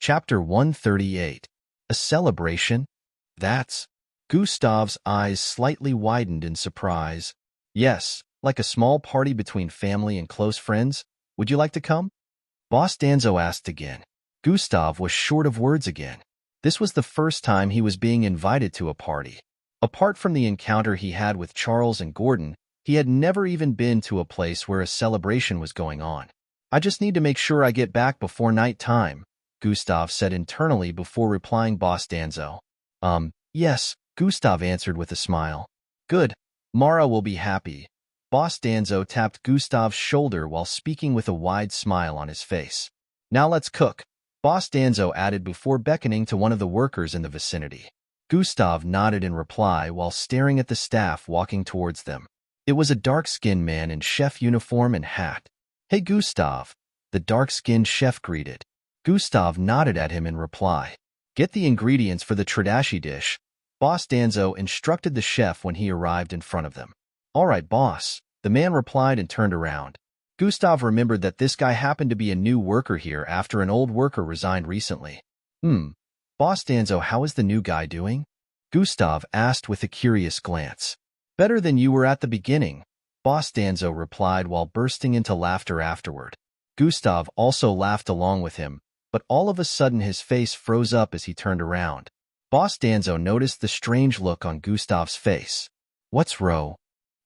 Chapter 138. A celebration? That's... Gustav's eyes slightly widened in surprise. Yes, like a small party between family and close friends. Would you like to come? Boss Danzo asked again. Gustav was short of words again. This was the first time he was being invited to a party. Apart from the encounter he had with Charles and Gordon, he had never even been to a place where a celebration was going on. I just need to make sure I get back before night time, Gustav said internally before replying Boss Danzo. Yes, Gustav answered with a smile. Good. Mara will be happy. Boss Danzo tapped Gustav's shoulder while speaking with a wide smile on his face. Now let's cook, Boss Danzo added before beckoning to one of the workers in the vicinity. Gustav nodded in reply while staring at the staff walking towards them. It was a dark-skinned man in chef uniform and hat. Hey Gustav, the dark-skinned chef greeted. Gustav nodded at him in reply. Get the ingredients for the tradashi dish, Boss Danzo instructed the chef when he arrived in front of them. All right, boss, the man replied and turned around. Gustav remembered that this guy happened to be a new worker here after an old worker resigned recently. Boss Danzo, how is the new guy doing? Gustav asked with a curious glance. Better than you were at the beginning, Boss Danzo replied while bursting into laughter afterward. Gustav also laughed along with him, but all of a sudden his face froze up as he turned around. Boss Danzo noticed the strange look on Gustav's face. What's wrong,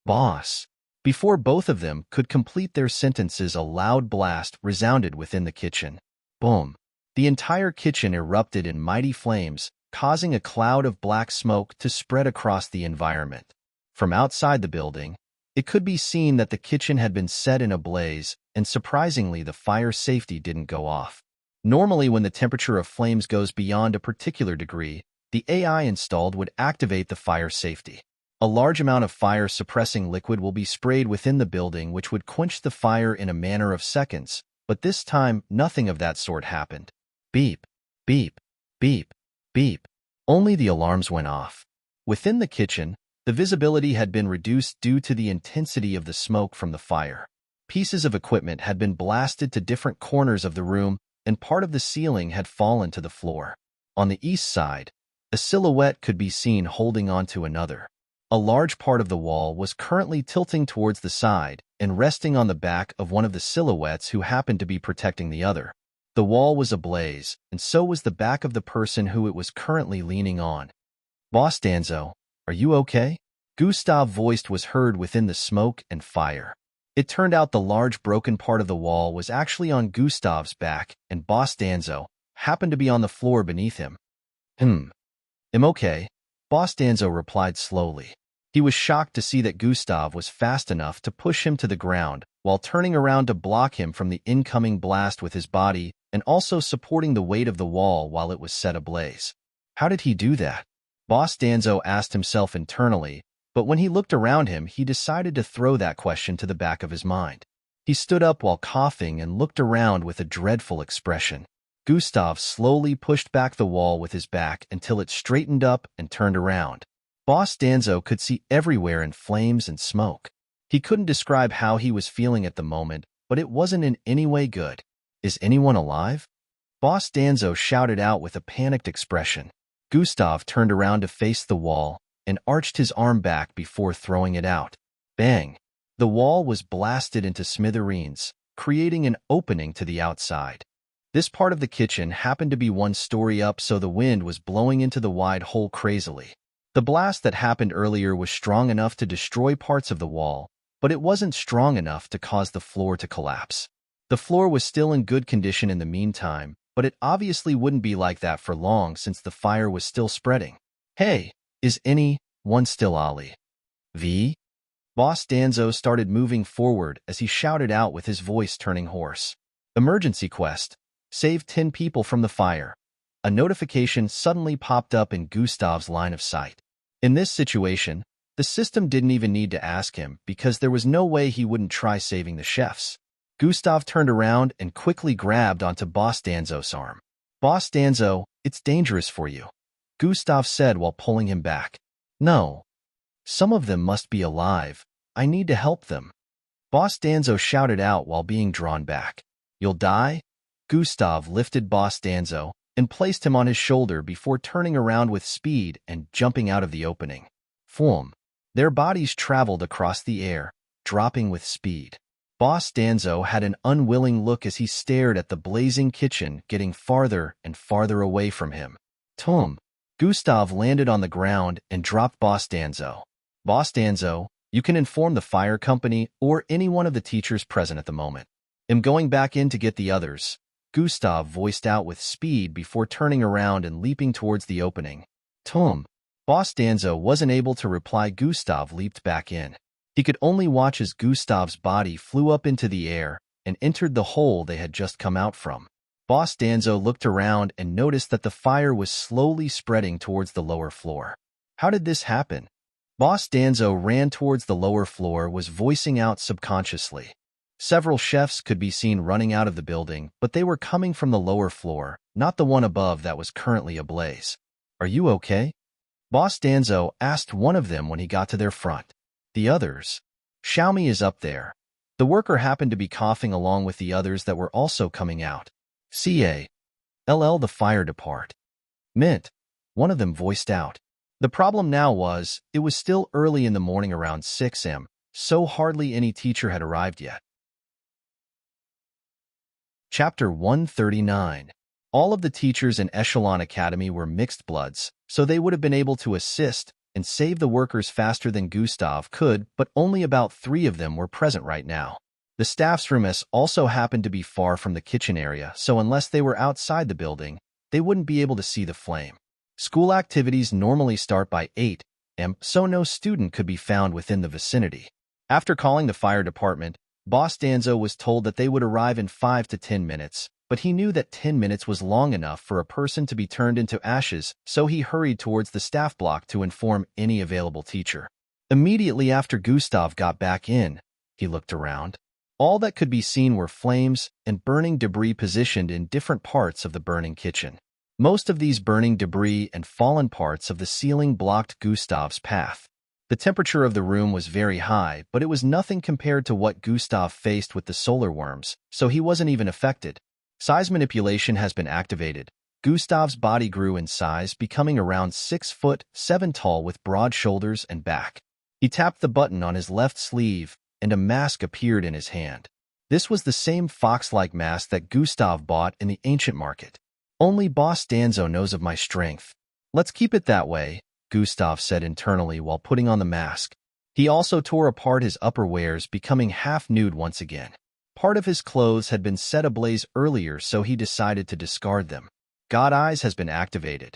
boss? Before both of them could complete their sentences, a loud blast resounded within the kitchen. Boom! The entire kitchen erupted in mighty flames, causing a cloud of black smoke to spread across the environment. From outside the building, it could be seen that the kitchen had been set in a blaze, and surprisingly the fire safety didn't go off. Normally when the temperature of flames goes beyond a particular degree, the AI installed would activate the fire safety. A large amount of fire-suppressing liquid will be sprayed within the building which would quench the fire in a matter of seconds, but this time nothing of that sort happened. Beep, beep, beep, beep. Only the alarms went off. Within the kitchen, the visibility had been reduced due to the intensity of the smoke from the fire. Pieces of equipment had been blasted to different corners of the room, and part of the ceiling had fallen to the floor. On the east side, a silhouette could be seen holding onto another. A large part of the wall was currently tilting towards the side and resting on the back of one of the silhouettes who happened to be protecting the other. The wall was ablaze, and so was the back of the person who it was currently leaning on. Boss Danzo, are you okay? Gustav's voice was heard within the smoke and fire. It turned out the large broken part of the wall was actually on Gustav's back, and Boss Danzo happened to be on the floor beneath him. I'm okay, Boss Danzo replied slowly. He was shocked to see that Gustav was fast enough to push him to the ground while turning around to block him from the incoming blast with his body and also supporting the weight of the wall while it was set ablaze. How did he do that? Boss Danzo asked himself internally, but when he looked around him, he decided to throw that question to the back of his mind. He stood up while coughing and looked around with a dreadful expression. Gustav slowly pushed back the wall with his back until it straightened up and turned around. Boss Danzo could see everywhere in flames and smoke. He couldn't describe how he was feeling at the moment, but it wasn't in any way good. Is anyone alive? Boss Danzo shouted out with a panicked expression. Gustav turned around to face the wall and arched his arm back before throwing it out. Bang! The wall was blasted into smithereens, creating an opening to the outside. This part of the kitchen happened to be one story up, so the wind was blowing into the wide hole crazily. The blast that happened earlier was strong enough to destroy parts of the wall, but it wasn't strong enough to cause the floor to collapse. The floor was still in good condition in the meantime, but it obviously wouldn't be like that for long since the fire was still spreading. Hey, is anyone still Ali? V? Boss Danzo started moving forward as he shouted out with his voice turning hoarse. Emergency quest. Save 10 people from the fire. A notification suddenly popped up in Gustav's line of sight. In this situation, the system didn't even need to ask him because there was no way he wouldn't try saving the chefs. Gustav turned around and quickly grabbed onto Boss Danzo's arm. Boss Danzo, it's dangerous for you, Gustav said while pulling him back. No. Some of them must be alive. I need to help them. Boss Danzo shouted out while being drawn back. You'll die? Gustav lifted Boss Danzo and placed him on his shoulder before turning around with speed and jumping out of the opening. Foom. Their bodies traveled across the air, dropping with speed. Boss Danzo had an unwilling look as he stared at the blazing kitchen getting farther and farther away from him. Tom. Gustav landed on the ground and dropped Boss Danzo. Boss Danzo, you can inform the fire company or any one of the teachers present at the moment. I'm going back in to get the others, Gustav voiced out with speed before turning around and leaping towards the opening. Tom. Boss Danzo wasn't able to reply. Gustav leaped back in. He could only watch as Gustav's body flew up into the air and entered the hole they had just come out from. Boss Danzo looked around and noticed that the fire was slowly spreading towards the lower floor. How did this happen? Boss Danzo ran towards the lower floor, was voicing out subconsciously. Several chefs could be seen running out of the building, but they were coming from the lower floor, not the one above that was currently ablaze. Are you okay? Boss Danzo asked one of them when he got to their front. The others. Xiaomi is up there. The worker happened to be coughing along with the others that were also coming out. CA. The fire depart. Mint. One of them voiced out. The problem now was, it was still early in the morning around 6 am, so hardly any teacher had arrived yet. Chapter 139. All of the teachers in Echelon Academy were mixed bloods, so they would have been able to assist and save the workers faster than Gustav could, but only about 3 of them were present right now. The staff's room also happened to be far from the kitchen area, so unless they were outside the building, they wouldn't be able to see the flame. School activities normally start by 8 am, so no student could be found within the vicinity. After calling the fire department, Boss Danzo was told that they would arrive in 5 to 10 minutes, but he knew that 10 minutes was long enough for a person to be turned into ashes, so he hurried towards the staff block to inform any available teacher. Immediately after Gustav got back in, he looked around. All that could be seen were flames and burning debris positioned in different parts of the burning kitchen. Most of these burning debris and fallen parts of the ceiling blocked Gustav's path. The temperature of the room was very high, but it was nothing compared to what Gustav faced with the solar worms, so he wasn't even affected. Size manipulation has been activated. Gustav's body grew in size, becoming around 6'7" tall with broad shoulders and back. He tapped the button on his left sleeve, and a mask appeared in his hand. This was the same fox-like mask that Gustav bought in the ancient market. Only Boss Danzo knows of my strength. Let's keep it that way, Gustav said internally while putting on the mask. He also tore apart his upperwears, becoming half-nude once again. Part of his clothes had been set ablaze earlier, so he decided to discard them. God Eyes has been activated.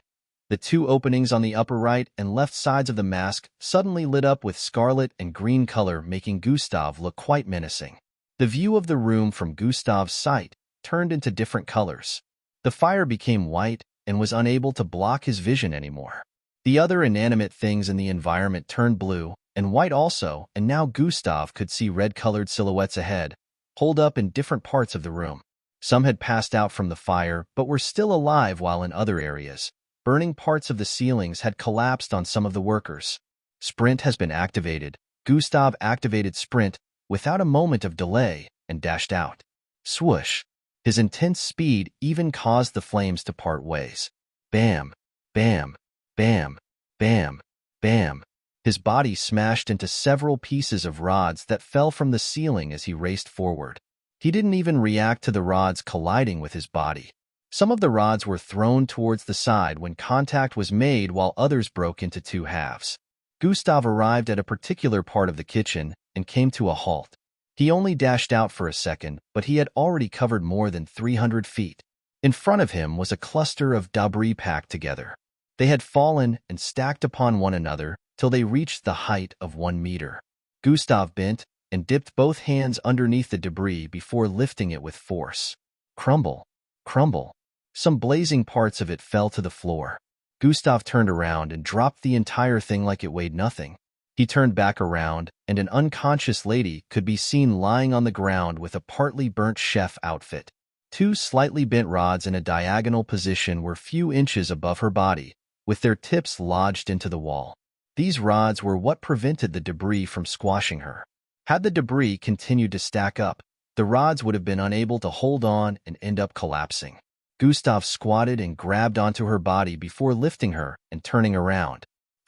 The 2 openings on the upper right and left sides of the mask suddenly lit up with scarlet and green color, making Gustav look quite menacing. The view of the room from Gustav's sight turned into different colors. The fire became white and was unable to block his vision anymore. The other inanimate things in the environment turned blue and white also, and now Gustav could see red-colored silhouettes ahead, holed up in different parts of the room. Some had passed out from the fire but were still alive, while in other areas, burning parts of the ceilings had collapsed on some of the workers. Sprint has been activated. Gustav activated Sprint without a moment of delay and dashed out. Swoosh! His intense speed even caused the flames to part ways. Bam! Bam! Bam! Bam! Bam! His body smashed into several pieces of rods that fell from the ceiling as he raced forward. He didn't even react to the rods colliding with his body. Some of the rods were thrown towards the side when contact was made, while others broke into 2 halves. Gustav arrived at a particular part of the kitchen and came to a halt. He only dashed out for a second, but he had already covered more than 300 feet. In front of him was a cluster of debris packed together. They had fallen and stacked upon one another till they reached the height of 1 meter. Gustav bent and dipped both hands underneath the debris before lifting it with force. Crumble, crumble. Some blazing parts of it fell to the floor. Gustav turned around and dropped the entire thing like it weighed nothing. He turned back around, and an unconscious lady could be seen lying on the ground with a partly burnt chef outfit. 2 slightly bent rods in a diagonal position were few inches above her body, with their tips lodged into the wall. These rods were what prevented the debris from squashing her. Had the debris continued to stack up, the rods would have been unable to hold on and end up collapsing. Gustav squatted and grabbed onto her body before lifting her and turning around.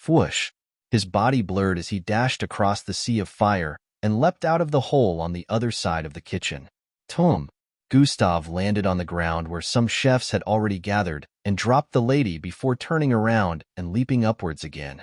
Whoosh! His body blurred as he dashed across the sea of fire and leapt out of the hole on the other side of the kitchen. Tom! Gustav landed on the ground where some chefs had already gathered and dropped the lady before turning around and leaping upwards again.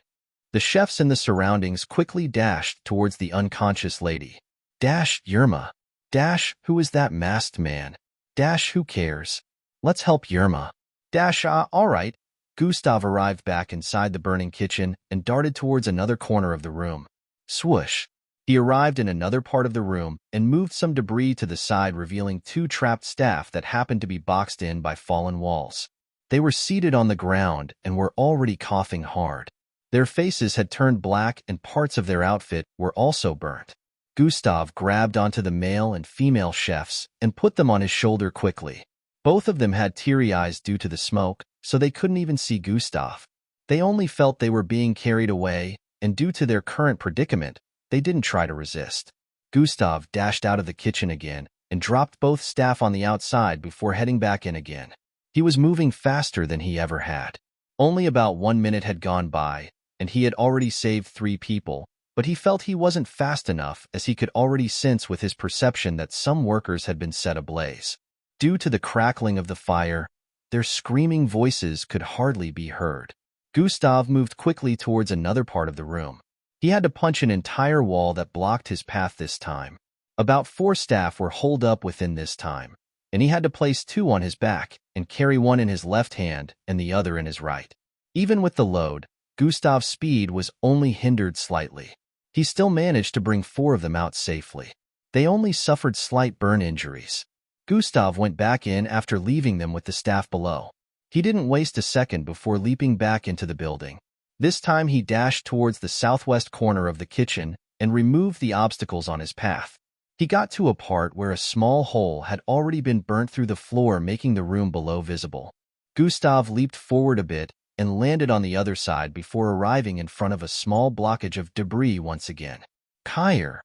The chefs in the surroundings quickly dashed towards the unconscious lady. Dash, Yerma. Dash, who is that masked man? Dash, who cares? Let's help Yerma. Dash, all right. Gustav arrived back inside the burning kitchen and darted towards another corner of the room. Swoosh! He arrived in another part of the room and moved some debris to the side, revealing two trapped staff that happened to be boxed in by fallen walls. They were seated on the ground and were already coughing hard. Their faces had turned black and parts of their outfit were also burnt. Gustav grabbed onto the male and female chefs and put them on his shoulder quickly. Both of them had teary eyes due to the smoke, so they couldn't even see Gustav. They only felt they were being carried away, and due to their current predicament, they didn't try to resist. Gustav dashed out of the kitchen again and dropped both staff on the outside before heading back in again. He was moving faster than he ever had. Only about 1 minute had gone by, and he had already saved 3 people, but he felt he wasn't fast enough as he could already sense with his perception that some workers had been set ablaze. Due to the crackling of the fire, their screaming voices could hardly be heard. Gustav moved quickly towards another part of the room. He had to punch an entire wall that blocked his path this time. About 4 staff were holed up within this time, and he had to place 2 on his back and carry one in his left hand and the other in his right. Even with the load, Gustav's speed was only hindered slightly. He still managed to bring 4 of them out safely. They only suffered slight burn injuries. Gustav went back in after leaving them with the staff below. He didn't waste a second before leaping back into the building. This time he dashed towards the southwest corner of the kitchen and removed the obstacles on his path. He got to a part where a small hole had already been burnt through the floor, making the room below visible. Gustav leaped forward a bit and landed on the other side before arriving in front of a small blockage of debris once again. Kyr!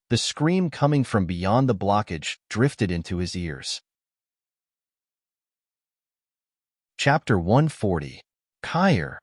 The scream coming from beyond the blockage drifted into his ears. Chapter 140. Kyr!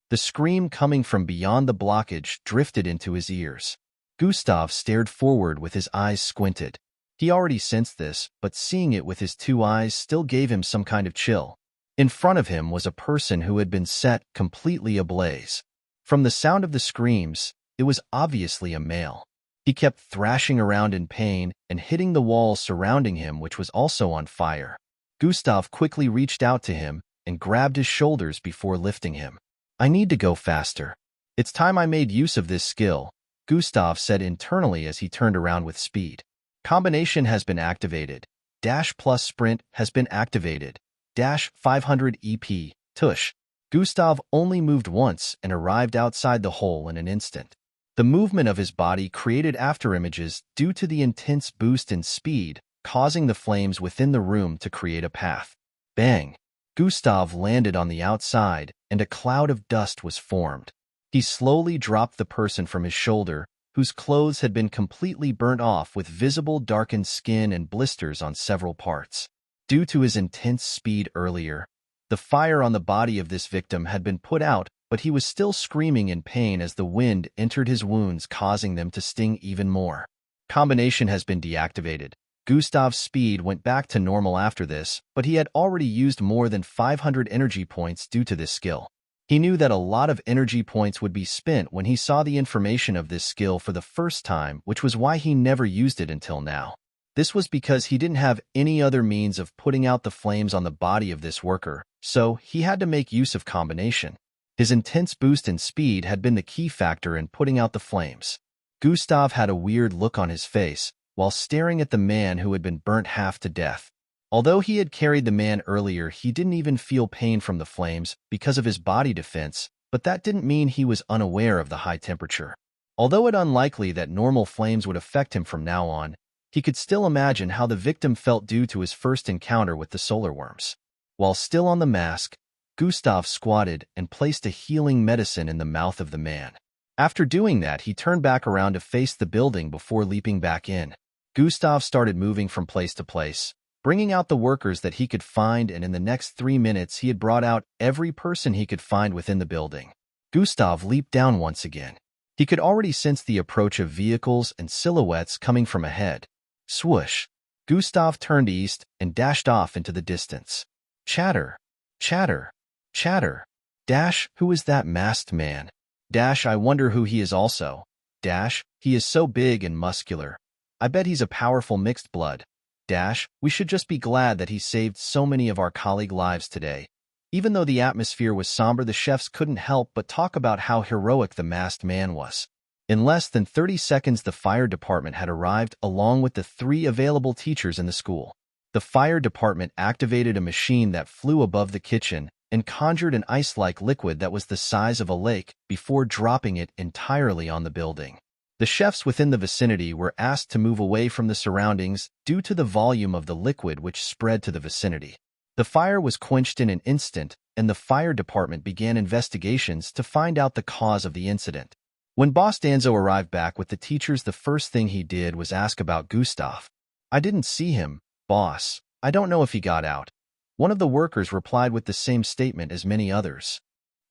The scream coming from beyond the blockage drifted into his ears. Gustav stared forward with his eyes squinted. He already sensed this, but seeing it with his 2 eyes still gave him some kind of chill. In front of him was a person who had been set completely ablaze. From the sound of the screams, it was obviously a male. He kept thrashing around in pain and hitting the wall surrounding him, which was also on fire. Gustav quickly reached out to him and grabbed his shoulders before lifting him. I need to go faster. It's time I made use of this skill, Gustav said internally as he turned around with speed. Combination has been activated. Dash plus sprint has been activated. Dash 500 EP, tush. Gustav only moved once and arrived outside the hole in an instant. The movement of his body created afterimages due to the intense boost in speed, causing the flames within the room to create a path. Bang! Gustav landed on the outside, and a cloud of dust was formed. He slowly dropped the person from his shoulder, whose clothes had been completely burnt off with visible darkened skin and blisters on several parts. Due to his intense speed earlier, the fire on the body of this victim had been put out, but he was still screaming in pain as the wind entered his wounds, causing them to sting even more. Combination has been deactivated. Gustav's speed went back to normal after this, but he had already used more than 500 energy points due to this skill. He knew that a lot of energy points would be spent when he saw the information of this skill for the first time, which was why he never used it until now. This was because he didn't have any other means of putting out the flames on the body of this worker, so he had to make use of combination. His intense boost in speed had been the key factor in putting out the flames. Gustav had a weird look on his face while staring at the man who had been burnt half to death. Although he had carried the man earlier, he didn't even feel pain from the flames because of his body defense, but that didn't mean he was unaware of the high temperature. Although it unlikely that normal flames would affect him from now on, he could still imagine how the victim felt due to his first encounter with the solar worms. While still on the mask, Gustav squatted and placed a healing medicine in the mouth of the man. After doing that, he turned back around to face the building before leaping back in. Gustav started moving from place to place, bringing out the workers that he could find, and in the next 3 minutes he had brought out every person he could find within the building. Gustav leaped down once again. He could already sense the approach of vehicles and silhouettes coming from ahead. Swoosh! Gustav turned east and dashed off into the distance. Chatter! Chatter! Chatter! Dash, who is that masked man? Dash, I wonder who he is also. Dash, he is so big and muscular. I bet he's a powerful mixed blood. Dash, we should just be glad that he saved so many of our colleague lives today. Even though the atmosphere was somber, the chefs couldn't help but talk about how heroic the masked man was. In less than 30 seconds, the fire department had arrived along with the 3 available teachers in the school. The fire department activated a machine that flew above the kitchen and conjured an ice-like liquid that was the size of a lake before dropping it entirely on the building. The chefs within the vicinity were asked to move away from the surroundings due to the volume of the liquid which spread to the vicinity. The fire was quenched in an instant, and the fire department began investigations to find out the cause of the incident. When Boss Danzo arrived back with the teachers, the first thing he did was ask about Gustav. "I didn't see him, boss. I don't know if he got out." One of the workers replied with the same statement as many others.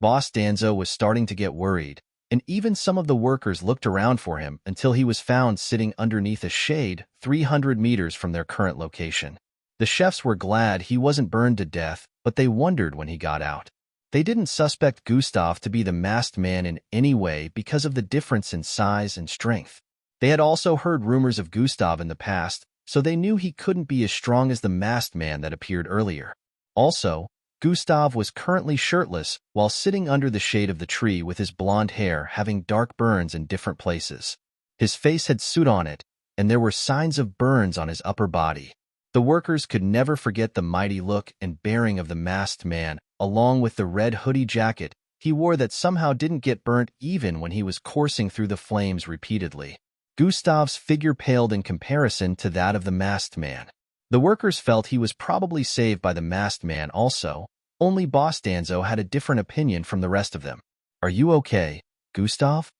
Boss Danzo was starting to get worried, and even some of the workers looked around for him until he was found sitting underneath a shade 300 meters from their current location. The chefs were glad he wasn't burned to death, but they wondered when he got out. They didn't suspect Gustav to be the masked man in any way because of the difference in size and strength. They had also heard rumors of Gustav in the past, so they knew he couldn't be as strong as the masked man that appeared earlier. Also, Gustav was currently shirtless while sitting under the shade of the tree with his blonde hair having dark burns in different places. His face had soot on it, and there were signs of burns on his upper body. The workers could never forget the mighty look and bearing of the masked man, along with the red hoodie jacket he wore that somehow didn't get burnt even when he was coursing through the flames repeatedly. Gustav's figure paled in comparison to that of the masked man. The workers felt he was probably saved by the masked man also, only Boss Danzo had a different opinion from the rest of them. "Are you okay, Gustav?"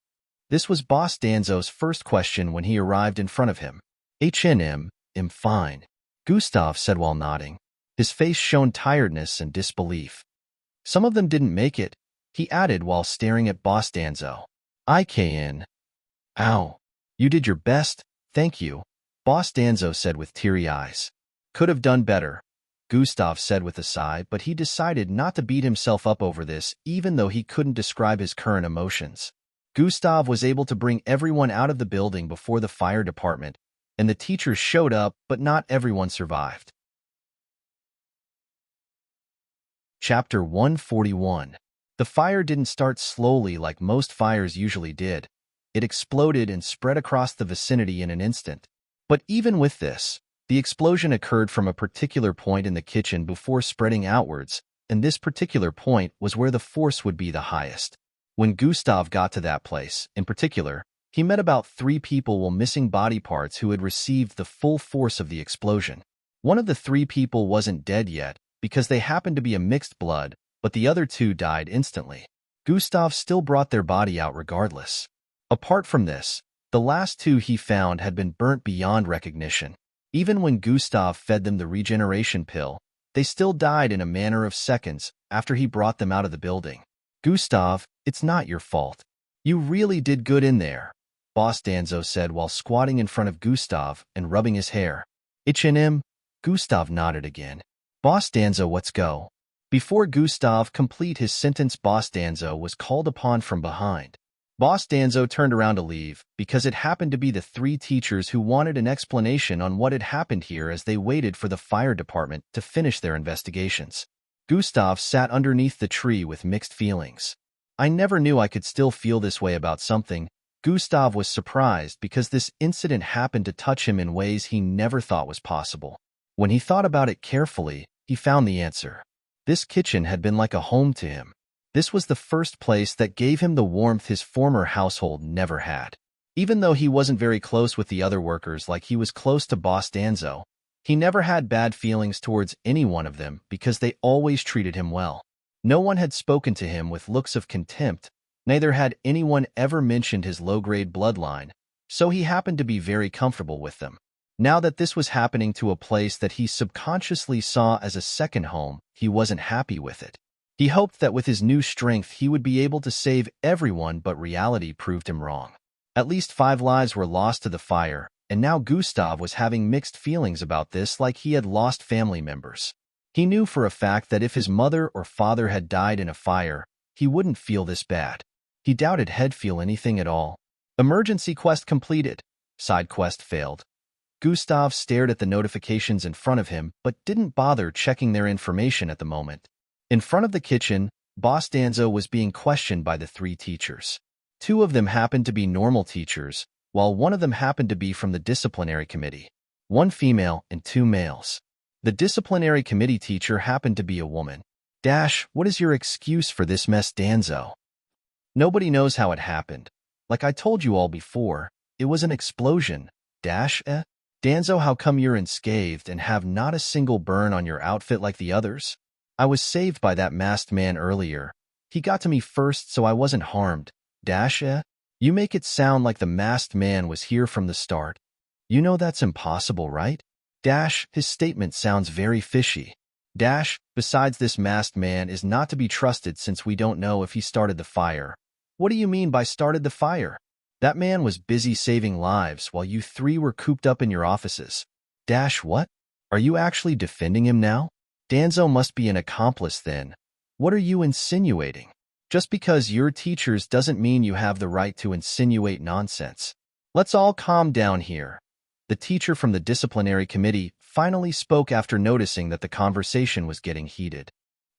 This was Boss Danzo's first question when he arrived in front of him. I'm fine," Gustav said while nodding. His face showed tiredness and disbelief. "Some of them didn't make it," he added while staring at Boss Danzo. "I can. Ow. You did your best, thank you," Boss Danzo said with teary eyes. "Could have done better," Gustav said with a sigh, but he decided not to beat himself up over this even though he couldn't describe his current emotions. Gustav was able to bring everyone out of the building before the fire department, and the teachers showed up, but not everyone survived. Chapter 141. The fire didn't start slowly like most fires usually did. It exploded and spread across the vicinity in an instant. But even with this, the explosion occurred from a particular point in the kitchen before spreading outwards, and this particular point was where the force would be the highest. When Gustav got to that place, in particular, he met about 3 people while missing body parts who had received the full force of the explosion. One of the 3 people wasn't dead yet, because they happened to be a mixed blood, but the other 2 died instantly. Gustav still brought their body out regardless. Apart from this, the last 2 he found had been burnt beyond recognition. Even when Gustav fed them the regeneration pill, they still died in a matter of seconds after he brought them out of the building. "Gustav, it's not your fault. You really did good in there," Boss Danzo said while squatting in front of Gustav and rubbing his hair. "H&M?" Gustav nodded again. "Boss Danzo, let's go." Before Gustav complete his sentence, Boss Danzo was called upon from behind. Boss Danzo turned around to leave because it happened to be the 3 teachers who wanted an explanation on what had happened here as they waited for the fire department to finish their investigations. Gustav sat underneath the tree with mixed feelings. "I never knew I could still feel this way about something." Gustav was surprised because this incident happened to touch him in ways he never thought was possible. When he thought about it carefully, he found the answer. This kitchen had been like a home to him. This was the first place that gave him the warmth his former household never had. Even though he wasn't very close with the other workers like he was close to Boss Danzo, he never had bad feelings towards any one of them because they always treated him well. No one had spoken to him with looks of contempt, neither had anyone ever mentioned his low-grade bloodline, so he happened to be very comfortable with them. Now that this was happening to a place that he subconsciously saw as a second home, he wasn't happy with it. He hoped that with his new strength he would be able to save everyone, but reality proved him wrong. At least 5 lives were lost to the fire, and now Gustav was having mixed feelings about this, like he had lost family members. He knew for a fact that if his mother or father had died in a fire, he wouldn't feel this bad. He doubted he'd feel anything at all. Emergency quest completed. Side quest failed. Gustav stared at the notifications in front of him, but didn't bother checking their information at the moment. In front of the kitchen, Boss Danzo was being questioned by the 3 teachers. 2 of them happened to be normal teachers, while one of them happened to be from the disciplinary committee. 1 female and 2 males. The disciplinary committee teacher happened to be a woman. What is your excuse for this mess, Danzo? Nobody knows how it happened. Like I told you all before, it was an explosion. Danzo, how come you're unscathed and have not a single burn on your outfit like the others? I was saved by that masked man earlier. He got to me first, so I wasn't harmed. You make it sound like the masked man was here from the start. You know that's impossible, right? His statement sounds very fishy. Besides, this masked man is not to be trusted since we don't know if he started the fire. What do you mean by started the fire? That man was busy saving lives while you 3 were cooped up in your offices. What? Are you actually defending him now? Danzo must be an accomplice then. What are you insinuating? Just because you're teachers doesn't mean you have the right to insinuate nonsense. Let's all calm down here. The teacher from the disciplinary committee finally spoke after noticing that the conversation was getting heated.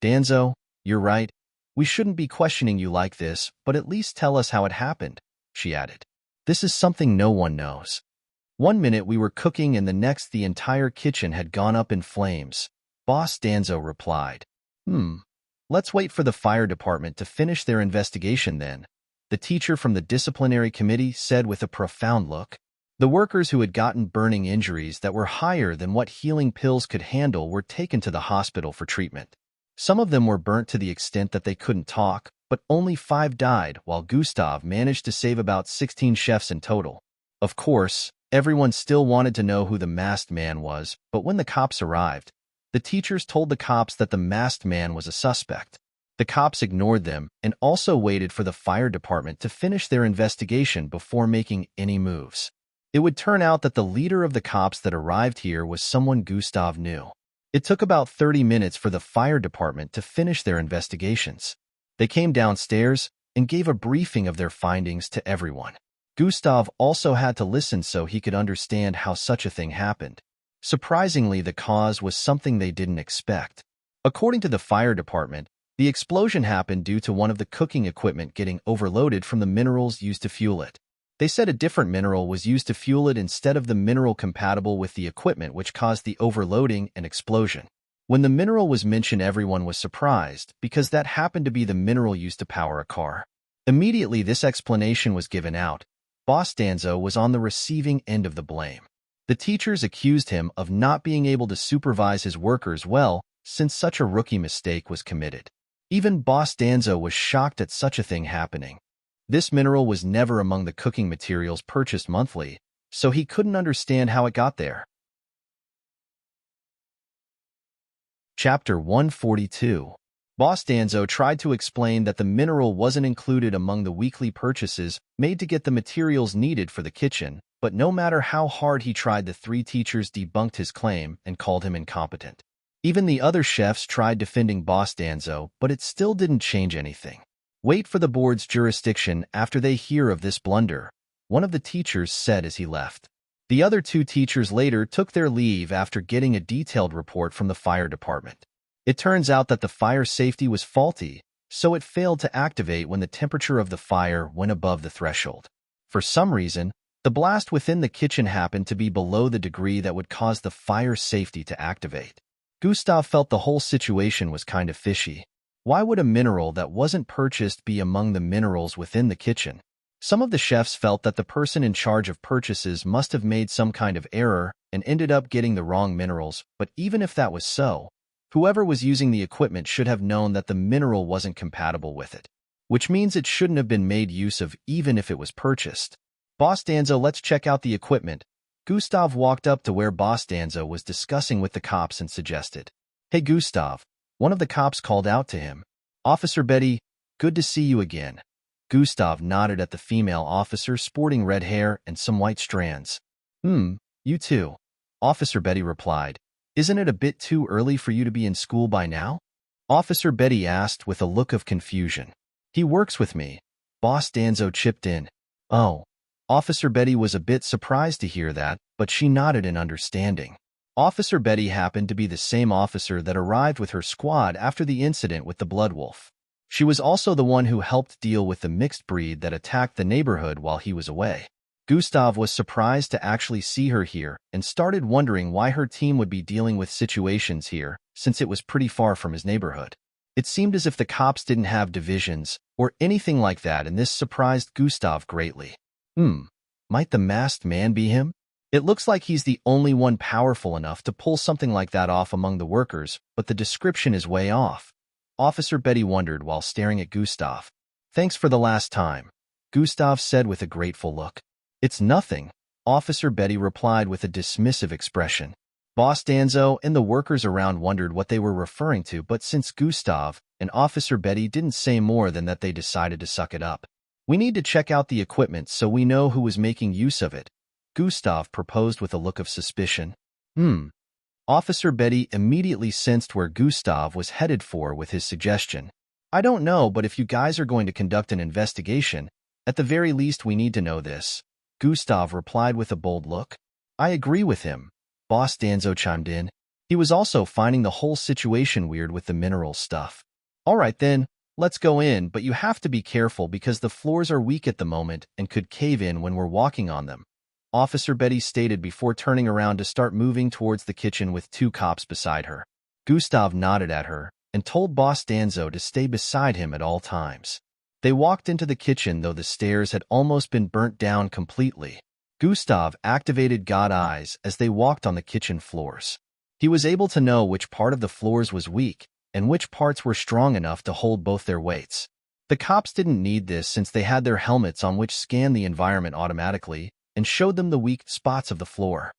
Danzo, you're right. We shouldn't be questioning you like this, but at least tell us how it happened, she added. This is something no one knows. 1 minute we were cooking and the next the entire kitchen had gone up in flames. Boss Danzo replied. Let's wait for the fire department to finish their investigation then, the teacher from the disciplinary committee said with a profound look. The workers who had gotten burning injuries that were higher than what healing pills could handle were taken to the hospital for treatment. Some of them were burnt to the extent that they couldn't talk, but only 5 died, while Gustav managed to save about 16 chefs in total. Of course, everyone still wanted to know who the masked man was, but when the cops arrived, the teachers told the cops that the masked man was a suspect. The cops ignored them and also waited for the fire department to finish their investigation before making any moves. It would turn out that the leader of the cops that arrived here was someone Gustav knew. It took about 30 minutes for the fire department to finish their investigations. They came downstairs and gave a briefing of their findings to everyone. Gustav also had to listen so he could understand how such a thing happened. Surprisingly, the cause was something they didn't expect. According to the fire department, the explosion happened due to one of the cooking equipment getting overloaded from the minerals used to fuel it. They said a different mineral was used to fuel it instead of the mineral compatible with the equipment, which caused the overloading and explosion. When the mineral was mentioned, everyone was surprised because that happened to be the mineral used to power a car. Immediately, this explanation was given out. Boss Danzo was on the receiving end of the blame. The teachers accused him of not being able to supervise his workers well since such a rookie mistake was committed. Even Boss Danzo was shocked at such a thing happening. This mineral was never among the cooking materials purchased monthly, so he couldn't understand how it got there. Chapter 142. Boss Danzo tried to explain that the mineral wasn't included among the weekly purchases made to get the materials needed for the kitchen, but no matter how hard he tried, the 3 teachers debunked his claim and called him incompetent. Even the other chefs tried defending Boss Danzo, but it still didn't change anything. Wait for the board's jurisdiction after they hear of this blunder, one of the teachers said as he left. The other 2 teachers later took their leave after getting a detailed report from the fire department. It turns out that the fire safety was faulty, so it failed to activate when the temperature of the fire went above the threshold. For some reason, the blast within the kitchen happened to be below the degree that would cause the fire safety to activate. Gustav felt the whole situation was kind of fishy. Why would a mineral that wasn't purchased be among the minerals within the kitchen? Some of the chefs felt that the person in charge of purchases must have made some kind of error and ended up getting the wrong minerals, but even if that was so, whoever was using the equipment should have known that the mineral wasn't compatible with it, which means it shouldn't have been made use of even if it was purchased. Boss Danzo, let's check out the equipment, Gustav walked up to where Boss Danzo was discussing with the cops and suggested, "Hey Gustav." One of the cops called out to him, "Officer Betty, good to see you again." Gustav nodded at the female officer sporting red hair and some white strands. You too," Officer Betty replied. "Isn't it a bit too early for you to be in school by now?" Officer Betty asked with a look of confusion. "He works with me," Boss Danzo chipped in. "Oh." Officer Betty was a bit surprised to hear that, but she nodded in understanding. Officer Betty happened to be the same officer that arrived with her squad after the incident with the Blood Wolf. She was also the one who helped deal with the mixed breed that attacked the neighborhood while he was away. Gustav was surprised to actually see her here and started wondering why her team would be dealing with situations here, since it was pretty far from his neighborhood. It seemed as if the cops didn't have divisions or anything like that, and this surprised Gustav greatly. Might the masked man be him? It looks like he's the only one powerful enough to pull something like that off among the workers, but the description is way off. Officer Betty wondered while staring at Gustav. "Thanks for the last time," Gustav said with a grateful look. "It's nothing," Officer Betty replied with a dismissive expression. Boss Danzo and the workers around wondered what they were referring to, but since Gustav and Officer Betty didn't say more than that, they decided to suck it up. "We need to check out the equipment so we know who was making use of it," Gustav proposed with a look of suspicion. Officer Betty immediately sensed where Gustav was headed for with his suggestion. "I don't know, but if you guys are going to conduct an investigation, at the very least we need to know this," Gustav replied with a bold look. "I agree with him," Boss Danzo chimed in. He was also finding the whole situation weird with the mineral stuff. "All right then, let's go in, but you have to be careful because the floors are weak at the moment and could cave in when we're walking on them," Officer Betty stated before turning around to start moving towards the kitchen with two cops beside her. Gustav nodded at her and told Boss Danzo to stay beside him at all times. They walked into the kitchen, though the stairs had almost been burnt down completely. Gustav activated God Eyes as they walked on the kitchen floors. He was able to know which part of the floors was weak and which parts were strong enough to hold both their weights. The cops didn't need this since they had their helmets on, which scanned the environment automatically and showed them the weak spots of the floor.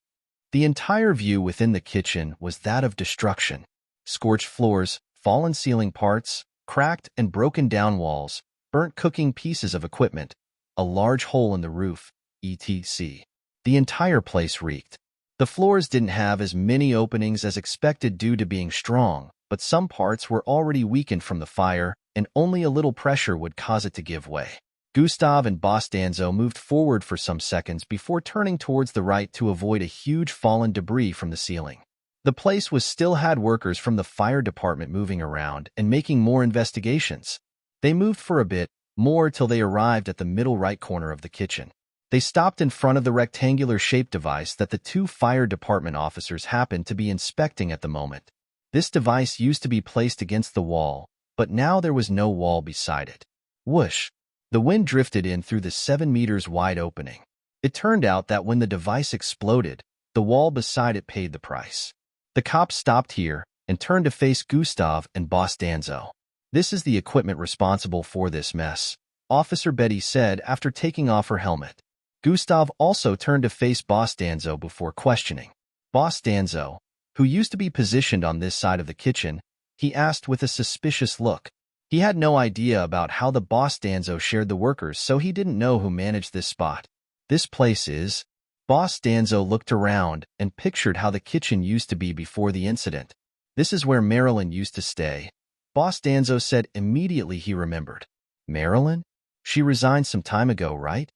The entire view within the kitchen was that of destruction. Scorched floors, fallen ceiling parts, cracked and broken down walls, burnt cooking pieces of equipment, a large hole in the roof, etc. The entire place reeked. The floors didn't have as many openings as expected due to being strong, but some parts were already weakened from the fire, and only a little pressure would cause it to give way. Gustav and Boss Danzo moved forward for some seconds before turning towards the right to avoid a huge fallen debris from the ceiling. The place still had workers from the fire department moving around and making more investigations. They moved for a bit more till they arrived at the middle right corner of the kitchen. They stopped in front of the rectangular-shaped device that the two fire department officers happened to be inspecting at the moment. This device used to be placed against the wall, but now there was no wall beside it. Whoosh! The wind drifted in through the 7 meters wide opening. It turned out that when the device exploded, the wall beside it paid the price. The cops stopped here and turned to face Gustav and Boss Danzo. "This is the equipment responsible for this mess," Officer Betty said after taking off her helmet. Gustav also turned to face Boss Danzo before questioning. Boss Danzo, who used to be positioned on this side of the kitchen, he asked with a suspicious look. He had no idea about how the Boss Danzo shared the workers, so he didn't know who managed this spot. "This place is..." Boss Danzo looked around and pictured how the kitchen used to be before the incident. "This is where Marilyn used to stay," Boss Danzo said. Immediately he remembered. "Marilyn? She resigned some time ago, right?"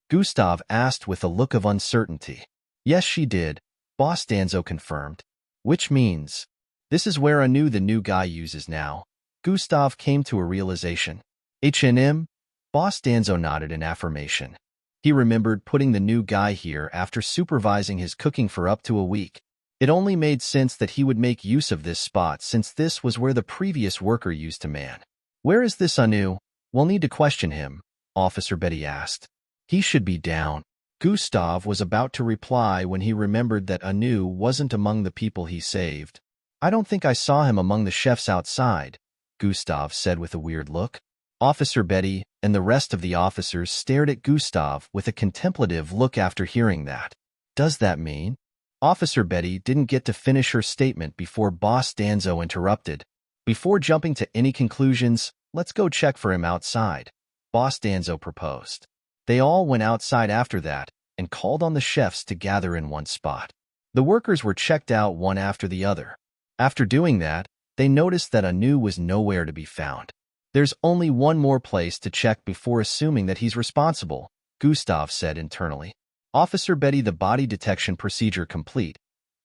Gustav asked with a look of uncertainty. "Yes, she did," Boss Danzo confirmed. "Which means this is where the new guy uses now." Gustav came to a realization. "H&M?" Boss Danzo nodded in affirmation. He remembered putting the new guy here after supervising his cooking for up to a week. It only made sense that he would make use of this spot since this was where the previous worker used to man. "Where is this Anu? We'll need to question him," Officer Betty asked. "He should be down." Gustav was about to reply when he remembered that Anu wasn't among the people he saved. "I don't think I saw him among the chefs outside," Gustav said with a weird look. Officer Betty and the rest of the officers stared at Gustav with a contemplative look after hearing that. Does that mean? Officer Betty didn't get to finish her statement before Boss Danzo interrupted. Before jumping to any conclusions, let's go check for him outside, Boss Danzo proposed. They all went outside after that and called on the chefs to gather in one spot. The workers were checked out one after the other. After doing that, they noticed that Anu was nowhere to be found. There's only one more place to check before assuming that he's responsible, Gustav said internally. Officer Betty, the body detection procedure complete.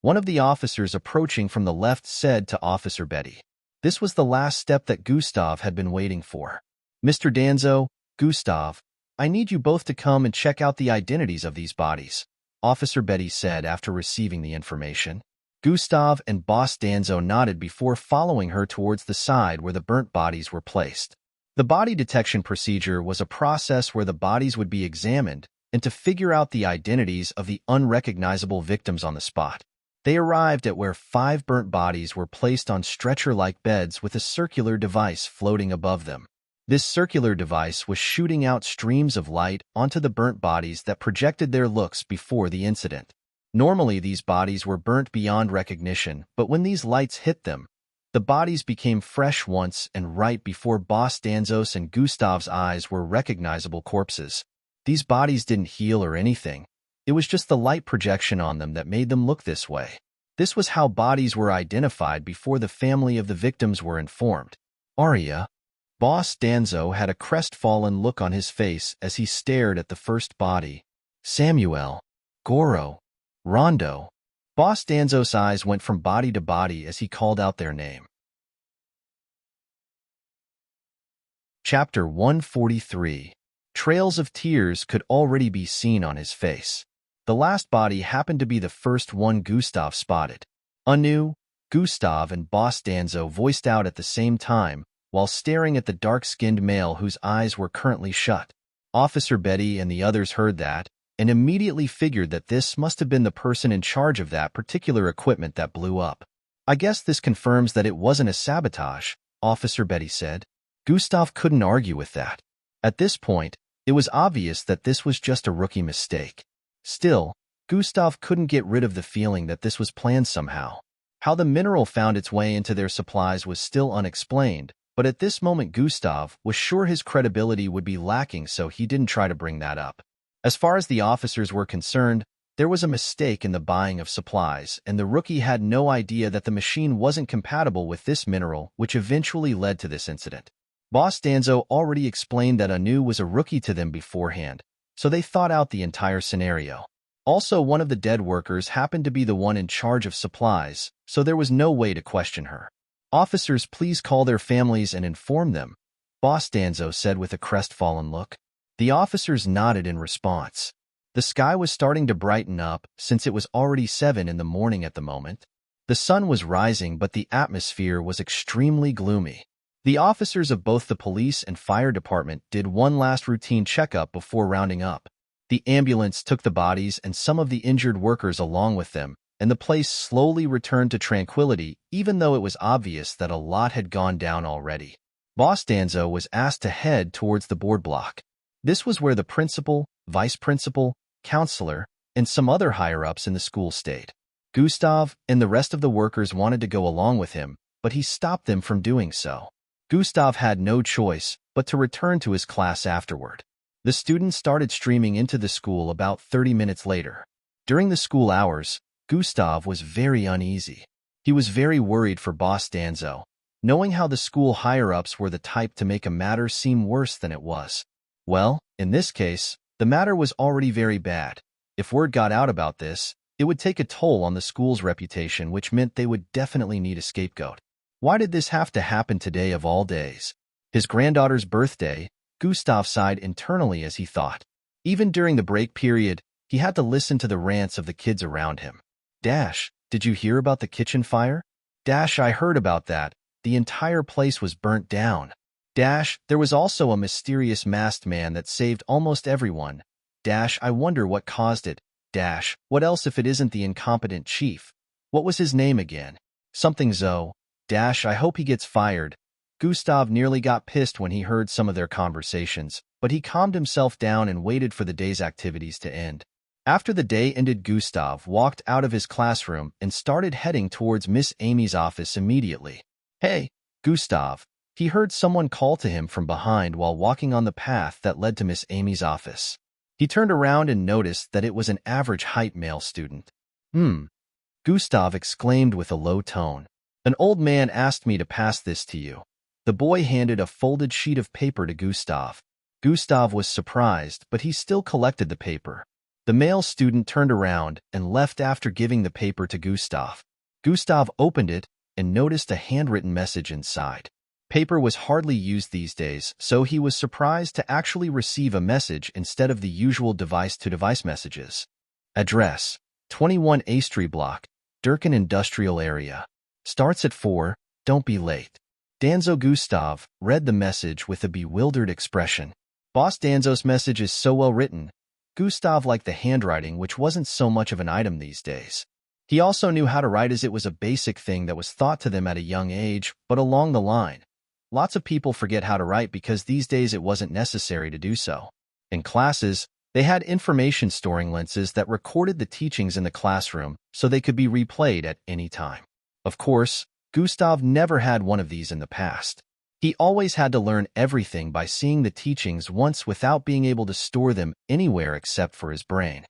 One of the officers approaching from the left said to Officer Betty. This was the last step that Gustav had been waiting for. Mr. Danzo, Gustav, I need you both to come and check out the identities of these bodies, Officer Betty said after receiving the information. Gustav and Boss Danzo nodded before following her towards the side where the burnt bodies were placed. The body detection procedure was a process where the bodies would be examined and to figure out the identities of the unrecognizable victims on the spot. They arrived at where 5 burnt bodies were placed on stretcher-like beds with a circular device floating above them. This circular device was shooting out streams of light onto the burnt bodies that projected their looks before the incident. Normally, these bodies were burnt beyond recognition, but when these lights hit them, the bodies became fresh once and right before Boss Danzo's and Gustav's eyes were recognizable corpses. These bodies didn't heal or anything. It was just the light projection on them that made them look this way. This was how bodies were identified before the family of the victims were informed. Arya. Boss Danzo had a crestfallen look on his face as he stared at the first body. Samuel. Goro. Rondo. Boss Danzo's eyes went from body to body as he called out their name. Chapter 143. Trails of tears could already be seen on his face. The last body happened to be the first one Gustav spotted. Anu, Gustav, and Boss Danzo voiced out at the same time while staring at the dark-skinned male whose eyes were currently shut. Officer Betty and the others heard that and immediately figured that this must have been the person in charge of that particular equipment that blew up. I guess this confirms that it wasn't a sabotage, Officer Betty said. Gustav couldn't argue with that. At this point, it was obvious that this was just a rookie mistake. Still, Gustav couldn't get rid of the feeling that this was planned somehow. How the mineral found its way into their supplies was still unexplained, but at this moment Gustav was sure his credibility would be lacking, so he didn't try to bring that up. As far as the officers were concerned, there was a mistake in the buying of supplies, and the rookie had no idea that the machine wasn't compatible with this mineral, which eventually led to this incident. Boss Danzo already explained that Anu was a rookie to them beforehand, so they thought out the entire scenario. Also, one of the dead workers happened to be the one in charge of supplies, so there was no way to question her. Officers, please call their families and inform them, Boss Danzo said with a crestfallen look. The officers nodded in response. The sky was starting to brighten up since it was already 7 in the morning at the moment. The sun was rising, but the atmosphere was extremely gloomy. The officers of both the police and fire department did one last routine checkup before rounding up. The ambulance took the bodies and some of the injured workers along with them, and the place slowly returned to tranquility, even though it was obvious that a lot had gone down already. Boss Danzo was asked to head towards the board block. This was where the principal, vice principal, counselor, and some other higher-ups in the school stayed. Gustav and the rest of the workers wanted to go along with him, but he stopped them from doing so. Gustav had no choice but to return to his class afterward. The students started streaming into the school about 30 minutes later. During the school hours, Gustav was very uneasy. He was very worried for Boss Danzo, knowing how the school higher-ups were the type to make a matter seem worse than it was. Well, in this case, the matter was already very bad. If word got out about this, it would take a toll on the school's reputation, which meant they would definitely need a scapegoat. Why did this have to happen today of all days? His granddaughter's birthday, Gustav sighed internally as he thought. Even during the break period, he had to listen to the rants of the kids around him. Dash, did you hear about the kitchen fire? Dash, I heard about that. The entire place was burnt down. Dash, there was also a mysterious masked man that saved almost everyone. Dash, I wonder what caused it. Dash, what else if it isn't the incompetent chief? What was his name again? Something Zoe. Dash, I hope he gets fired. Gustav nearly got pissed when he heard some of their conversations, but he calmed himself down and waited for the day's activities to end. After the day ended, Gustav walked out of his classroom and started heading towards Miss Amy's office immediately. "Hey, Gustav," he heard someone call to him from behind while walking on the path that led to Miss Amy's office. He turned around and noticed that it was an average-height male student. Gustav exclaimed with a low tone. "An old man asked me to pass this to you." The boy handed a folded sheet of paper to Gustav. Gustav was surprised, but he still collected the paper. The male student turned around and left after giving the paper to Gustav. Gustav opened it and noticed a handwritten message inside. Paper was hardly used these days, so he was surprised to actually receive a message instead of the usual device-to-device messages. Address: 21 A Street Block, Durkin Industrial Area. Starts at 4, don't be late. Danzo. Gustav read the message with a bewildered expression. Boss Danzo's message is so well written. Gustav liked the handwriting, which wasn't so much of an item these days. He also knew how to write, as it was a basic thing that was taught to them at a young age, but along the line. Lots of people forget how to write because these days it wasn't necessary to do so. In classes, they had information storing lenses that recorded the teachings in the classroom so they could be replayed at any time. Of course, Gustav never had one of these in the past. He always had to learn everything by seeing the teachings once without being able to store them anywhere except for his brain.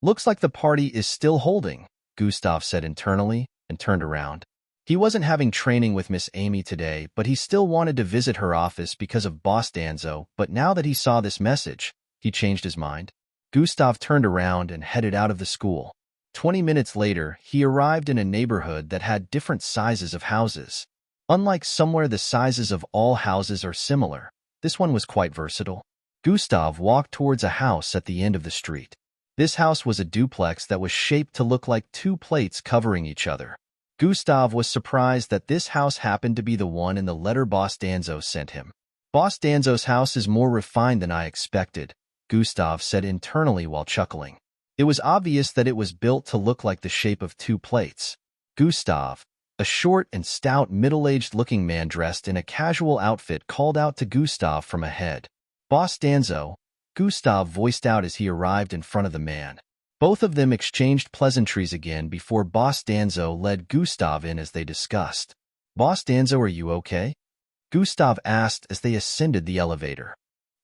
Looks like the party is still holding, Gustav said internally and turned around. He wasn't having training with Miss Amy today, but he still wanted to visit her office because of Boss Danzo, but now that he saw this message, he changed his mind. Gustav turned around and headed out of the school. 20 minutes later, he arrived in a neighborhood that had different sizes of houses. Unlike somewhere the sizes of all houses are similar, this one was quite versatile. Gustav walked towards a house at the end of the street. This house was a duplex that was shaped to look like two plates covering each other. Gustav was surprised that this house happened to be the one in the letter Boss Danzo sent him. Boss Danzo's house is more refined than I expected, Gustav said internally while chuckling. It was obvious that it was built to look like the shape of two plates. Gustav, a short and stout middle-aged-looking man dressed in a casual outfit, called out to Gustav from ahead. "Boss Danzo," Gustav voiced out as he arrived in front of the man. Both of them exchanged pleasantries again before Boss Danzo led Gustav in as they discussed. "Boss Danzo, are you okay?" Gustav asked as they ascended the elevator.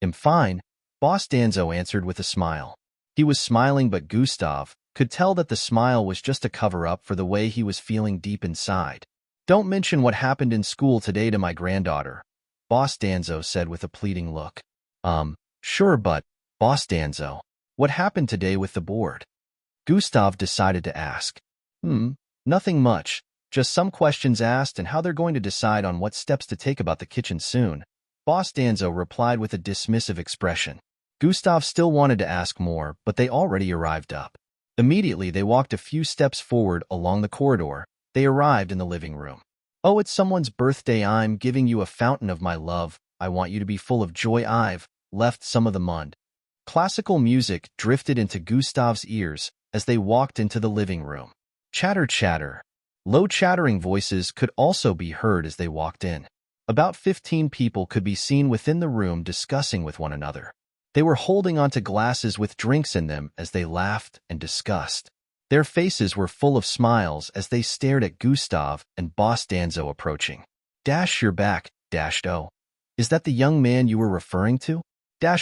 "I'm fine," Boss Danzo answered with a smile. He was smiling, but Gustav could tell that the smile was just a cover-up for the way he was feeling deep inside. "Don't mention what happened in school today to my granddaughter," Boss Danzo said with a pleading look. Sure, but, Boss Danzo, what happened today with the board?" Gustav decided to ask. Nothing much, just some questions asked and how they're going to decide on what steps to take about the kitchen soon," Boss Danzo replied with a dismissive expression. Gustav still wanted to ask more, but they already arrived up. Immediately, they walked a few steps forward along the corridor. They arrived in the living room. "Oh, it's someone's birthday. I'm giving you a fountain of my love. I want you to be full of joy. I've left some of the mud." Classical music drifted into Gustav's ears as they walked into the living room. Chatter, chatter. Low chattering voices could also be heard as they walked in. About 15 people could be seen within the room discussing with one another. They were holding onto glasses with drinks in them as they laughed and discussed. Their faces were full of smiles as they stared at Gustav and Boss Danzo approaching. "You're back, oh. Is that the young man you were referring to?"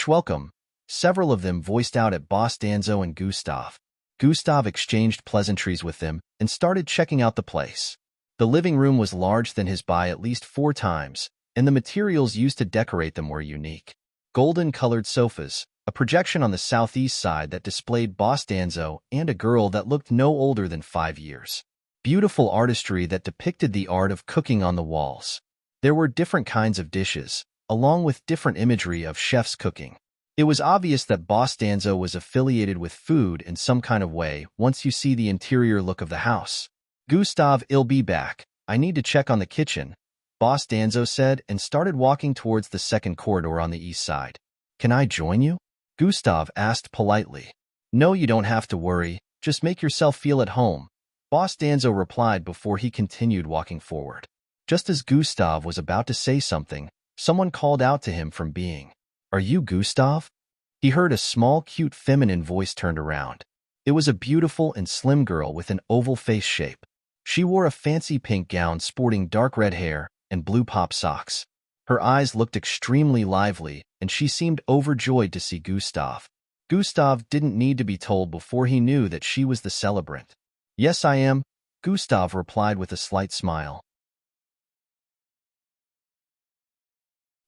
"Welcome." Several of them voiced out at Boss Danzo and Gustav. Gustav exchanged pleasantries with them and started checking out the place. The living room was larger than his by at least 4 times, and the materials used to decorate them were unique. Golden-colored sofas, a projection on the southeast side that displayed Boss Danzo and a girl that looked no older than 5 years. Beautiful artistry that depicted the art of cooking on the walls. There were different kinds of dishes, along with different imagery of chefs cooking. It was obvious that Boss Danzo was affiliated with food in some kind of way once you see the interior look of the house. "Gustav, I'll be back. I need to check on the kitchen," Boss Danzo said and started walking towards the second corridor on the east side. "Can I join you?" Gustav asked politely. "No, you don't have to worry. Just make yourself feel at home," Boss Danzo replied before he continued walking forward. Just as Gustav was about to say something, someone called out to him from being. "Are you Gustav?" He heard a small, cute feminine voice turned around. It was a beautiful and slim girl with an oval face shape. She wore a fancy pink gown sporting dark red hair and blue pop socks. Her eyes looked extremely lively, and she seemed overjoyed to see Gustav. Gustav didn't need to be told before he knew that she was the celebrant. "Yes, I am," Gustav replied with a slight smile.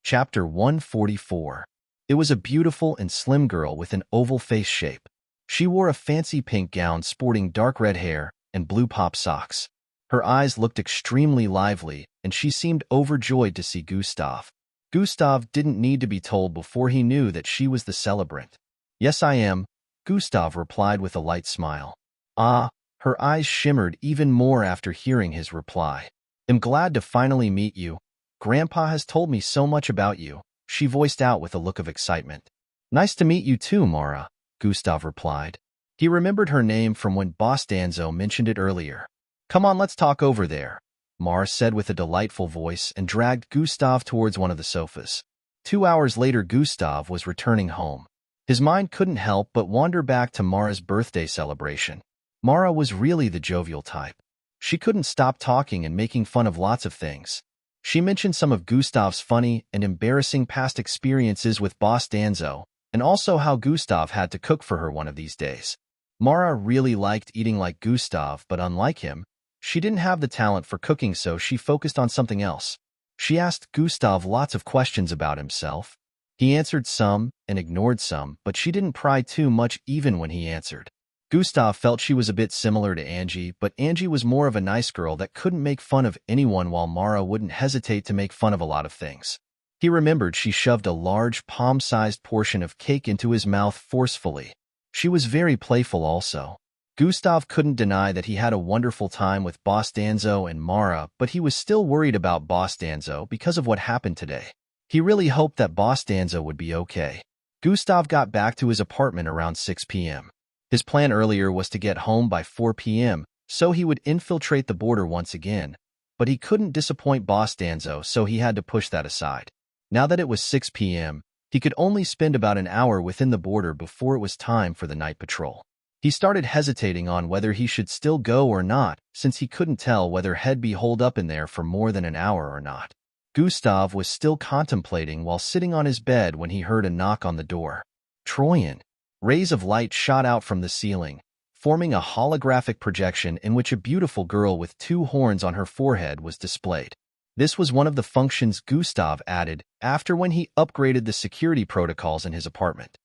Chapter 144. It was a beautiful and slim girl with an oval face shape. She wore a fancy pink gown sporting dark red hair and blue pop socks. Her eyes looked extremely lively, and she seemed overjoyed to see Gustav. Gustav didn't need to be told before he knew that she was the celebrant. "Yes, I am," Gustav replied with a light smile. Ah, her eyes shimmered even more after hearing his reply. "I'm glad to finally meet you. Grandpa has told me so much about you," she voiced out with a look of excitement. "Nice to meet you too, Mara," Gustav replied. He remembered her name from when Boss Danzo mentioned it earlier. "Come on, let's talk over there," Mara said with a delightful voice and dragged Gustav towards one of the sofas. 2 hours later, Gustav was returning home. His mind couldn't help but wander back to Mara's birthday celebration. Mara was really the jovial type. She couldn't stop talking and making fun of lots of things. She mentioned some of Gustav's funny and embarrassing past experiences with Boss Danzo, and also how Gustav had to cook for her one of these days. Mara really liked eating like Gustav, but unlike him, she didn't have the talent for cooking, so she focused on something else. She asked Gustav lots of questions about himself. He answered some and ignored some, but she didn't pry too much even when he answered. Gustav felt she was a bit similar to Angie, but Angie was more of a nice girl that couldn't make fun of anyone, while Mara wouldn't hesitate to make fun of a lot of things. He remembered she shoved a large palm-sized portion of cake into his mouth forcefully. She was very playful also. Gustav couldn't deny that he had a wonderful time with Boss Danzo and Mara, but he was still worried about Boss Danzo because of what happened today. He really hoped that Boss Danzo would be okay. Gustav got back to his apartment around 6 p.m. His plan earlier was to get home by 4 p.m., so he would infiltrate the border once again, but he couldn't disappoint Boss Danzo, so he had to push that aside. Now that it was 6 p.m., he could only spend about an hour within the border before it was time for the night patrol. He started hesitating on whether he should still go or not, since he couldn't tell whether he'd be holed up in there for more than an hour or not. Gustav was still contemplating while sitting on his bed when he heard a knock on the door. Troyan. Rays of light shot out from the ceiling, forming a holographic projection in which a beautiful girl with 2 horns on her forehead was displayed. This was one of the functions Gustav added after when he upgraded the security protocols in his apartment.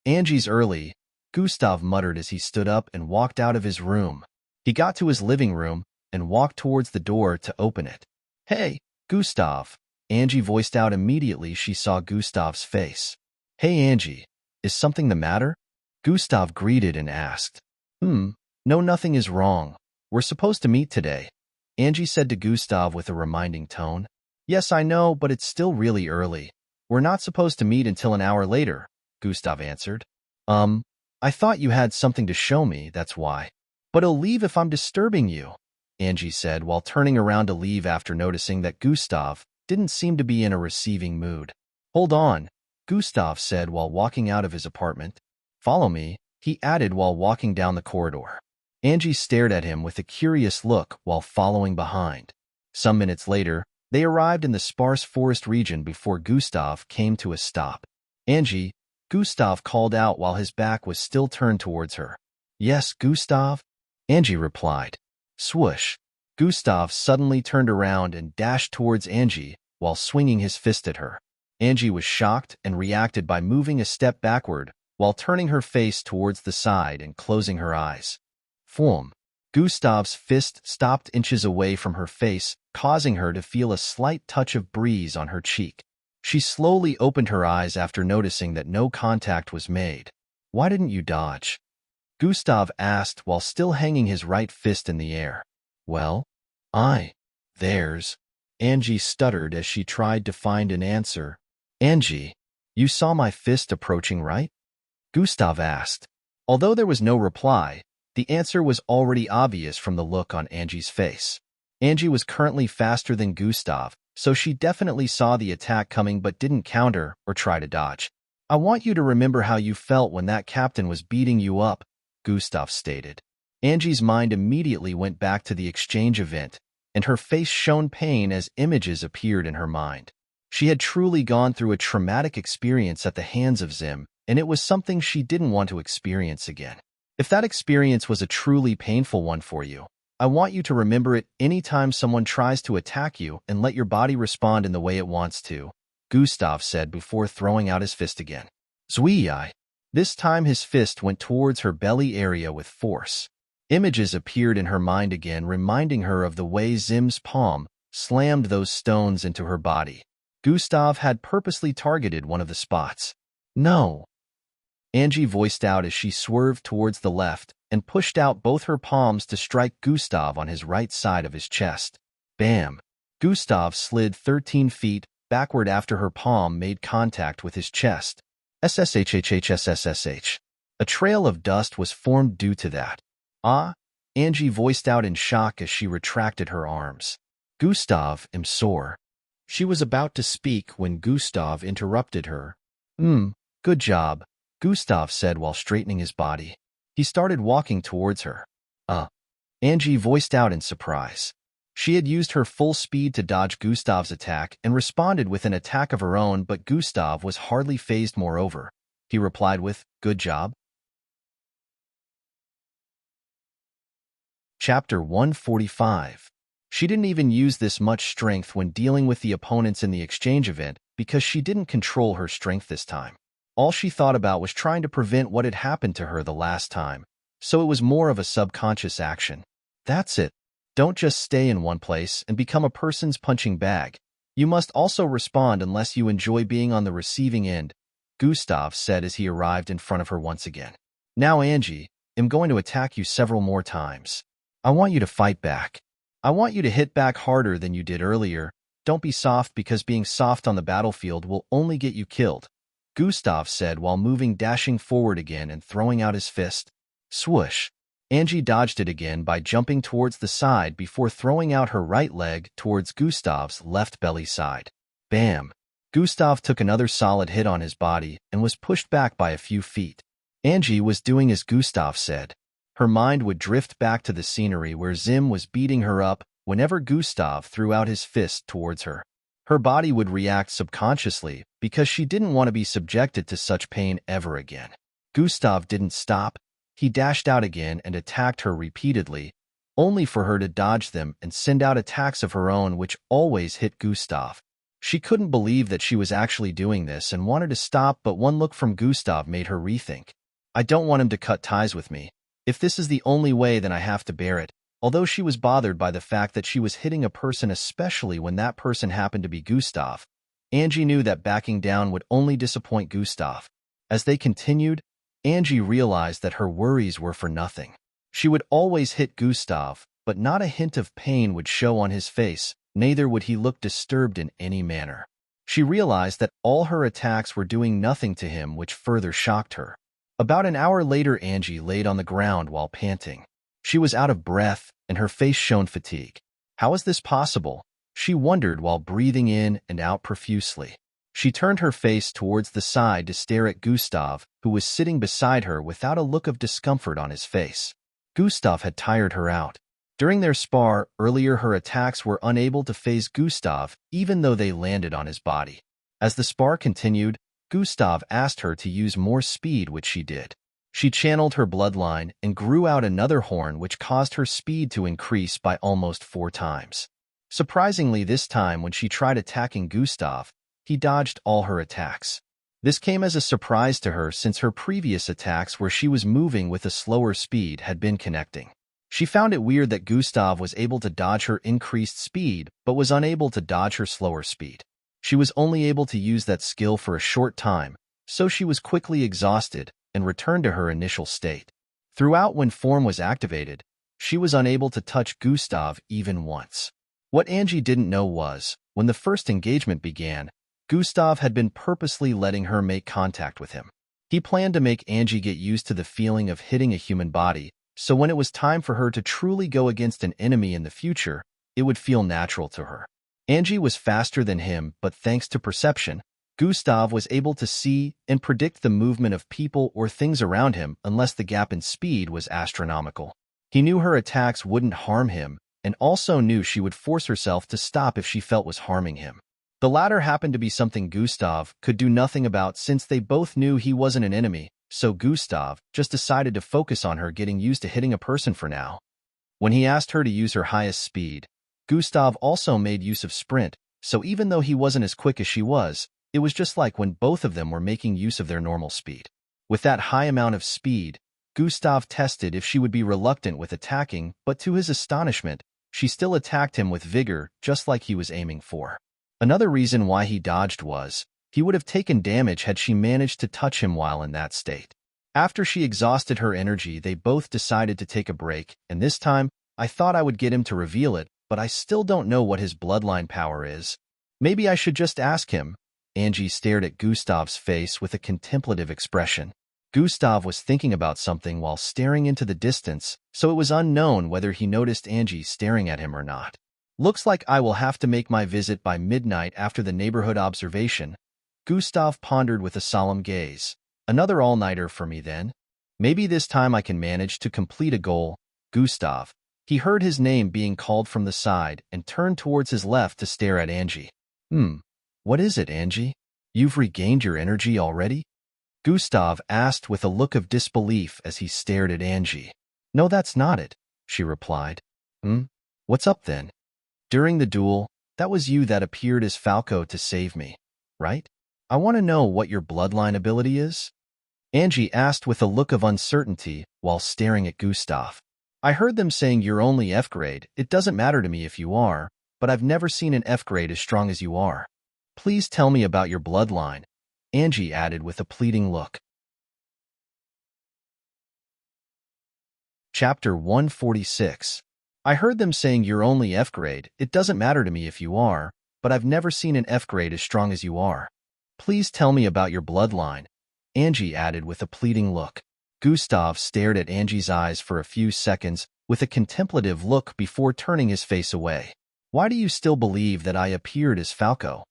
Angie's early," Gustav muttered as he stood up and walked out of his room. He got to his living room and walked towards the door to open it. "Hey, Gustav," Angie voiced out immediately she saw Gustav's face. "Hey, Angie, is something the matter?" Gustav greeted and asked. No, nothing is wrong. We're supposed to meet today," Angie said to Gustav with a reminding tone. "Yes, I know, but it's still really early. We're not supposed to meet until an hour later," Gustav answered. I thought you had something to show me, that's why. But I'll leave if I'm disturbing you," Angie said while turning around to leave after noticing that Gustav didn't seem to be in a receiving mood. "Hold on," Gustav said while walking out of his apartment. "Follow me," he added while walking down the corridor. Angie stared at him with a curious look while following behind. Some minutes later, they arrived in the sparse forest region before Gustav came to a stop. "Angie," Gustav called out while his back was still turned towards her. "Yes, Gustav?" Angie replied. Swoosh. Gustav suddenly turned around and dashed towards Angie while swinging his fist at her. Angie was shocked and reacted by moving a step backward while turning her face towards the side and closing her eyes. Foom. Gustav's fist stopped inches away from her face, causing her to feel a slight touch of breeze on her cheek. She slowly opened her eyes after noticing that no contact was made. "Why didn't you dodge?" Gustav asked while still hanging his right fist in the air. "Well, there's..." Angie stuttered as she tried to find an answer. "Angie, you saw my fist approaching, right?" Gustav asked. Although there was no reply, the answer was already obvious from the look on Angie's face. Angie was currently faster than Gustav, so she definitely saw the attack coming but didn't counter or try to dodge. I want you to remember how you felt when that captain was beating you up, Gustav stated. Angie's mind immediately went back to the exchange event, and her face shone pain as images appeared in her mind. She had truly gone through a traumatic experience at the hands of Zim, and it was something she didn't want to experience again. If that experience was a truly painful one for you, I want you to remember it anytime someone tries to attack you and let your body respond in the way it wants to, Gustav said before throwing out his fist again. Zwii. This time his fist went towards her belly area with force. Images appeared in her mind again, reminding her of the way Zim's palm slammed those stones into her body. Gustav had purposely targeted one of the spots. No, Angie voiced out as she swerved towards the left and pushed out both her palms to strike Gustav on his right side of his chest. Bam! Gustav slid 13 feet backward after her palm made contact with his chest. SSHHHSSSH. A trail of dust was formed due to that. Ah, Angie voiced out in shock as she retracted her arms. Gustav, I'm sore. She was about to speak when Gustav interrupted her. Good job, Gustav said while straightening his body. He started walking towards her. Angie voiced out in surprise. She had used her full speed to dodge Gustav's attack and responded with an attack of her own, but Gustav was hardly fazed. Moreover, he replied with, good job. Chapter 145. She didn't even use this much strength when dealing with the opponents in the exchange event because she didn't control her strength this time. All she thought about was trying to prevent what had happened to her the last time, so it was more of a subconscious action. That's it. Don't just stay in one place and become a person's punching bag. You must also respond unless you enjoy being on the receiving end, Gustav said as he arrived in front of her once again. Now, Angie, I'm going to attack you several more times. I want you to fight back. I want you to hit back harder than you did earlier. Don't be soft because being soft on the battlefield will only get you killed, Gustav said while dashing forward again and throwing out his fist. Swoosh! Angie dodged it again by jumping towards the side before throwing out her right leg towards Gustav's left belly side. Bam! Gustav took another solid hit on his body and was pushed back by a few feet. Angie was doing as Gustav said. Her mind would drift back to the scenery where Zim was beating her up whenever Gustav threw out his fist towards her. Her body would react subconsciously because she didn't want to be subjected to such pain ever again. Gustav didn't stop. He dashed out again and attacked her repeatedly, only for her to dodge them and send out attacks of her own which always hit Gustav. She couldn't believe that she was actually doing this and wanted to stop, but one look from Gustav made her rethink. I don't want him to cut ties with me. If this is the only way, then I have to bear it. Although she was bothered by the fact that she was hitting a person, especially when that person happened to be Gustav, Angie knew that backing down would only disappoint Gustav. As they continued, Angie realized that her worries were for nothing. She would always hit Gustav, but not a hint of pain would show on his face, neither would he look disturbed in any manner. She realized that all her attacks were doing nothing to him, which further shocked her. About an hour later, Angie laid on the ground while panting. She was out of breath, and her face showed fatigue. How is this possible? She wondered while breathing in and out profusely. She turned her face towards the side to stare at Gustav, who was sitting beside her without a look of discomfort on his face. Gustav had tired her out. During their spar earlier, her attacks were unable to faze Gustav, even though they landed on his body. As the spar continued, Gustav asked her to use more speed, which she did. She channeled her bloodline and grew out another horn, which caused her speed to increase by almost 4 times. Surprisingly, this time when she tried attacking Gustav, he dodged all her attacks. This came as a surprise to her since her previous attacks where she was moving with a slower speed had been connecting. She found it weird that Gustav was able to dodge her increased speed but was unable to dodge her slower speed. She was only able to use that skill for a short time, so she was quickly exhausted and returned to her initial state. Throughout, when form was activated, she was unable to touch Gustav even once. What Angie didn't know was, when the first engagement began, Gustav had been purposely letting her make contact with him. He planned to make Angie get used to the feeling of hitting a human body, so when it was time for her to truly go against an enemy in the future, it would feel natural to her. Angie was faster than him, but thanks to perception, Gustav was able to see and predict the movement of people or things around him unless the gap in speed was astronomical. He knew her attacks wouldn't harm him, and also knew she would force herself to stop if she felt was harming him. The latter happened to be something Gustav could do nothing about since they both knew he wasn't an enemy, so Gustav just decided to focus on her getting used to hitting a person for now. When he asked her to use her highest speed, Gustav also made use of sprint, so even though he wasn't as quick as she was, it was just like when both of them were making use of their normal speed. With that high amount of speed, Gustav tested if she would be reluctant with attacking, but to his astonishment, she still attacked him with vigor, just like he was aiming for. Another reason why he dodged was, he would have taken damage had she managed to touch him while in that state. After she exhausted her energy, they both decided to take a break, and this time, I thought I would get him to reveal it, but I still don't know what his bloodline power is. Maybe I should just ask him. Angie stared at Gustav's face with a contemplative expression. Gustav was thinking about something while staring into the distance, so it was unknown whether he noticed Angie staring at him or not. Looks like I will have to make my visit by midnight after the neighborhood observation. Gustav pondered with a solemn gaze. Another all-nighter for me then. Maybe this time I can manage to complete a goal. Gustav. He heard his name being called from the side and turned towards his left to stare at Angie. What is it, Angie? You've regained your energy already? Gustav asked with a look of disbelief as he stared at Angie. No, that's not it, she replied. What's up then? During the duel, that was you that appeared as Falco to save me, right? I want to know what your bloodline ability is? Angie asked with a look of uncertainty while staring at Gustav. I heard them saying you're only F grade. It doesn't matter to me if you are, but I've never seen an F grade as strong as you are. Please tell me about your bloodline, Angie added with a pleading look. Chapter 146. I heard them saying you're only F grade. It doesn't matter to me if you are, but I've never seen an F grade as strong as you are. Please tell me about your bloodline, Angie added with a pleading look. Gustav stared at Angie's eyes for a few seconds with a contemplative look before turning his face away. Why do you still believe that I appeared as Falco?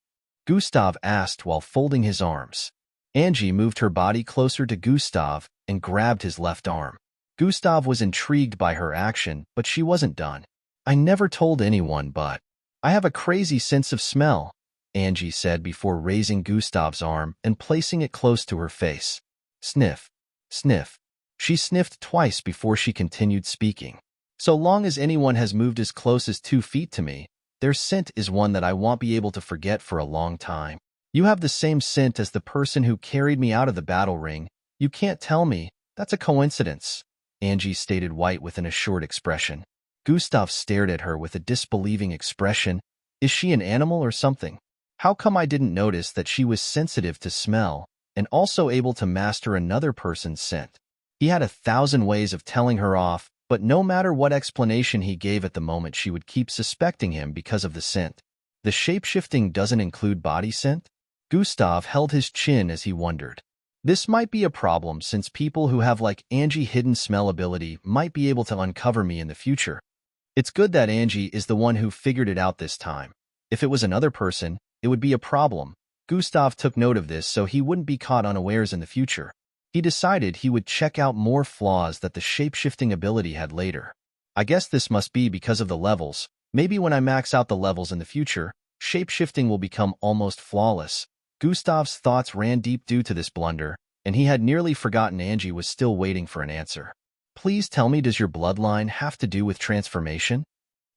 Gustav asked while folding his arms. Angie moved her body closer to Gustav and grabbed his left arm. Gustav was intrigued by her action, but she wasn't done. I never told anyone, but I have a crazy sense of smell, Angie said before raising Gustav's arm and placing it close to her face. Sniff. Sniff. She sniffed twice before she continued speaking. So long as anyone has moved as close as 2 feet to me, their scent is one that I won't be able to forget for a long time. You have the same scent as the person who carried me out of the battle ring. You can't tell me. That's a coincidence, Angie stated, white with an assured expression. Gustav stared at her with a disbelieving expression. Is she an animal or something? How come I didn't notice that she was sensitive to smell and also able to master another person's scent? He had 1,000 ways of telling her off, but no matter what explanation he gave at the moment, she would keep suspecting him because of the scent. The shape-shifting doesn't include body scent? Gustav held his chin as he wondered. This might be a problem since people who have like Angie hidden smell ability might be able to uncover me in the future. It's good that Angie is the one who figured it out this time. If it was another person, it would be a problem. Gustav took note of this so he wouldn't be caught unawares in the future. He decided he would check out more flaws that the shape-shifting ability had later. I guess this must be because of the levels. Maybe when I max out the levels in the future, shape-shifting will become almost flawless. Gustav's thoughts ran deep due to this blunder, and he had nearly forgotten Angie was still waiting for an answer. Please tell me, does your bloodline have to do with transformation?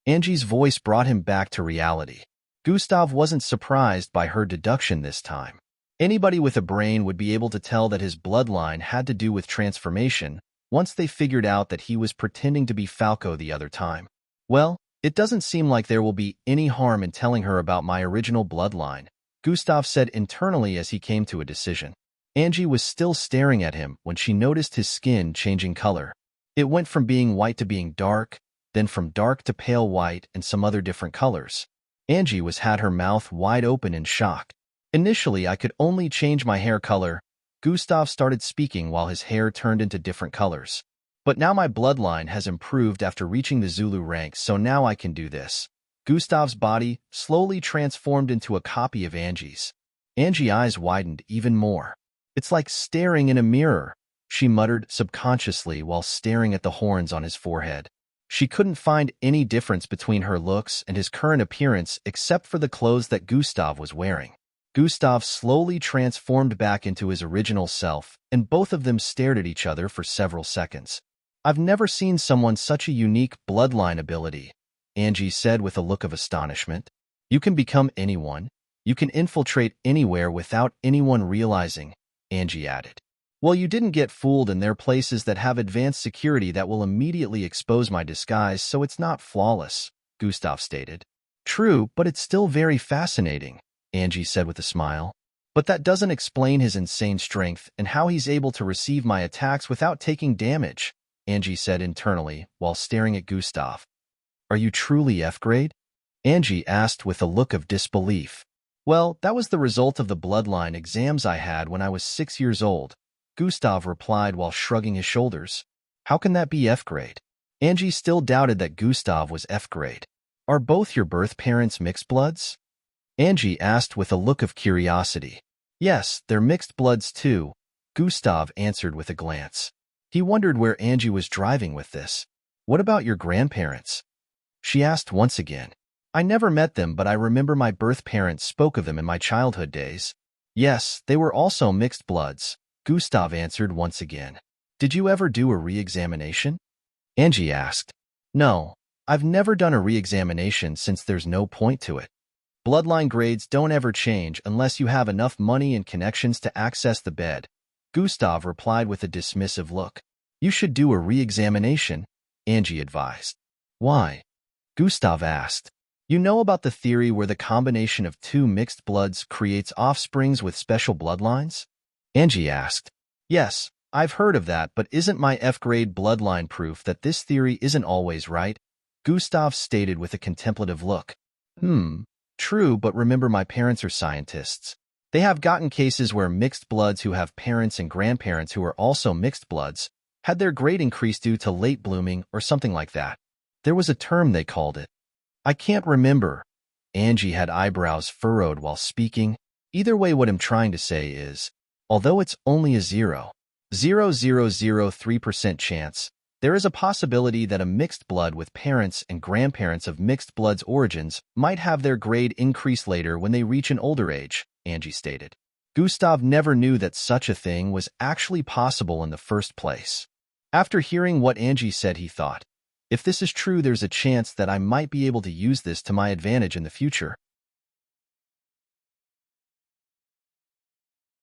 Angie's voice brought him back to reality. Gustav wasn't surprised by her deduction this time. Anybody with a brain would be able to tell that his bloodline had to do with transformation once they figured out that he was pretending to be Falco the other time. Well, it doesn't seem like there will be any harm in telling her about my original bloodline, Gustav said internally as he came to a decision. Angie was still staring at him when she noticed his skin changing color. It went from being white to being dark, then from dark to pale white and some other different colors. Angie had her mouth wide open in shock. Initially, I could only change my hair color. Gustav started speaking while his hair turned into different colors. But now my bloodline has improved after reaching the Zulu rank, so now I can do this. Gustav's body slowly transformed into a copy of Angie's. Angie's eyes widened even more. It's like staring in a mirror, she muttered subconsciously while staring at the horns on his forehead. She couldn't find any difference between her looks and his current appearance except for the clothes that Gustav was wearing. Gustav slowly transformed back into his original self, and both of them stared at each other for several seconds. I've never seen someone such a unique bloodline ability, Angie said with a look of astonishment. You can become anyone. You can infiltrate anywhere without anyone realizing, Angie added. Well, you didn't get fooled, and there are places that have advanced security that will immediately expose my disguise, so it's not flawless, Gustav stated. True, but it's still very fascinating, Angie said with a smile. But that doesn't explain his insane strength and how he's able to receive my attacks without taking damage, Angie said internally while staring at Gustav. Are you truly F-grade? Angie asked with a look of disbelief. Well, that was the result of the bloodline exams I had when I was 6 years old, Gustav replied while shrugging his shoulders. How can that be F-grade? Angie still doubted that Gustav was F-grade. Are both your birth parents mixed bloods? Angie asked with a look of curiosity. Yes, they're mixed bloods too, Gustav answered with a glance. He wondered where Angie was driving with this. What about your grandparents? She asked once again. I never met them, but I remember my birth parents spoke of them in my childhood days. Yes, they were also mixed bloods, Gustav answered once again. Did you ever do a re-examination? Angie asked. No, I've never done a re-examination since there's no point to it. Bloodline grades don't ever change unless you have enough money and connections to access the bed, Gustav replied with a dismissive look. You should do a re-examination, Angie advised. Why? Gustav asked. You know about the theory where the combination of two mixed bloods creates offsprings with special bloodlines? Angie asked. Yes, I've heard of that, but isn't my F-grade bloodline proof that this theory isn't always right? Gustav stated with a contemplative look. True, but remember my parents are scientists. They have gotten cases where mixed bloods who have parents and grandparents who are also mixed bloods had their grade increased due to late blooming or something like that. There was a term they called it. I can't remember. Angie had eyebrows furrowed while speaking. Either way, what I'm trying to say is, although it's only a 0.0003% chance, there is a possibility that a mixed blood with parents and grandparents of mixed blood's origins might have their grade increase later when they reach an older age, Angie stated. Gustav never knew that such a thing was actually possible in the first place. After hearing what Angie said, he thought, if this is true, there's a chance that I might be able to use this to my advantage in the future.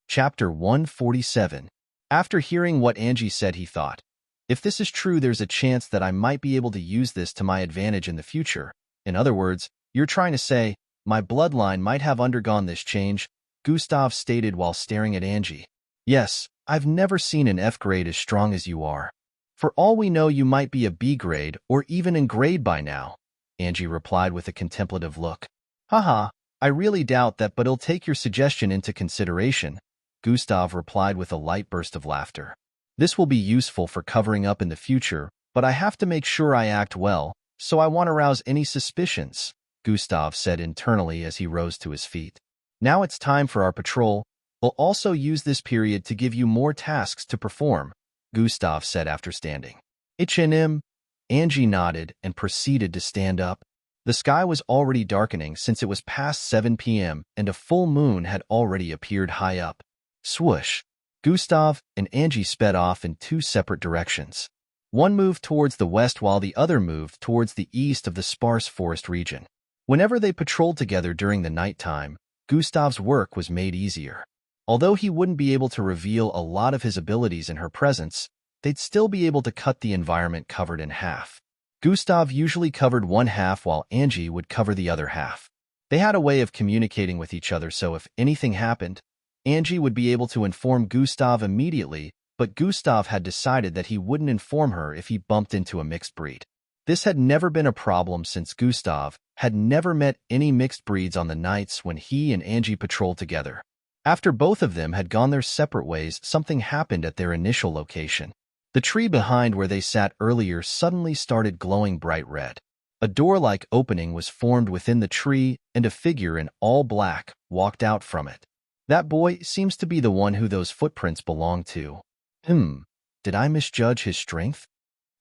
Chapter 147. After hearing what Angie said, he thought, if this is true, there's a chance that I might be able to use this to my advantage in the future. In other words, you're trying to say, my bloodline might have undergone this change, Gustav stated while staring at Angie. Yes, I've never seen an F grade as strong as you are. For all we know, you might be a B grade or even in grade by now, Angie replied with a contemplative look. Haha, I really doubt that, but I'll take your suggestion into consideration, Gustav replied with a light burst of laughter. This will be useful for covering up in the future, but I have to make sure I act well, so I won't arouse any suspicions, Gustav said internally as he rose to his feet. Now it's time for our patrol. We'll also use this period to give you more tasks to perform, Gustav said after standing. H&M, Angie nodded and proceeded to stand up. The sky was already darkening since it was past 7 p.m. and a full moon had already appeared high up. Swoosh! Gustav and Angie sped off in two separate directions. One moved towards the west while the other moved towards the east of the sparse forest region. Whenever they patrolled together during the nighttime, Gustav's work was made easier. Although he wouldn't be able to reveal a lot of his abilities in her presence, they'd still be able to cut the environment covered in half. Gustav usually covered one half while Angie would cover the other half. They had a way of communicating with each other, so if anything happened, Angie would be able to inform Gustav immediately, but Gustav had decided that he wouldn't inform her if he bumped into a mixed breed. This had never been a problem since Gustav had never met any mixed breeds on the nights when he and Angie patrolled together. After both of them had gone their separate ways, something happened at their initial location. The tree behind where they sat earlier suddenly started glowing bright red. A door-like opening was formed within the tree, and a figure in all black walked out from it. That boy seems to be the one who those footprints belong to. Did I misjudge his strength?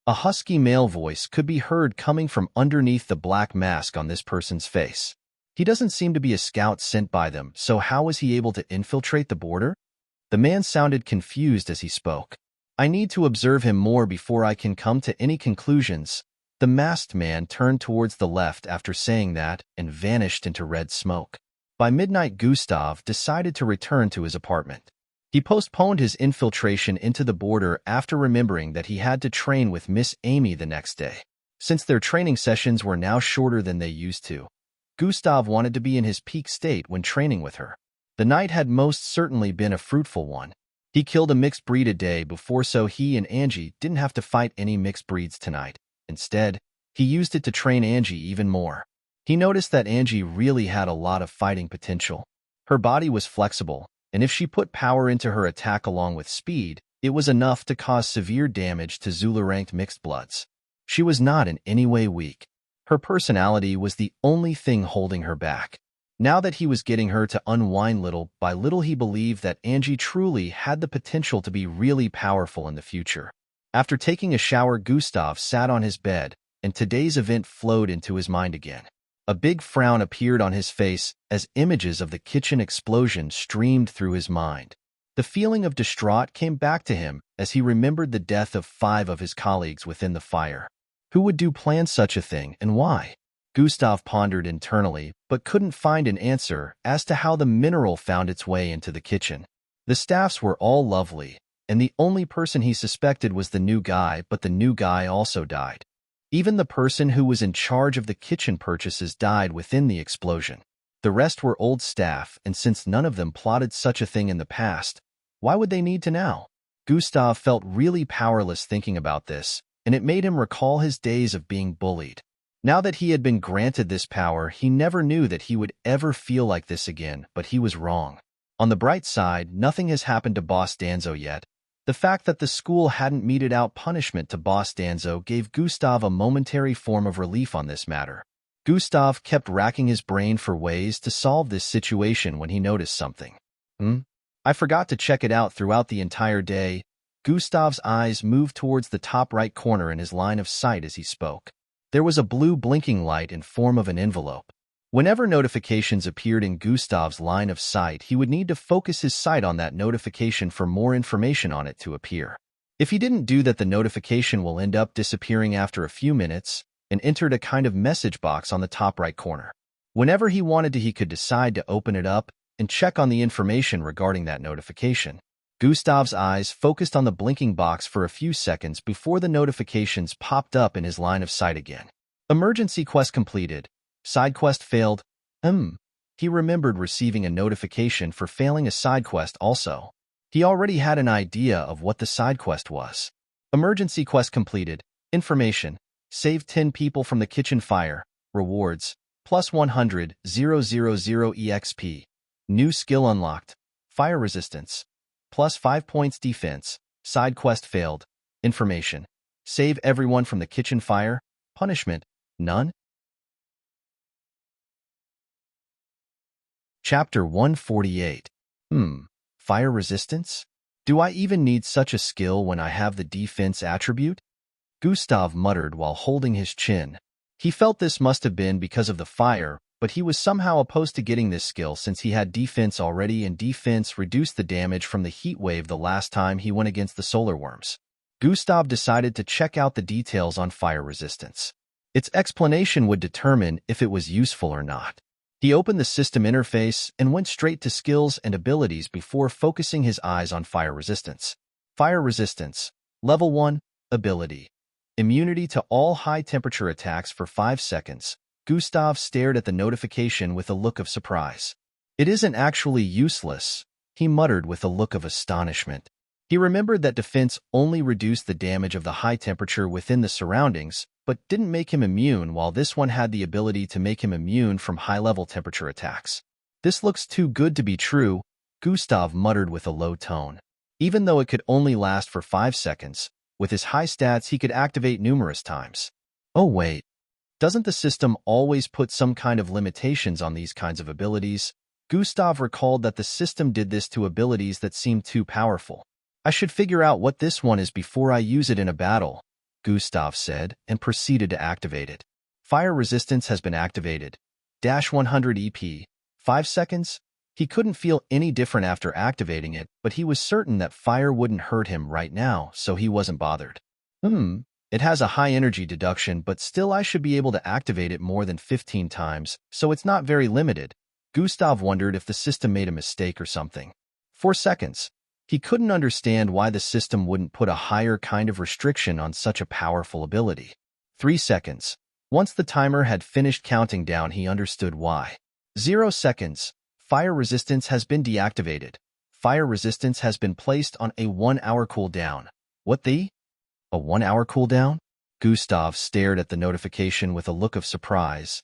A husky male voice could be heard coming from underneath the black mask on this person's face. He doesn't seem to be a scout sent by them, so how was he able to infiltrate the border? The man sounded confused as he spoke. I need to observe him more before I can come to any conclusions. The masked man turned towards the left after saying that and vanished into red smoke. By midnight, Gustav decided to return to his apartment. He postponed his infiltration into the border after remembering that he had to train with Miss Amy the next day. Since their training sessions were now shorter than they used to, Gustav wanted to be in his peak state when training with her. The night had most certainly been a fruitful one. He killed a mixed breed a day before, so he and Angie didn't have to fight any mixed breeds tonight. Instead, he used it to train Angie even more. He noticed that Angie really had a lot of fighting potential. Her body was flexible, and if she put power into her attack along with speed, it was enough to cause severe damage to Zulu-ranked mixed bloods. She was not in any way weak. Her personality was the only thing holding her back. Now that he was getting her to unwind little by little, he believed that Angie truly had the potential to be really powerful in the future. After taking a shower, Gustav sat on his bed, and today's event flowed into his mind again. A big frown appeared on his face as images of the kitchen explosion streamed through his mind. The feeling of distraught came back to him as he remembered the death of 5 of his colleagues within the fire. Who would plan such a thing, and why? Gustav pondered internally, but couldn't find an answer as to how the mineral found its way into the kitchen. The staffs were all lovely, and the only person he suspected was the new guy, but the new guy also died. Even the person who was in charge of the kitchen purchases died within the explosion. The rest were old staff, and since none of them plotted such a thing in the past, why would they need to now? Gustav felt really powerless thinking about this, and it made him recall his days of being bullied. Now that he had been granted this power, he never knew that he would ever feel like this again, but he was wrong. On the bright side, nothing has happened to Boss Danzo yet. The fact that the school hadn't meted out punishment to Boss Danzo gave Gustav a momentary form of relief on this matter. Gustav kept racking his brain for ways to solve this situation when he noticed something. I forgot to check it out throughout the entire day. Gustav's eyes moved towards the top right corner in his line of sight as he spoke. There was a blue blinking light in form of an envelope. Whenever notifications appeared in Gustav's line of sight, he would need to focus his sight on that notification for more information on it to appear. If he didn't do that, the notification will end up disappearing after a few minutes and entered a kind of message box on the top right corner. Whenever he wanted to, he could decide to open it up and check on the information regarding that notification. Gustav's eyes focused on the blinking box for a few seconds before the notifications popped up in his line of sight again. Emergency quest completed. Side quest failed. He remembered receiving a notification for failing a side quest also. He already had an idea of what the side quest was. Emergency quest completed. Information. Saved 10 people from the kitchen fire. Rewards. Plus 100,000 EXP. New skill unlocked. Fire resistance. Plus 5 points defense. Side quest failed. Information. Save everyone from the kitchen fire. Punishment. None. Chapter 148. Fire resistance? Do I even need such a skill when I have the defense attribute? Gustav muttered while holding his chin. He felt this must have been because of the fire, but he was somehow opposed to getting this skill since he had defense already, and defense reduced the damage from the heat wave the last time he went against the solar worms. Gustav decided to check out the details on fire resistance. Its explanation would determine if it was useful or not. He opened the system interface and went straight to skills and abilities before focusing his eyes on fire resistance. Fire resistance. Level 1. Ability. Immunity to all high-temperature attacks for 5 seconds. Gustav stared at the notification with a look of surprise. It isn't actually useless, he muttered with a look of astonishment. He remembered that defense only reduced the damage of the high temperature within the surroundings, but didn't make him immune, while this one had the ability to make him immune from high-level temperature attacks. This looks too good to be true, Gustav muttered with a low tone. Even though it could only last for 5 seconds, with his high stats he could activate numerous times. Oh wait, doesn't the system always put some kind of limitations on these kinds of abilities? Gustav recalled that the system did this to abilities that seemed too powerful. I should figure out what this one is before I use it in a battle, Gustav said, and proceeded to activate it. Fire resistance has been activated. -100 EP. 5 seconds? He couldn't feel any different after activating it, but he was certain that fire wouldn't hurt him right now, so he wasn't bothered. It has a high energy deduction, but still I should be able to activate it more than 15 times, so it's not very limited. Gustav wondered if the system made a mistake or something. 4 seconds. He couldn't understand why the system wouldn't put a higher kind of restriction on such a powerful ability. 3 seconds. Once the timer had finished counting down, he understood why. 0 seconds. Fire resistance has been deactivated. Fire resistance has been placed on a 1-hour cooldown. What the? A 1-hour cooldown? Gustav stared at the notification with a look of surprise.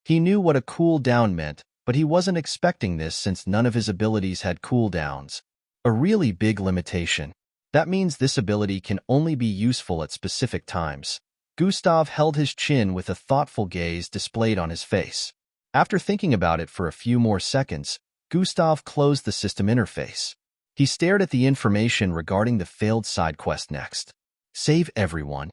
He knew what a cooldown meant, but he wasn't expecting this since none of his abilities had cooldowns. A really big limitation. That means this ability can only be useful at specific times. Gustav held his chin with a thoughtful gaze displayed on his face. After thinking about it for a few more seconds, Gustav closed the system interface. He stared at the information regarding the failed side quest next. Save everyone.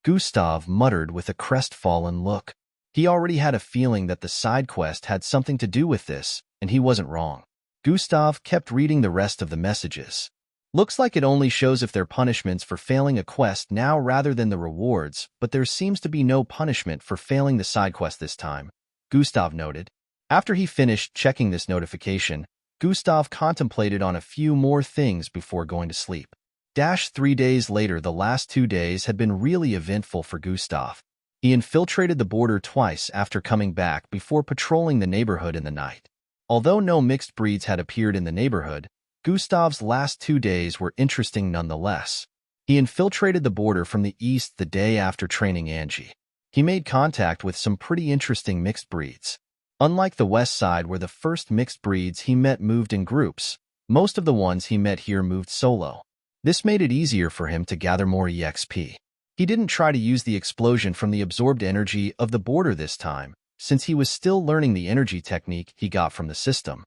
Gustav muttered with a crestfallen look. He already had a feeling that the side quest had something to do with this, and he wasn't wrong. Gustav kept reading the rest of the messages. Looks like it only shows if they're punishments for failing a quest now rather than the rewards, but there seems to be no punishment for failing the side quest this time, Gustav noted. After he finished checking this notification, Gustav contemplated on a few more things before going to sleep. 3 days later, the last 2 days had been really eventful for Gustav. He infiltrated the border twice after coming back before patrolling the neighborhood in the night. Although no mixed breeds had appeared in the neighborhood, Gustav's last 2 days were interesting nonetheless. He infiltrated the border from the east the day after training Angie. He made contact with some pretty interesting mixed breeds. Unlike the west side where the first mixed breeds he met moved in groups, most of the ones he met here moved solo. This made it easier for him to gather more EXP. He didn't try to use the explosion from the absorbed energy of the border this time, since he was still learning the energy technique he got from the system.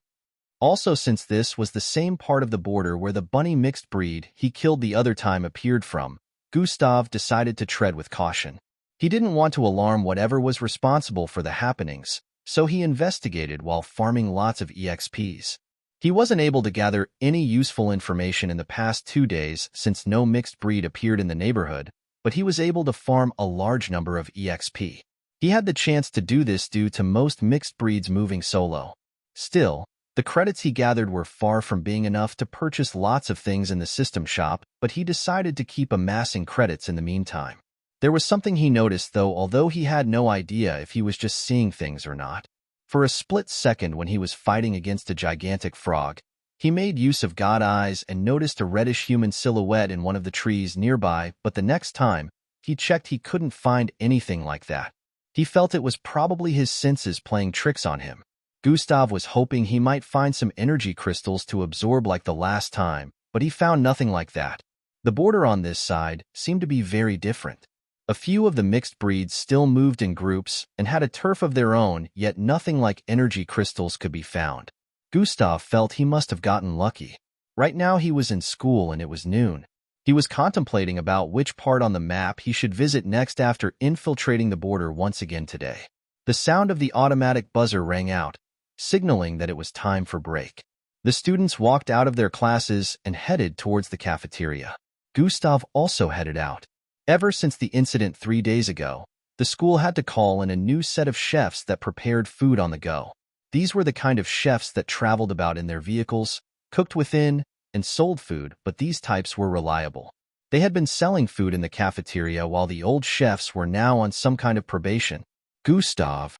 Also, since this was the same part of the border where the bunny mixed breed he killed the other time appeared from, Gustav decided to tread with caution. He didn't want to alarm whatever was responsible for the happenings, so he investigated while farming lots of EXPs. He wasn't able to gather any useful information in the past 2 days since no mixed breed appeared in the neighborhood, but he was able to farm a large number of EXP. He had the chance to do this due to most mixed breeds moving solo. Still, the credits he gathered were far from being enough to purchase lots of things in the system shop, but he decided to keep amassing credits in the meantime. There was something he noticed, though, although he had no idea if he was just seeing things or not. For a split second when he was fighting against a gigantic frog, he made use of God eyes and noticed a reddish human silhouette in one of the trees nearby, but the next time he checked he couldn't find anything like that. He felt it was probably his senses playing tricks on him. Gustav was hoping he might find some energy crystals to absorb like the last time, but he found nothing like that. The border on this side seemed to be very different. A few of the mixed breeds still moved in groups and had a turf of their own, yet nothing like energy crystals could be found. Gustav felt he must have gotten lucky. Right now he was in school and it was noon. He was contemplating about which part on the map he should visit next after infiltrating the border once again today. The sound of the automatic buzzer rang out, signaling that it was time for break. The students walked out of their classes and headed towards the cafeteria. Gustav also headed out. Ever since the incident 3 days ago, the school had to call in a new set of chefs that prepared food on the go. These were the kind of chefs that traveled about in their vehicles, cooked within, and sold food, but these types were reliable. They had been selling food in the cafeteria while the old chefs were now on some kind of probation. Gustav.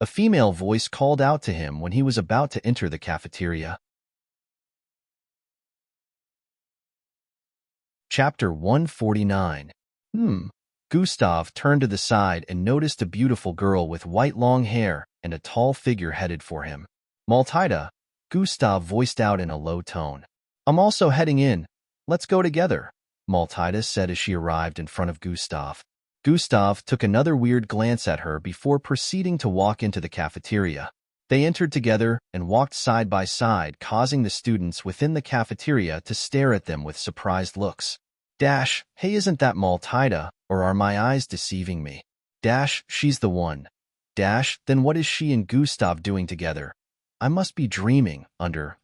A female voice called out to him when he was about to enter the cafeteria. Chapter 149. Gustav turned to the side and noticed a beautiful girl with white long hair and a tall figure headed for him. Maltida, Gustav voiced out in a low tone. I'm also heading in. Let's go together, Maltida said as she arrived in front of Gustav. Gustav took another weird glance at her before proceeding to walk into the cafeteria. They entered together and walked side by side, causing the students within the cafeteria to stare at them with surprised looks. Dash, hey, isn't that Maltida, or are my eyes deceiving me? Dash, she's the one. Dash, then what is she and Gustav doing together? I must be dreaming.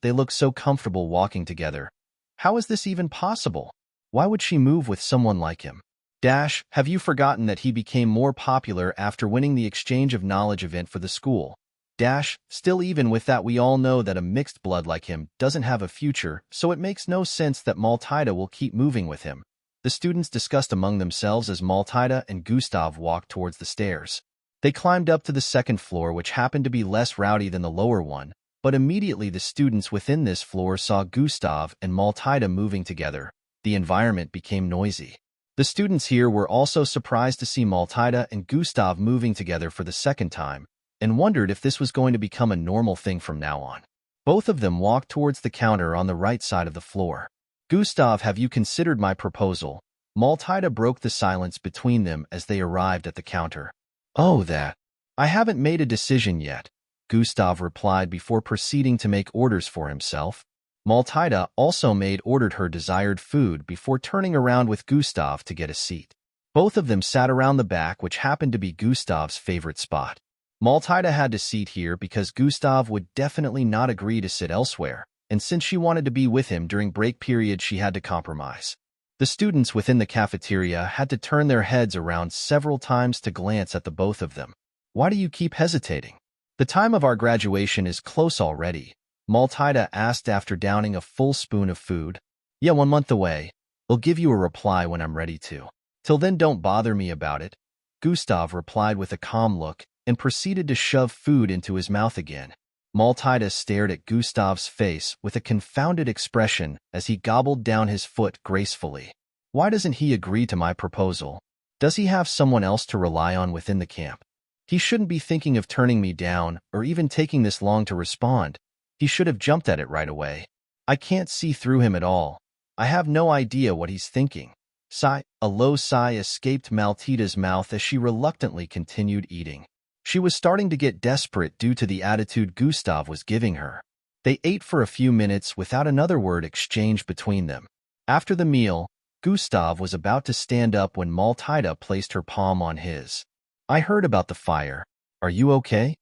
They look so comfortable walking together. How is this even possible? Why would she move with someone like him? Dash, have you forgotten that he became more popular after winning the exchange of knowledge event for the school? Dash, still even with that we all know that a mixed blood like him doesn't have a future, so it makes no sense that Maltida will keep moving with him. The students discussed among themselves as Maltida and Gustav walked towards the stairs. They climbed up to the second floor, which happened to be less rowdy than the lower one, but immediately the students within this floor saw Gustav and Maltida moving together. The environment became noisy. The students here were also surprised to see Maltida and Gustav moving together for the second time, and wondered if this was going to become a normal thing from now on. Both of them walked towards the counter on the right side of the floor. Gustav, have you considered my proposal? Maltida broke the silence between them as they arrived at the counter. Oh, that. I haven't made a decision yet, Gustav replied before proceeding to make orders for himself. Maltida also ordered her desired food before turning around with Gustav to get a seat. Both of them sat around the back, which happened to be Gustav's favorite spot. Maltida had to seat here because Gustav would definitely not agree to sit elsewhere, and since she wanted to be with him during break period, she had to compromise. The students within the cafeteria had to turn their heads around several times to glance at the both of them. Why do you keep hesitating? The time of our graduation is close already, Maltida asked after downing a full spoon of food. Yeah, 1 month away. I'll give you a reply when I'm ready to. Till then, don't bother me about it, Gustav replied with a calm look and proceeded to shove food into his mouth again. Maltida stared at Gustav's face with a confounded expression as he gobbled down his foot gracefully. Why doesn't he agree to my proposal? Does he have someone else to rely on within the camp? He shouldn't be thinking of turning me down or even taking this long to respond. He should have jumped at it right away. I can't see through him at all. I have no idea what he's thinking. Sigh. A low sigh escaped Maltida's mouth as she reluctantly continued eating. She was starting to get desperate due to the attitude Gustav was giving her. They ate for a few minutes without another word exchanged between them. After the meal, Gustav was about to stand up when Maltida placed her palm on his. I heard about the fire. Are you okay?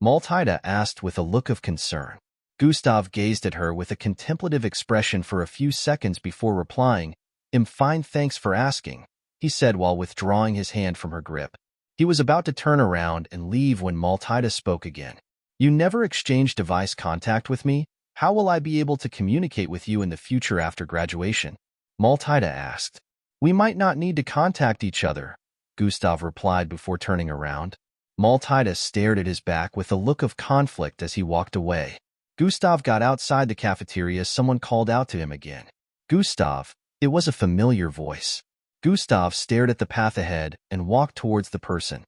Maltida asked with a look of concern. Gustav gazed at her with a contemplative expression for a few seconds before replying. I'm fine, thanks for asking, he said while withdrawing his hand from her grip. He was about to turn around and leave when Maltida spoke again. You never exchanged device contact with me? How will I be able to communicate with you in the future after graduation? Maltida asked. We might not need to contact each other, Gustav replied before turning around. Maltida stared at his back with a look of conflict as he walked away. Gustav got outside the cafeteria as someone called out to him again. Gustav. It was a familiar voice. Gustav stared at the path ahead and walked towards the person.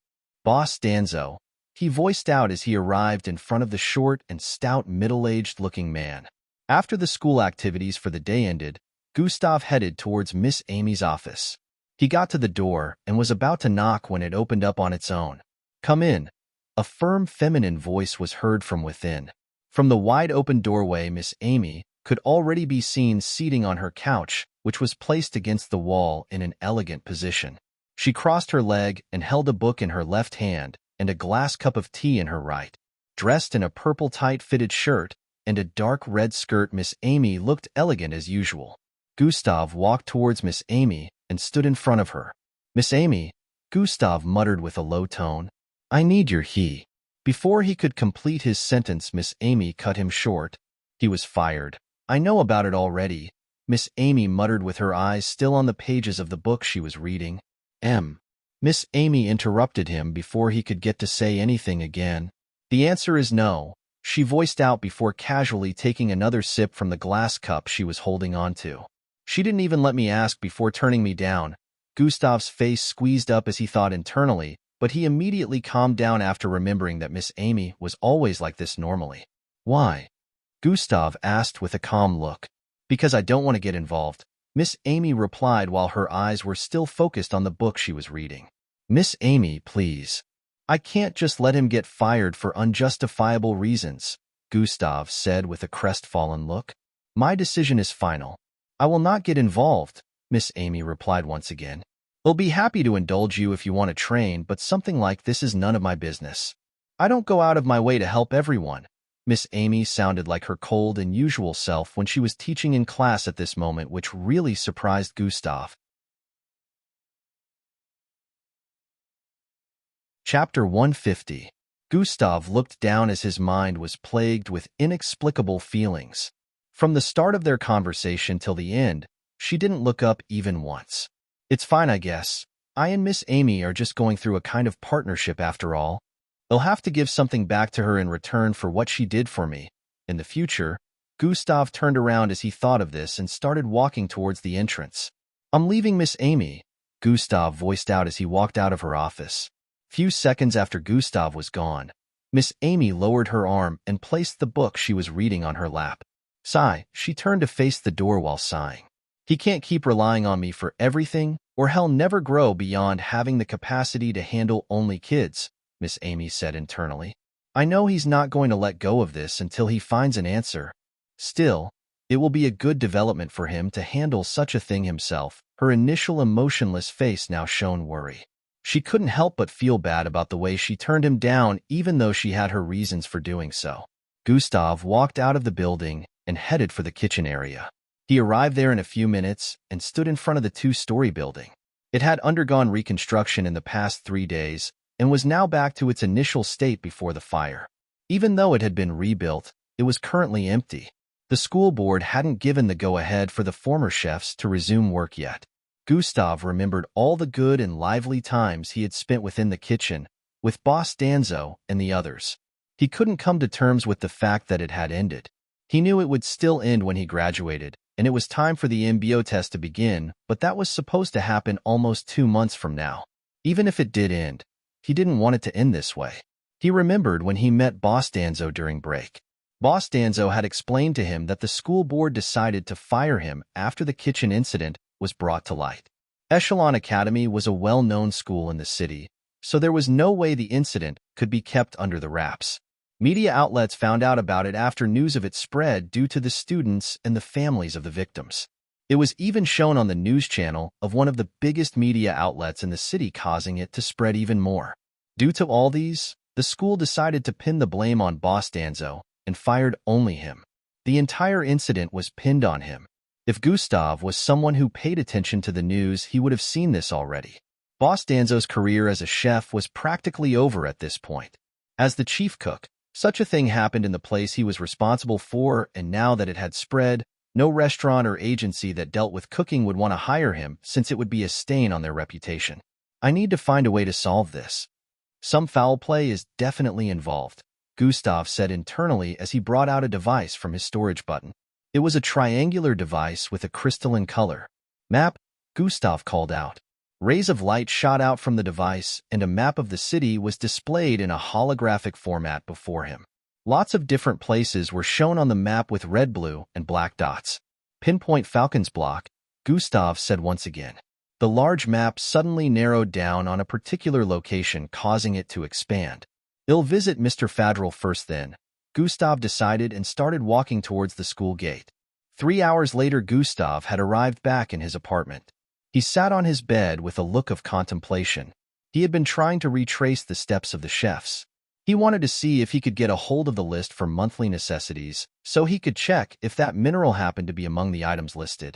Boss Danzo, he voiced out as he arrived in front of the short and stout middle-aged-looking man. After the school activities for the day ended, Gustav headed towards Miss Amy's office. He got to the door and was about to knock when it opened up on its own. Come in. A firm feminine voice was heard from within. From the wide-open doorway, Miss Amy could already be seen seating on her couch, which was placed against the wall in an elegant position. She crossed her leg and held a book in her left hand and a glass cup of tea in her right. Dressed in a purple tight-fitted shirt and a dark red skirt, Miss Amy looked elegant as usual. Gustav walked towards Miss Amy and stood in front of her. Miss Amy, Gustav muttered with a low tone. I need your he. Before he could complete his sentence, Miss Amy cut him short. He was fired. I know about it already, Miss Amy muttered with her eyes still on the pages of the book she was reading. Miss Amy interrupted him before he could get to say anything again. The answer is no, she voiced out before casually taking another sip from the glass cup she was holding onto. She didn't even let me ask before turning me down. Gustav's face squeezed up as he thought internally, but he immediately calmed down after remembering that Miss Amy was always like this normally. Why? Gustav asked with a calm look. Because I don't want to get involved, Miss Amy replied while her eyes were still focused on the book she was reading. Miss Amy, please. I can't just let him get fired for unjustifiable reasons, Gustav said with a crestfallen look. My decision is final. I will not get involved, Miss Amy replied once again. I'll be happy to indulge you if you want to train, but something like this is none of my business. I don't go out of my way to help everyone. Miss Amy sounded like her cold and usual self when she was teaching in class at this moment, which really surprised Gustav. Chapter 150. Gustav looked down as his mind was plagued with inexplicable feelings. From the start of their conversation till the end, she didn't look up even once. It's fine, I guess. I and Miss Amy are just going through a kind of partnership after all. I'll have to give something back to her in return for what she did for me. In the future, Gustav turned around as he thought of this and started walking towards the entrance. I'm leaving Miss Amy, Gustav voiced out as he walked out of her office. Few seconds after Gustav was gone, Miss Amy lowered her arm and placed the book she was reading on her lap. Sigh, she turned to face the door while sighing. He can't keep relying on me for everything, or he'll never grow beyond having the capacity to handle only kids, Miss Amy said internally. I know he's not going to let go of this until he finds an answer. Still, it will be a good development for him to handle such a thing himself. Her initial emotionless face now shone worry. She couldn't help but feel bad about the way she turned him down, even though she had her reasons for doing so. Gustav walked out of the building and headed for the kitchen area. He arrived there in a few minutes and stood in front of the two-story building. It had undergone reconstruction in the past 3 days and was now back to its initial state before the fire. Even though it had been rebuilt, it was currently empty. The school board hadn't given the go-ahead for the former chefs to resume work yet. Gustav remembered all the good and lively times he had spent within the kitchen, with Boss Danzo and the others. He couldn't come to terms with the fact that it had ended. He knew it would still end when he graduated, and it was time for the MBO test to begin, but that was supposed to happen almost 2 months from now. Even if it did end, he didn't want it to end this way. He remembered when he met Boss Danzo during break. Boss Danzo had explained to him that the school board decided to fire him after the kitchen incident was brought to light. Echelon Academy was a well-known school in the city, so there was no way the incident could be kept under the wraps. Media outlets found out about it after news of it spread due to the students and the families of the victims. It was even shown on the news channel of one of the biggest media outlets in the city, causing it to spread even more. Due to all these, the school decided to pin the blame on Boss Danzo and fired only him. The entire incident was pinned on him. If Gustav was someone who paid attention to the news, he would have seen this already. Boss Danzo's career as a chef was practically over at this point. As the chief cook, such a thing happened in the place he was responsible for, and now that it had spread, no restaurant or agency that dealt with cooking would want to hire him, since it would be a stain on their reputation. I need to find a way to solve this. Some foul play is definitely involved, Gustav said internally as he brought out a device from his storage button. It was a triangular device with a crystalline color. Map, Gustav called out. Rays of light shot out from the device, and a map of the city was displayed in a holographic format before him. Lots of different places were shown on the map with red, blue, and black dots. Pinpoint Falcon's Block, Gustav said once again. The large map suddenly narrowed down on a particular location, causing it to expand. I'll visit Mr. Fadril first then, Gustav decided and started walking towards the school gate. 3 hours later, Gustav had arrived back in his apartment. He sat on his bed with a look of contemplation. He had been trying to retrace the steps of the chefs. He wanted to see if he could get a hold of the list for monthly necessities, so he could check if that mineral happened to be among the items listed.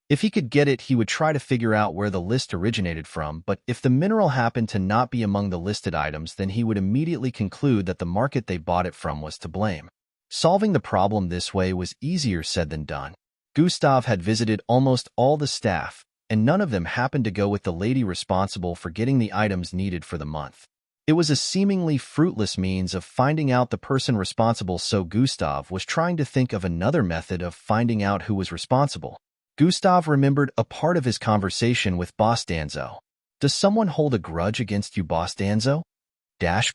If he could get it, he would try to figure out where the list originated from, but if the mineral happened to not be among the listed items, then he would immediately conclude that the market they bought it from was to blame. Solving the problem this way was easier said than done. Gustav had visited almost all the staff, and none of them happened to go with the lady responsible for getting the items needed for the month. It was a seemingly fruitless means of finding out the person responsible, so Gustav was trying to think of another method of finding out who was responsible. Gustav remembered a part of his conversation with Boss Danzo. Does someone hold a grudge against you, Boss Danzo?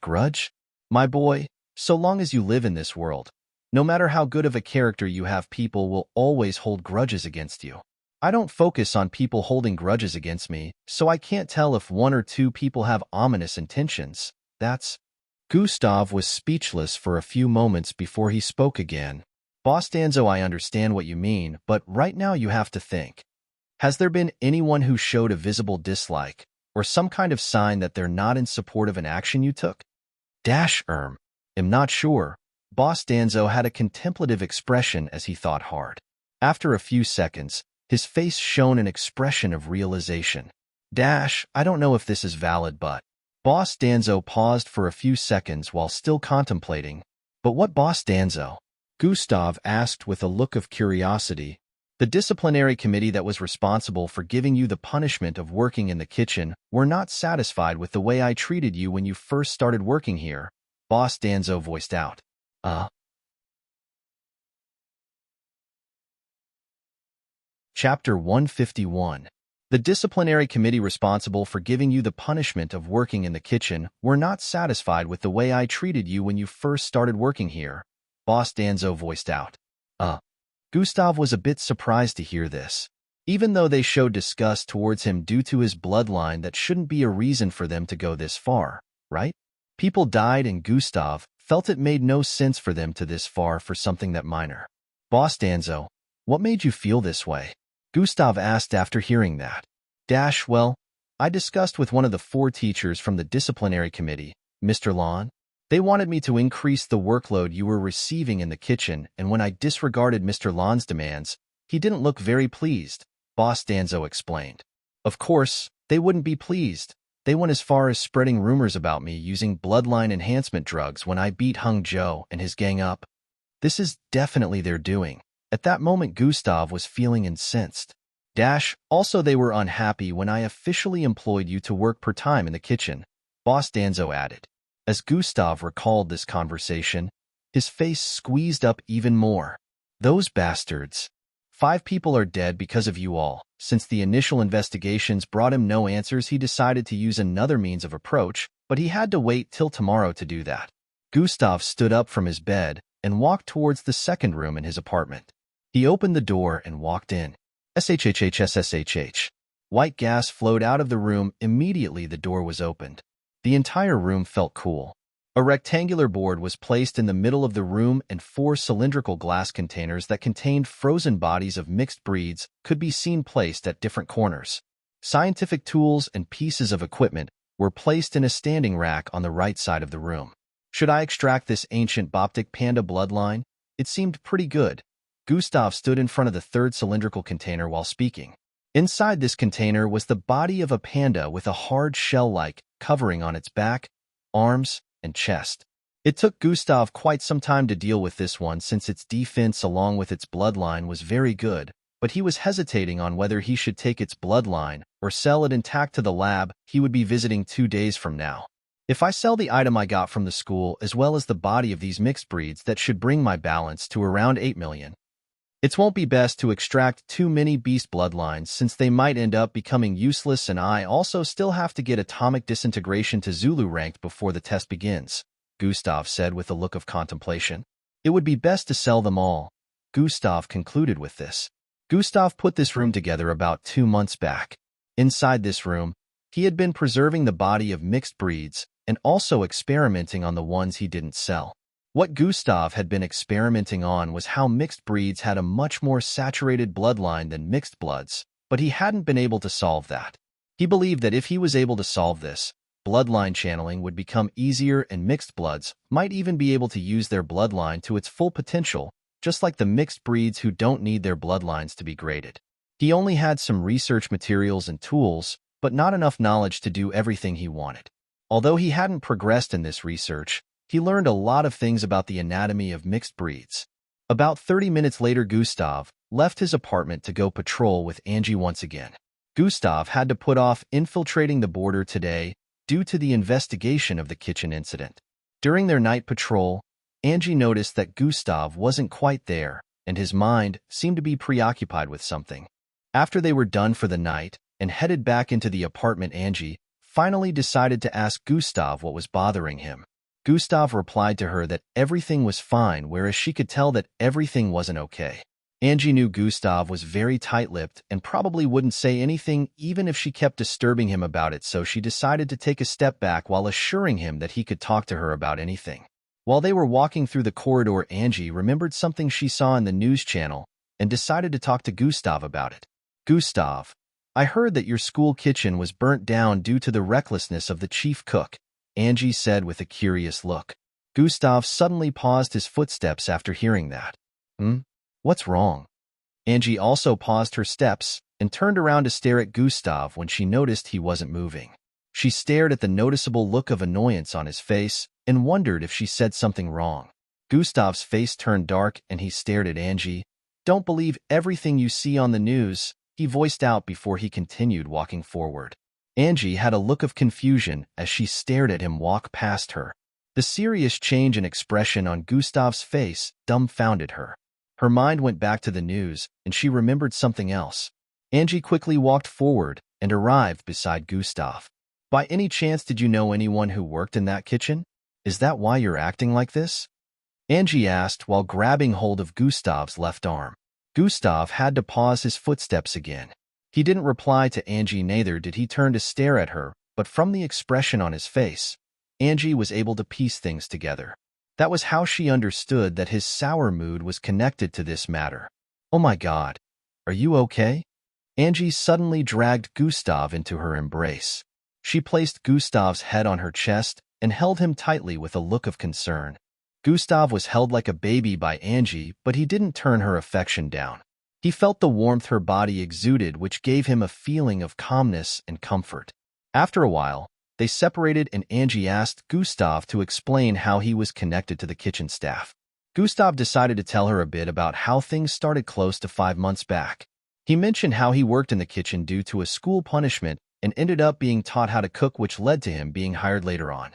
Grudge? My boy, so long as you live in this world, no matter how good of a character you have, people will always hold grudges against you. I don't focus on people holding grudges against me, so I can't tell if 1 or 2 people have ominous intentions. That's... Gustav was speechless for a few moments before he spoke again. Boss Danzo, I understand what you mean, but right now you have to think. Has there been anyone who showed a visible dislike, or some kind of sign that they're not in support of an action you took? Am not sure. Boss Danzo had a contemplative expression as he thought hard. After a few seconds, his face shone an expression of realization. I don't know if this is valid, but... Boss Danzo paused for a few seconds while still contemplating. But what Boss Danzo? Gustav asked with a look of curiosity. The disciplinary committee that was responsible for giving you the punishment of working in the kitchen were not satisfied with the way I treated you when you first started working here, Boss Danzo voiced out. Chapter 151. The disciplinary committee responsible for giving you the punishment of working in the kitchen were not satisfied with the way I treated you when you first started working here, Boss Danzo voiced out. Gustav was a bit surprised to hear this. Even though they showed disgust towards him due to his bloodline, that shouldn't be a reason for them to go this far, right? People died and Gustav felt it made no sense for them to this far for something that minor. Boss Danzo, what made you feel this way? Gustav asked after hearing that. Well, I discussed with one of the 4 teachers from the disciplinary committee, Mr. Lon. They wanted me to increase the workload you were receiving in the kitchen, and when I disregarded Mr. Lon's demands, he didn't look very pleased, Boss Danzo explained. Of course, they wouldn't be pleased. They went as far as spreading rumors about me using bloodline enhancement drugs when I beat Hung Joe and his gang up. This is definitely their doing. At that moment, Gustav was feeling incensed. Also, they were unhappy when I officially employed you to work per time in the kitchen, Boss Danzo added. As Gustav recalled this conversation, his face squeezed up even more. Those bastards. 5 people are dead because of you all. Since the initial investigations brought him no answers, he decided to use another means of approach, but he had to wait till tomorrow to do that. Gustav stood up from his bed and walked towards the second room in his apartment. He opened the door and walked in. SHHHSSHH. White gas flowed out of the room immediately the door was opened. The entire room felt cool. A rectangular board was placed in the middle of the room, and 4 cylindrical glass containers that contained frozen bodies of mixed breeds could be seen placed at different corners. Scientific tools and pieces of equipment were placed in a standing rack on the right side of the room. Should I extract this ancient Boptic panda bloodline? It seemed pretty good. Gustav stood in front of the 3rd cylindrical container while speaking. Inside this container was the body of a panda with a hard shell-like covering on its back, arms, and chest. It took Gustav quite some time to deal with this one since its defense along with its bloodline was very good, but he was hesitating on whether he should take its bloodline or sell it intact to the lab he would be visiting 2 days from now. If I sell the item I got from the school as well as the body of these mixed breeds, that should bring my balance to around 8 million. It won't be best to extract too many beast bloodlines since they might end up becoming useless, and I also still have to get atomic disintegration to Zulu ranked before the test begins, Gustav said with a look of contemplation. It would be best to sell them all, Gustav concluded with this. Gustav put this room together about 2 months back. Inside this room, he had been preserving the body of mixed breeds and also experimenting on the ones he didn't sell. What Gustav had been experimenting on was how mixed breeds had a much more saturated bloodline than mixed bloods, but he hadn't been able to solve that. He believed that if he was able to solve this, bloodline channeling would become easier and mixed bloods might even be able to use their bloodline to its full potential, just like the mixed breeds who don't need their bloodlines to be graded. He only had some research materials and tools, but not enough knowledge to do everything he wanted. Although he hadn't progressed in this research, he learned a lot of things about the anatomy of mixed breeds. About 30 minutes later, Gustav left his apartment to go patrol with Angie once again. Gustav had to put off infiltrating the border today due to the investigation of the kitchen incident. During their night patrol, Angie noticed that Gustav wasn't quite there, and his mind seemed to be preoccupied with something. After they were done for the night and headed back into the apartment, Angie finally decided to ask Gustav what was bothering him. Gustav replied to her that everything was fine, whereas she could tell that everything wasn't okay. Angie knew Gustav was very tight-lipped and probably wouldn't say anything even if she kept disturbing him about it, so she decided to take a step back while assuring him that he could talk to her about anything. While they were walking through the corridor, Angie remembered something she saw in the news channel and decided to talk to Gustav about it. Gustav, I heard that your school kitchen was burnt down due to the recklessness of the chief cook, Angie said with a curious look. Gustav suddenly paused his footsteps after hearing that. What's wrong? Angie also paused her steps and turned around to stare at Gustav when she noticed he wasn't moving. She stared at the noticeable look of annoyance on his face and wondered if she said something wrong. Gustav's face turned dark and he stared at Angie. Don't believe everything you see on the news, he voiced out before he continued walking forward. Angie had a look of confusion as she stared at him walk past her. The serious change in expression on Gustav's face dumbfounded her. Her mind went back to the news, and she remembered something else. Angie quickly walked forward and arrived beside Gustav. By any chance, did you know anyone who worked in that kitchen? Is that why you're acting like this? Angie asked while grabbing hold of Gustav's left arm. Gustav had to pause his footsteps again. He didn't reply to Angie, neither did he turn to stare at her, but from the expression on his face, Angie was able to piece things together. That was how she understood that his sour mood was connected to this matter. Oh my God, are you okay? Angie suddenly dragged Gustav into her embrace. She placed Gustav's head on her chest and held him tightly with a look of concern. Gustav was held like a baby by Angie, but he didn't turn her affection down. He felt the warmth her body exuded, which gave him a feeling of calmness and comfort. After a while, they separated and Angie asked Gustav to explain how he was connected to the kitchen staff. Gustav decided to tell her a bit about how things started close to 5 months back. He mentioned how he worked in the kitchen due to a school punishment and ended up being taught how to cook, which led to him being hired later on.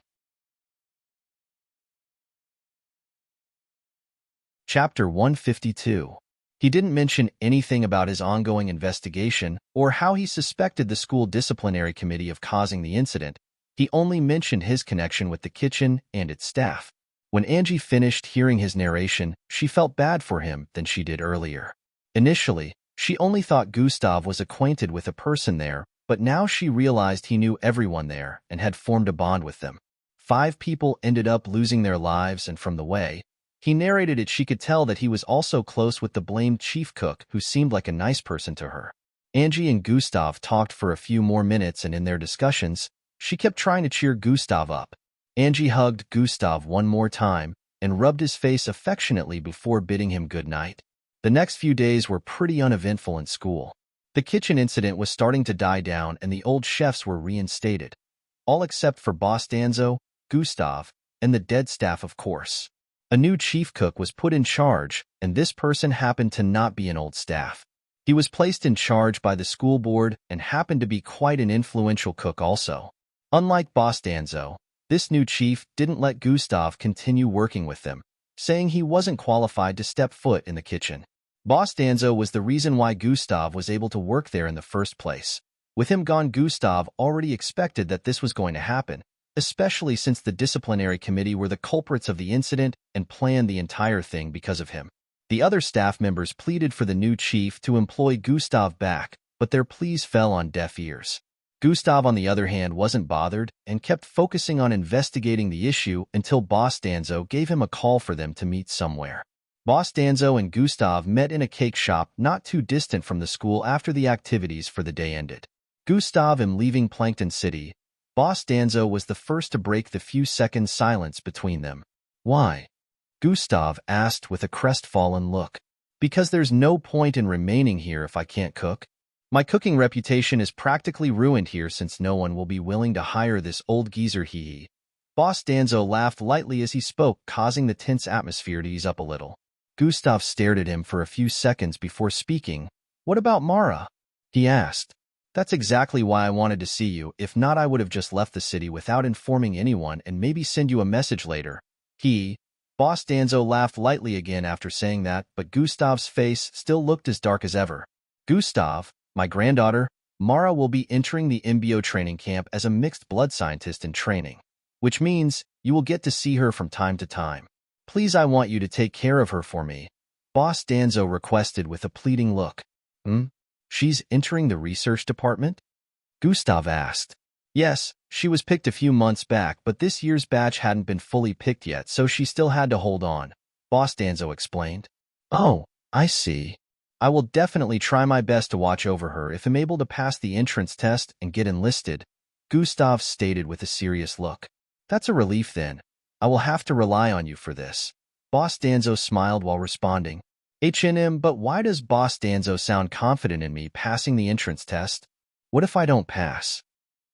Chapter 152. He didn't mention anything about his ongoing investigation or how he suspected the school disciplinary committee of causing the incident. He only mentioned his connection with the kitchen and its staff. When Angie finished hearing his narration, she felt bad for him than she did earlier. Initially, she only thought Gustav was acquainted with a person there, but now she realized he knew everyone there and had formed a bond with them. 5 people ended up losing their lives, and from the way he narrated it, she could tell that he was also close with the blamed chief cook, who seemed like a nice person to her. Angie and Gustav talked for a few more minutes, and in their discussions, she kept trying to cheer Gustav up. Angie hugged Gustav one more time and rubbed his face affectionately before bidding him good night. The next few days were pretty uneventful in school. The kitchen incident was starting to die down and the old chefs were reinstated, all except for Boss Danzo, Gustav, and the dead staff, of course. A new chief cook was put in charge, and this person happened to not be an old staff. He was placed in charge by the school board and happened to be quite an influential cook also. Unlike Boss Danzo, this new chief didn't let Gustav continue working with them, saying he wasn't qualified to step foot in the kitchen. Boss Danzo was the reason why Gustav was able to work there in the first place. With him gone, Gustav already expected that this was going to happen, especially since the disciplinary committee were the culprits of the incident and planned the entire thing because of him. The other staff members pleaded for the new chief to employ Gustav back, but their pleas fell on deaf ears. Gustav, on the other hand, wasn't bothered and kept focusing on investigating the issue until Boss Danzo gave him a call for them to meet somewhere. Boss Danzo and Gustav met in a cake shop not too distant from the school after the activities for the day ended. Gustav and leaving Plankton City, Boss Danzo was the first to break the few seconds silence between them. Why? Gustav asked with a crestfallen look. Because there's no point in remaining here if I can't cook. My cooking reputation is practically ruined here since no one will be willing to hire this old geezer, hee. Boss Danzo laughed lightly as he spoke, causing the tense atmosphere to ease up a little. Gustav stared at him for a few seconds before speaking. What about Mara? He asked. That's exactly why I wanted to see you. If not, I would have just left the city without informing anyone and maybe send you a message later. Boss Danzo laughed lightly again after saying that, but Gustav's face still looked as dark as ever. Gustav, my granddaughter, Mara, will be entering the MBO training camp as a mixed blood scientist in training, which means you will get to see her from time to time. Please, I want you to take care of her for me. Boss Danzo requested with a pleading look. Hmm? She's entering the research department? Gustav asked. Yes, she was picked a few months back, but this year's batch hadn't been fully picked yet, so she still had to hold on, Boss Danzo explained. Oh, I see. I will definitely try my best to watch over her if I'm able to pass the entrance test and get enlisted, Gustav stated with a serious look. That's a relief then. I will have to rely on you for this. Boss Danzo smiled while responding. But why does Boss Danzo sound confident in me passing the entrance test? What if I don't pass?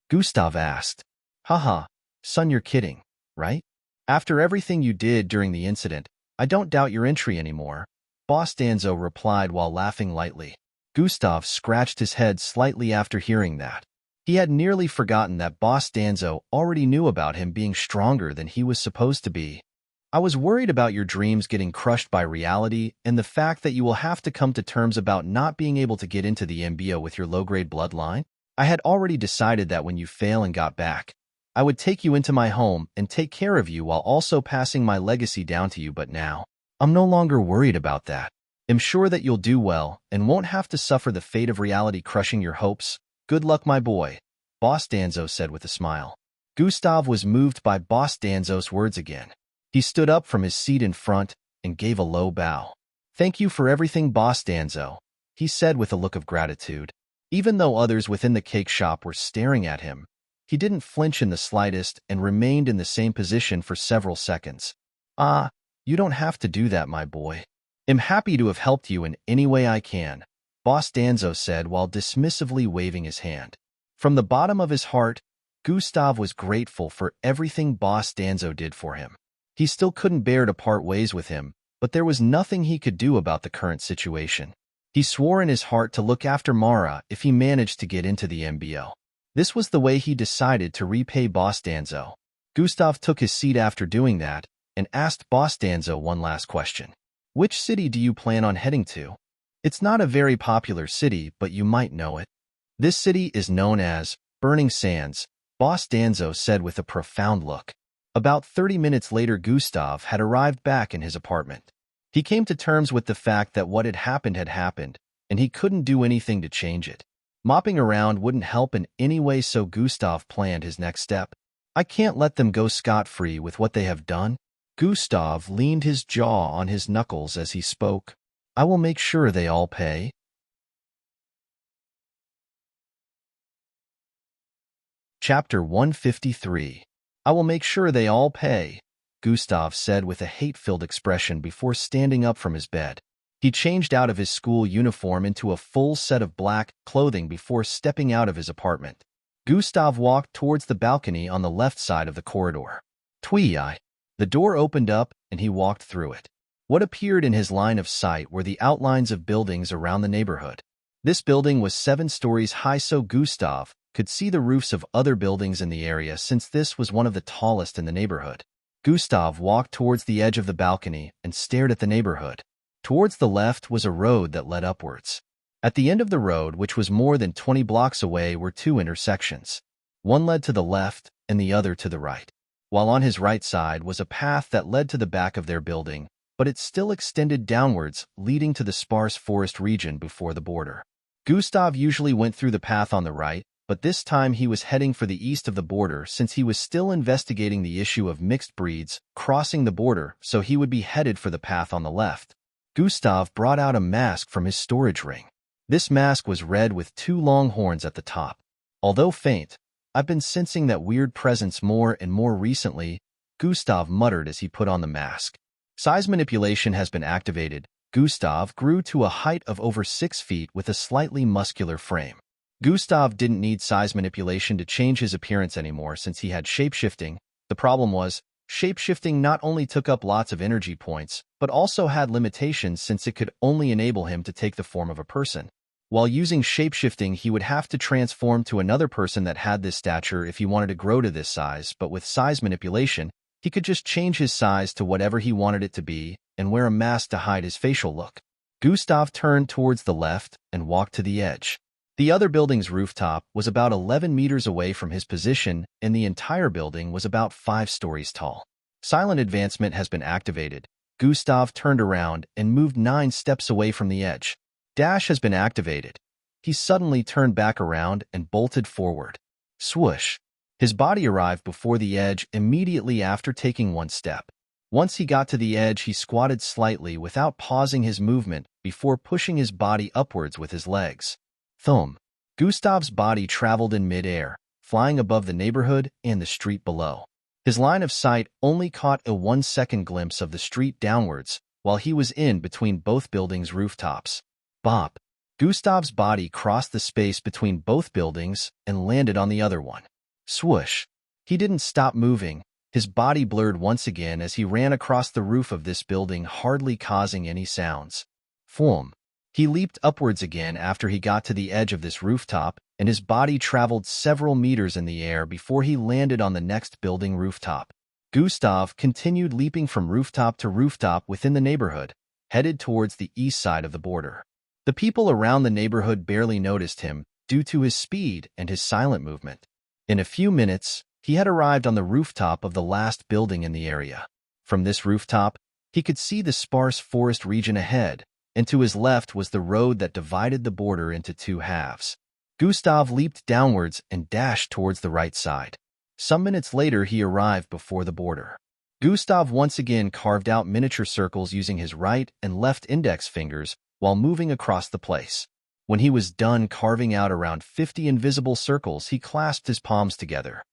Gustav asked. Haha, son, you're kidding, right? After everything you did during the incident, I don't doubt your entry anymore, Boss Danzo replied while laughing lightly. Gustav scratched his head slightly after hearing that. He had nearly forgotten that Boss Danzo already knew about him being stronger than he was supposed to be. I was worried about your dreams getting crushed by reality and the fact that you will have to come to terms about not being able to get into the MBO with your low-grade bloodline. I had already decided that when you fail and got back, I would take you into my home and take care of you while also passing my legacy down to you, but now, I'm no longer worried about that. I'm sure that you'll do well and won't have to suffer the fate of reality crushing your hopes. Good luck, my boy, Boss Danzo said with a smile. Gustav was moved by Boss Danzo's words again. He stood up from his seat in front and gave a low bow. Thank you for everything, Boss Danzo, he said with a look of gratitude. Even though others within the cake shop were staring at him, he didn't flinch in the slightest and remained in the same position for several seconds. You don't have to do that, my boy. I'm happy to have helped you in any way I can, Boss Danzo said while dismissively waving his hand. From the bottom of his heart, Gustav was grateful for everything Boss Danzo did for him. He still couldn't bear to part ways with him, but there was nothing he could do about the current situation. He swore in his heart to look after Mara if he managed to get into the MBO. This was the way he decided to repay Boss Danzo. Gustav took his seat after doing that and asked Boss Danzo one last question. Which city do you plan on heading to? It's not a very popular city, but you might know it. This city is known as Burning Sands, Boss Danzo said with a profound look. About 30 minutes later, Gustav had arrived back in his apartment. He came to terms with the fact that what had happened, and he couldn't do anything to change it. Mopping around wouldn't help in any way, so Gustav planned his next step. I can't let them go scot-free with what they have done. Gustav leaned his jaw on his knuckles as he spoke. I will make sure they all pay. Chapter 153. I will make sure they all pay, Gustav said with a hate-filled expression before standing up from his bed. He changed out of his school uniform into a full set of black clothing before stepping out of his apartment. Gustav walked towards the balcony on the left side of the corridor. Twee-eye. The door opened up and he walked through it. What appeared in his line of sight were the outlines of buildings around the neighborhood. This building was 7 stories high, so Gustav could see the roofs of other buildings in the area since this was one of the tallest in the neighborhood. Gustav walked towards the edge of the balcony and stared at the neighborhood. Towards the left was a road that led upwards. At the end of the road, which was more than 20 blocks away, were 2 intersections. One led to the left and the other to the right. While on his right side was a path that led to the back of their building, but it still extended downwards, leading to the sparse forest region before the border. Gustav usually went through the path on the right, but this time he was heading for the east of the border since he was still investigating the issue of mixed breeds crossing the border, so he would be headed for the path on the left. Gustav brought out a mask from his storage ring. This mask was red with 2 long horns at the top. Although faint, I've been sensing that weird presence more and more recently, Gustav muttered as he put on the mask. Size manipulation has been activated. Gustav grew to a height of over 6 feet with a slightly muscular frame. Gustav didn't need size manipulation to change his appearance anymore since he had shapeshifting. The problem was, shapeshifting not only took up lots of energy points, but also had limitations since it could only enable him to take the form of a person. While using shapeshifting, he would have to transform to another person that had this stature if he wanted to grow to this size, but with size manipulation, he could just change his size to whatever he wanted it to be and wear a mask to hide his facial look. Gustav turned towards the left and walked to the edge. The other building's rooftop was about 11 meters away from his position, and the entire building was about 5 stories tall. Silent advancement has been activated. Gustav turned around and moved 9 steps away from the edge. Dash has been activated. He suddenly turned back around and bolted forward. Swoosh! His body arrived before the edge immediately after taking 1 step. Once he got to the edge, he squatted slightly without pausing his movement before pushing his body upwards with his legs. Thump! Gustav's body traveled in mid-air, flying above the neighborhood and the street below. His line of sight only caught a 1-second glimpse of the street downwards while he was in between both buildings' rooftops. Bop! Gustav's body crossed the space between both buildings and landed on the other one. Swoosh! He didn't stop moving. His body blurred once again as he ran across the roof of this building, hardly causing any sounds. Thump! He leaped upwards again after he got to the edge of this rooftop, and his body traveled several meters in the air before he landed on the next building rooftop. Gustav continued leaping from rooftop to rooftop within the neighborhood, headed towards the east side of the border. The people around the neighborhood barely noticed him due to his speed and his silent movement. In a few minutes, he had arrived on the rooftop of the last building in the area. From this rooftop, he could see the sparse forest region ahead, and to his left was the road that divided the border into 2 halves. Gustav leaped downwards and dashed towards the right side. Some minutes later, he arrived before the border. Gustav once again carved out miniature circles using his right and left index fingers while moving across the place. When he was done carving out around 50 invisible circles, he clasped his palms together.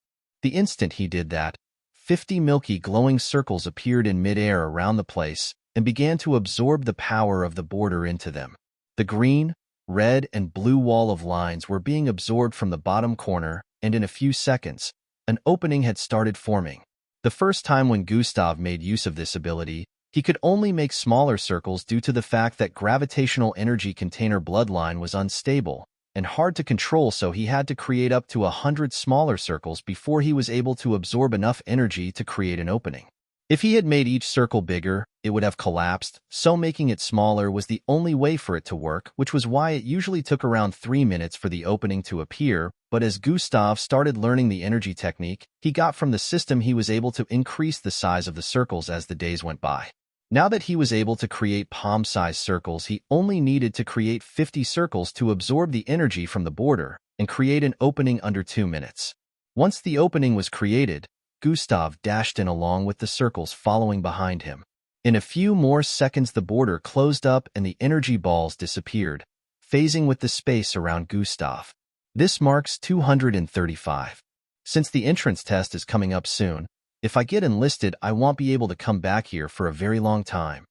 The instant he did that, 50 milky glowing circles appeared in midair around the place and began to absorb the power of the border into them. The green, red, and blue wall of lines were being absorbed from the bottom corner, and in a few seconds, an opening had started forming. The first time when Gustav made use of this ability, he could only make smaller circles due to the fact that gravitational energy container bloodline was unstable and hard to control, so he had to create up to 100 smaller circles before he was able to absorb enough energy to create an opening. If he had made each circle bigger, it would have collapsed, so making it smaller was the only way for it to work, which was why it usually took around 3 minutes for the opening to appear. But as Gustav started learning the energy technique he got from the system, he was able to increase the size of the circles as the days went by. Now that he was able to create palm-sized circles, he only needed to create 50 circles to absorb the energy from the border and create an opening under 2 minutes. Once the opening was created, Gustav dashed in along with the circles following behind him. In a few more seconds, the border closed up and the energy balls disappeared, phasing with the space around Gustav. This marks 235. Since the entrance test is coming up soon, if I get enlisted, I won't be able to come back here for a very long time.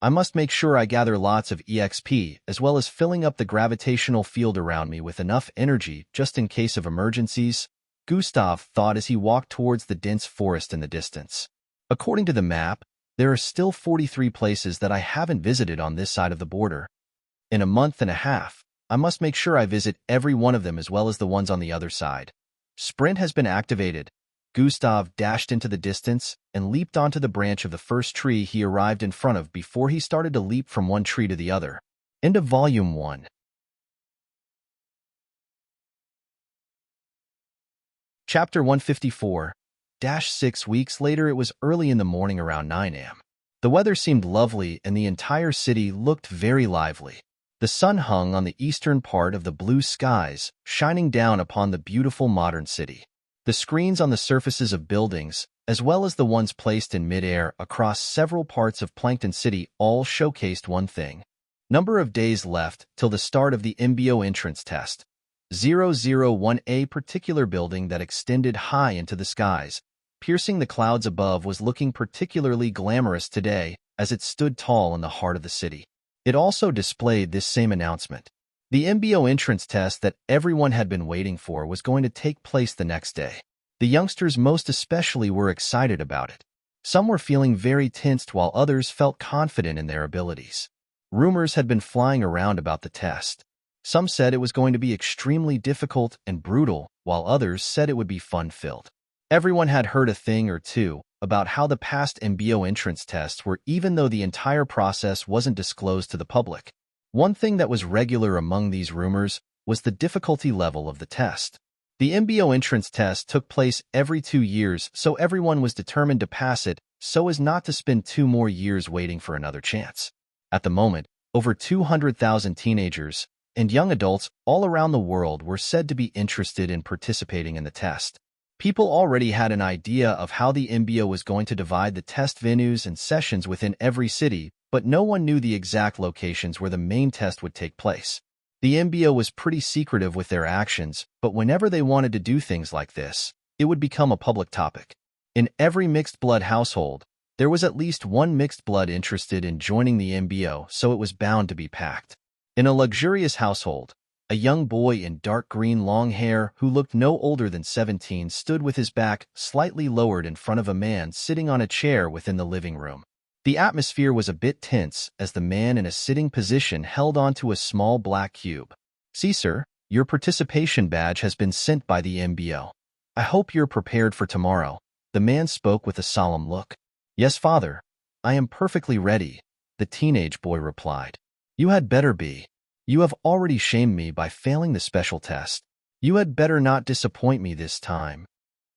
I must make sure I gather lots of EXP, as well as filling up the gravitational field around me with enough energy just in case of emergencies, Gustav thought as he walked towards the dense forest in the distance. According to the map, there are still 43 places that I haven't visited on this side of the border. In a month and a half, I must make sure I visit every one of them as well as the ones on the other side. Sprint has been activated. Gustav dashed into the distance and leaped onto the branch of the first tree he arrived in front of before he started to leap from one tree to the other. End of Volume 1. Chapter 154. 6 weeks later, it was early in the morning around 9 a.m. The weather seemed lovely and the entire city looked very lively. The sun hung on the eastern part of the blue skies, shining down upon the beautiful modern city. The screens on the surfaces of buildings, as well as the ones placed in midair across several parts of Plankton City, all showcased one thing. Number of days left till the start of the MBO entrance test. 001, a particular building that extended high into the skies, piercing the clouds above, was looking particularly glamorous today as it stood tall in the heart of the city. It also displayed this same announcement. The MBO entrance test that everyone had been waiting for was going to take place the next day. The youngsters most especially were excited about it. Some were feeling very tensed while others felt confident in their abilities. Rumors had been flying around about the test. Some said it was going to be extremely difficult and brutal, while others said it would be fun-filled. Everyone had heard a thing or two about how the past MBO entrance tests were, even though the entire process wasn't disclosed to the public. One thing that was regular among these rumors was the difficulty level of the test. The MBO entrance test took place every 2 years, so everyone was determined to pass it so as not to spend 2 more years waiting for another chance. At the moment, over 200,000 teenagers and young adults all around the world were said to be interested in participating in the test. People already had an idea of how the MBO was going to divide the test venues and sessions within every city, but no one knew the exact locations where the main test would take place. The MBO was pretty secretive with their actions, but whenever they wanted to do things like this, it would become a public topic. In every mixed-blood household, there was at least one mixed blood interested in joining the MBO, so it was bound to be packed. In a luxurious household, a young boy in dark green long hair who looked no older than 17 stood with his back slightly lowered in front of a man sitting on a chair within the living room. The atmosphere was a bit tense as the man in a sitting position held onto a small black cube. "See, sir, your participation badge has been sent by the MBO. I hope you're prepared for tomorrow." The man spoke with a solemn look. "Yes, father. I am perfectly ready," the teenage boy replied. "You had better be. You have already shamed me by failing the special test. You had better not disappoint me this time."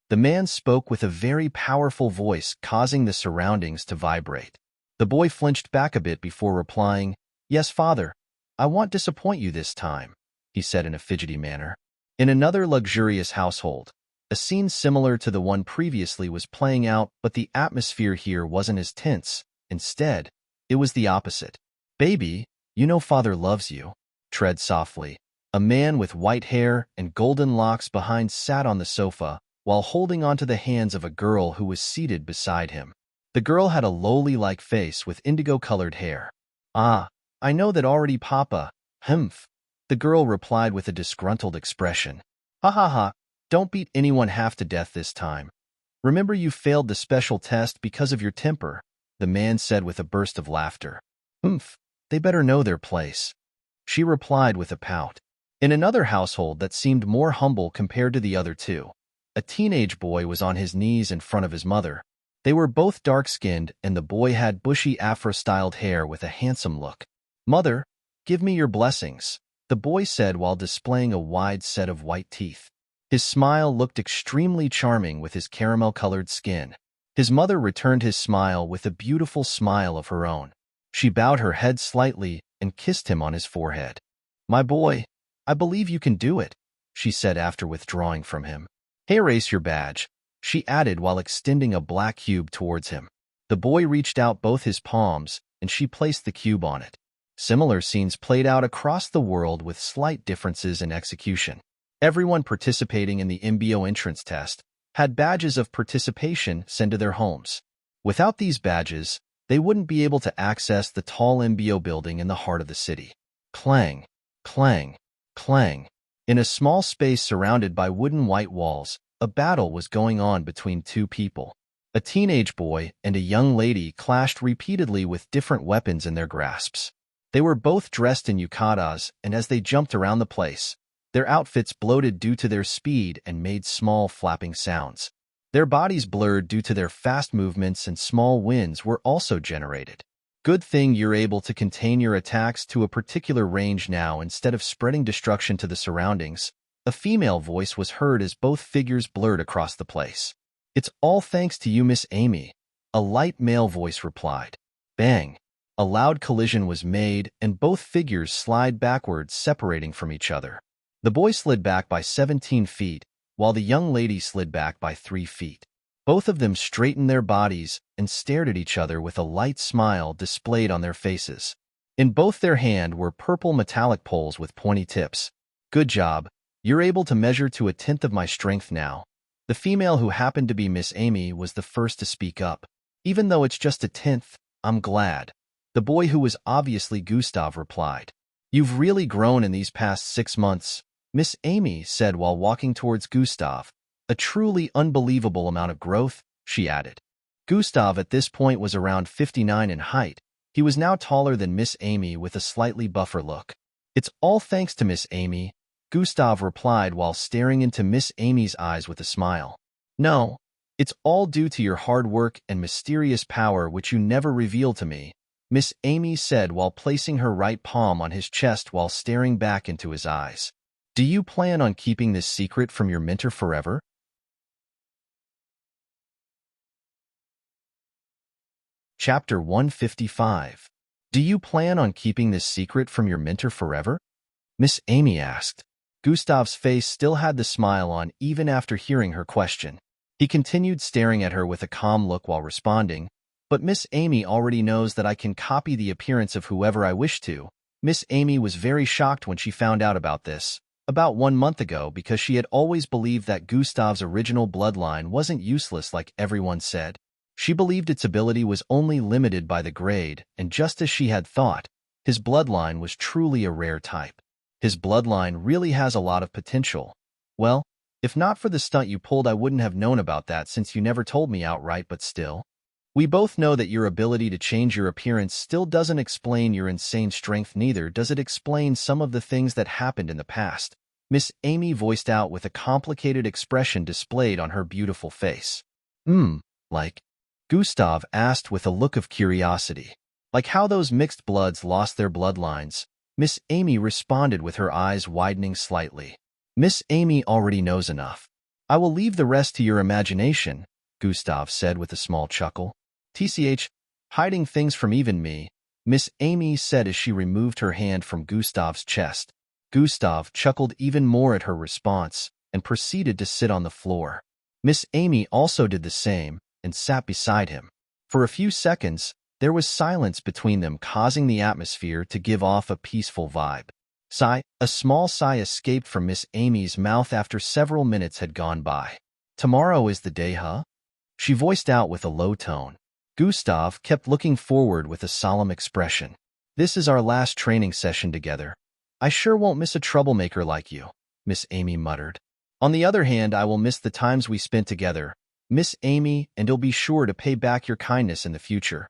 The man spoke with a very powerful voice, causing the surroundings to vibrate. The boy flinched back a bit before replying, "Yes, father. I won't disappoint you this time," he said in a fidgety manner. In another luxurious household, a scene similar to the one previously was playing out, but the atmosphere here wasn't as tense. Instead, it was the opposite. "Baby, you know father loves you. Tread softly." A man with white hair and golden locks behind sat on the sofa, while holding onto the hands of a girl who was seated beside him. The girl had a loli-like face with indigo-colored hair. "Ah, I know that already, Papa." "Humph," the girl replied with a disgruntled expression. "Ha ha ha, don't beat anyone half to death this time. Remember you failed the special test because of your temper," the man said with a burst of laughter. "Humph, they better know their place," she replied with a pout. In another household that seemed more humble compared to the other two, a teenage boy was on his knees in front of his mother. They were both dark-skinned, and the boy had bushy afro-styled hair with a handsome look. "Mother, give me your blessings," the boy said while displaying a wide set of white teeth. His smile looked extremely charming with his caramel-colored skin. His mother returned his smile with a beautiful smile of her own. She bowed her head slightly and kissed him on his forehead. "My boy, I believe you can do it," she said after withdrawing from him. "Here, race your badge," she added while extending a black cube towards him. The boy reached out both his palms, and she placed the cube on it. Similar scenes played out across the world with slight differences in execution. Everyone participating in the MBO entrance test had badges of participation sent to their homes. Without these badges, they wouldn't be able to access the tall MBO building in the heart of the city. Clang, clang, clang. In a small space surrounded by wooden white walls, a battle was going on between two people. A teenage boy and a young lady clashed repeatedly with different weapons in their grasps. They were both dressed in yukatas, and as they jumped around the place, their outfits bloated due to their speed and made small flapping sounds. Their bodies blurred due to their fast movements, and small winds were also generated. "Good thing you're able to contain your attacks to a particular range now instead of spreading destruction to the surroundings," a female voice was heard as both figures blurred across the place. "It's all thanks to you, Miss Amy," a light male voice replied. Bang! A loud collision was made, and both figures slid backwards, separating from each other. The boy slid back by 17 feet, while the young lady slid back by 3 feet. Both of them straightened their bodies and stared at each other with a light smile displayed on their faces. In both their hand were purple metallic poles with pointy tips. "Good job. You're able to measure to a tenth of my strength now." The female, who happened to be Miss Amy, was the first to speak up. "Even though it's just a tenth, I'm glad," the boy, who was obviously Gustav, replied. "You've really grown in these past 6 months," Miss Amy said while walking towards Gustav. "A truly unbelievable amount of growth," she added. Gustav at this point was around 59 in height. He was now taller than Miss Amy with a slightly buffer look. "It's all thanks to Miss Amy," Gustav replied while staring into Miss Amy's eyes with a smile. "No, it's all due to your hard work and mysterious power which you never revealed to me," Miss Amy said while placing her right palm on his chest while staring back into his eyes. "Do you plan on keeping this secret from your mentor forever?" Chapter 155. Do you plan on keeping this secret from your mentor forever? Miss Amy asked. Gustav's face still had the smile on even after hearing her question. He continued staring at her with a calm look while responding, but Miss Amy already knows that I can copy the appearance of whoever I wish to. Miss Amy was very shocked when she found out about this, about 1 month ago, because she had always believed that Gustav's original bloodline wasn't useless like everyone said. She believed its ability was only limited by the grade, and just as she had thought, his bloodline was truly a rare type. His bloodline really has a lot of potential. Well, if not for the stunt you pulled, I wouldn't have known about that since you never told me outright, but still. We both know that your ability to change your appearance still doesn't explain your insane strength, neither does it explain some of the things that happened in the past. Miss Amy voiced out with a complicated expression displayed on her beautiful face. Like? Gustav asked with a look of curiosity. Like how those mixed bloods lost their bloodlines, Miss Amy responded with her eyes widening slightly. Miss Amy already knows enough. I will leave the rest to your imagination, Gustav said with a small chuckle. TCH, hiding things from even me, Miss Amy said as she removed her hand from Gustav's chest. Gustav chuckled even more at her response and proceeded to sit on the floor. Miss Amy also did the same and sat beside him. For a few seconds, there was silence between them, causing the atmosphere to give off a peaceful vibe. A small sigh escaped from Miss Amy's mouth after several minutes had gone by. Tomorrow is the day, huh? She voiced out with a low tone. Gustav kept looking forward with a solemn expression. This is our last training session together. I sure won't miss a troublemaker like you, Miss Amy muttered. On the other hand, I will miss the times we spent together, Miss Amy, and you'll be sure to pay back your kindness in the future,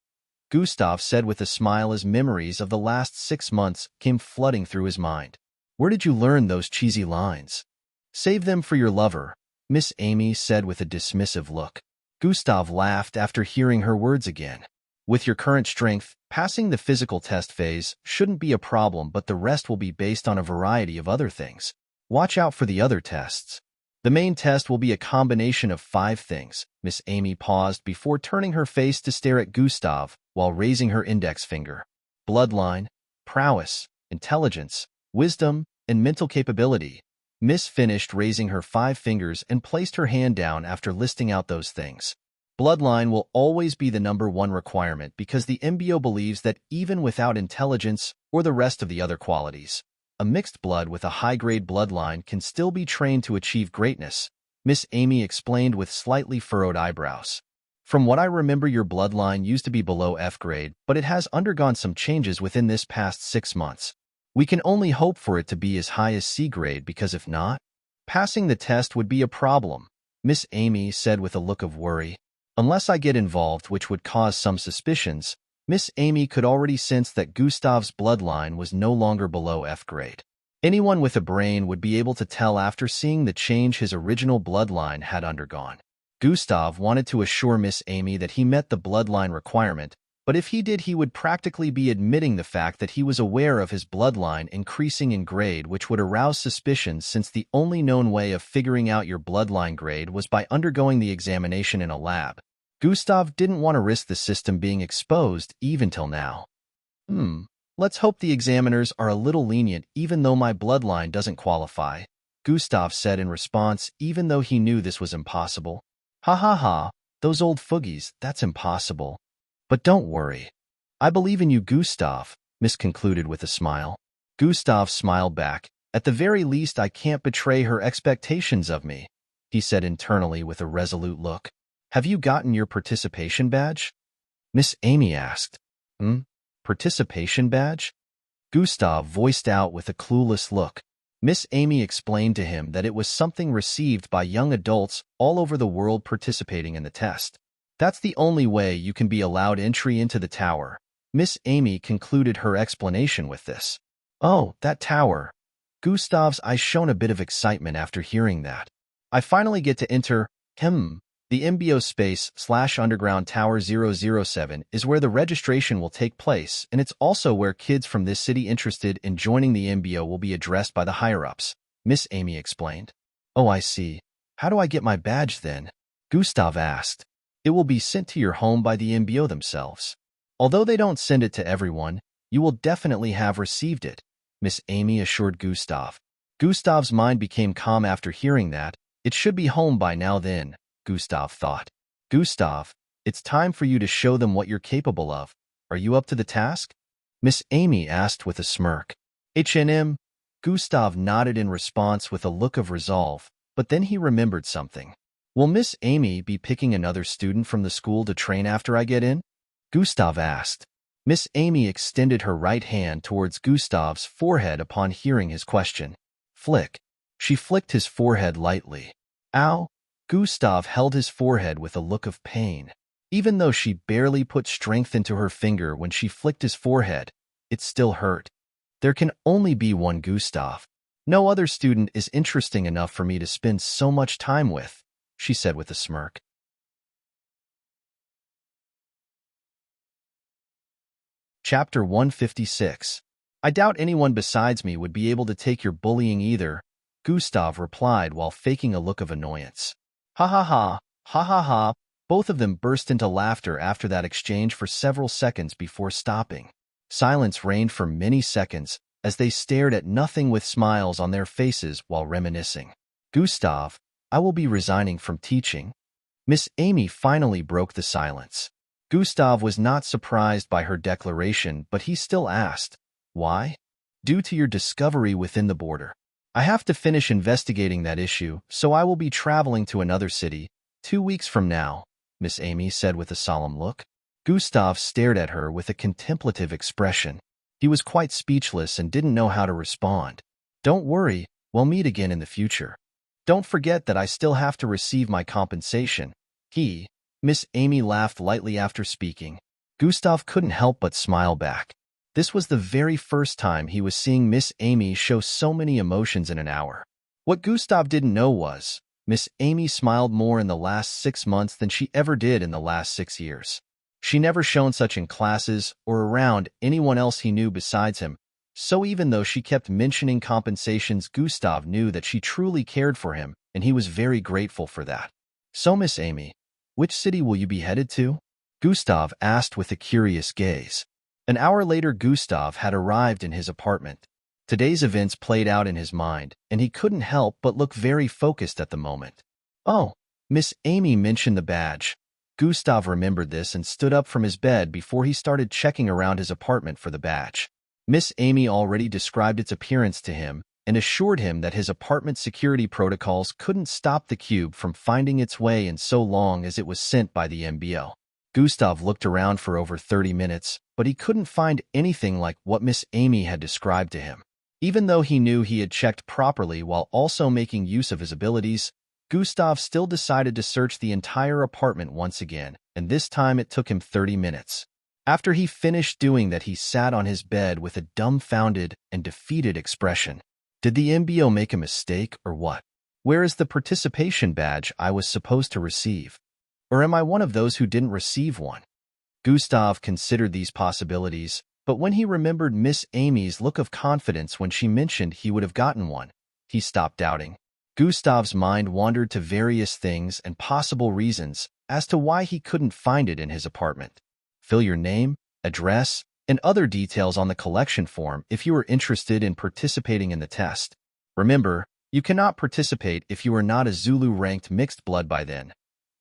Gustav said with a smile as memories of the last 6 months came flooding through his mind. Where did you learn those cheesy lines? Save them for your lover, Miss Amy said with a dismissive look. Gustav laughed after hearing her words again. With your current strength, passing the physical test phase shouldn't be a problem, but the rest will be based on a variety of other things. Watch out for the other tests. The main test will be a combination of 5 things. Miss Amy paused before turning her face to stare at Gustav while raising her index finger. Bloodline, prowess, intelligence, wisdom, and mental capability. Miss finished raising her 5 fingers and placed her hand down after listing out those things. Bloodline will always be the #1 requirement because the MBO believes that even without intelligence or the rest of the other qualities, a mixed blood with a high-grade bloodline can still be trained to achieve greatness, Miss Amy explained with slightly furrowed eyebrows. From what I remember, your bloodline used to be below F grade, but it has undergone some changes within this past 6 months. We can only hope for it to be as high as C grade, because if not, passing the test would be a problem, Miss Amy said with a look of worry. Unless I get involved, which would cause some suspicions, Miss Amy could already sense that Gustav's bloodline was no longer below F grade. Anyone with a brain would be able to tell after seeing the change his original bloodline had undergone. Gustav wanted to assure Miss Amy that he met the bloodline requirement, but if he did, he would practically be admitting the fact that he was aware of his bloodline increasing in grade, which would arouse suspicions since the only known way of figuring out your bloodline grade was by undergoing the examination in a lab. Gustav didn't want to risk the system being exposed even till now. Let's hope the examiners are a little lenient even though my bloodline doesn't qualify, Gustav said in response, even though he knew this was impossible. Ha ha ha, those old foogies, that's impossible. But don't worry. I believe in you, Gustav, Miss concluded with a smile. Gustav smiled back. At the very least, I can't betray her expectations of me, he said internally with a resolute look. Have you gotten your participation badge? Miss Amy asked. Participation badge? Gustav voiced out with a clueless look. Miss Amy explained to him that it was something received by young adults all over the world participating in the test. That's the only way you can be allowed entry into the tower. Miss Amy concluded her explanation with this. Oh, that tower. Gustav's eyes shone a bit of excitement after hearing that. I finally get to enter, the MBO Space/Underground Tower 007 is where the registration will take place, and it's also where kids from this city interested in joining the MBO will be addressed by the higher-ups, Miss Amy explained. Oh, I see. How do I get my badge then? Gustav asked. It will be sent to your home by the MBO themselves. Although they don't send it to everyone, you will definitely have received it, Miss Amy assured Gustav. Gustav's mind became calm after hearing that. It should be home by now then, Gustav thought. Gustav, it's time for you to show them what you're capable of. Are you up to the task? Miss Amy asked with a smirk. H&M, Gustav nodded in response with a look of resolve, but then he remembered something. Will Miss Amy be picking another student from the school to train after I get in? Gustav asked. Miss Amy extended her right hand towards Gustav's forehead upon hearing his question. Flick. She flicked his forehead lightly. Ow! Gustav held his forehead with a look of pain. Even though she barely put strength into her finger when she flicked his forehead, it still hurt. There can only be one Gustav. No other student is interesting enough for me to spend so much time with, she said with a smirk. Chapter 156. I doubt anyone besides me would be able to take your bullying either, Gustav replied while faking a look of annoyance. Ha ha ha, ha ha ha. Both of them burst into laughter after that exchange for several seconds before stopping. Silence reigned for many seconds as they stared at nothing with smiles on their faces while reminiscing. Gustav, I will be resigning from teaching. Miss Amy finally broke the silence. Gustav was not surprised by her declaration, but he still asked, why? Due to your discovery within the border. I have to finish investigating that issue, so I will be traveling to another city 2 weeks from now, Miss Amy said with a solemn look. Gustav stared at her with a contemplative expression. He was quite speechless and didn't know how to respond. Don't worry, we'll meet again in the future. Don't forget that I still have to receive my compensation. Miss Amy laughed lightly after speaking. Gustav couldn't help but smile back. This was the very first time he was seeing Miss Amy show so many emotions in an hour. What Gustav didn't know was, Miss Amy smiled more in the last 6 months than she ever did in the last 6 years. She never shown such in classes or around anyone else he knew besides him, so even though she kept mentioning compensations, Gustav knew that she truly cared for him, and he was very grateful for that. So Miss Amy, which city will you be headed to? Gustav asked with a curious gaze. An hour later, Gustav had arrived in his apartment. Today's events played out in his mind, and he couldn't help but look very focused at the moment. Oh, Miss Amy mentioned the badge. Gustav remembered this and stood up from his bed before he started checking around his apartment for the badge. Miss Amy already described its appearance to him and assured him that his apartment security protocols couldn't stop the cube from finding its way in so long as it was sent by the MBO. Gustav looked around for over 30 minutes, but he couldn't find anything like what Miss Amy had described to him. Even though he knew he had checked properly while also making use of his abilities, Gustav still decided to search the entire apartment once again, and this time it took him 30 minutes. After he finished doing that, he sat on his bed with a dumbfounded and defeated expression. Did the MBO make a mistake or what? Where is the participation badge I was supposed to receive? Or am I one of those who didn't receive one? Gustav considered these possibilities, but when he remembered Miss Amy's look of confidence when she mentioned he would have gotten one, he stopped doubting. Gustav's mind wandered to various things and possible reasons as to why he couldn't find it in his apartment. Fill your name, address, and other details on the collection form if you are interested in participating in the test. Remember, you cannot participate if you are not a Zulu-ranked mixed blood by then.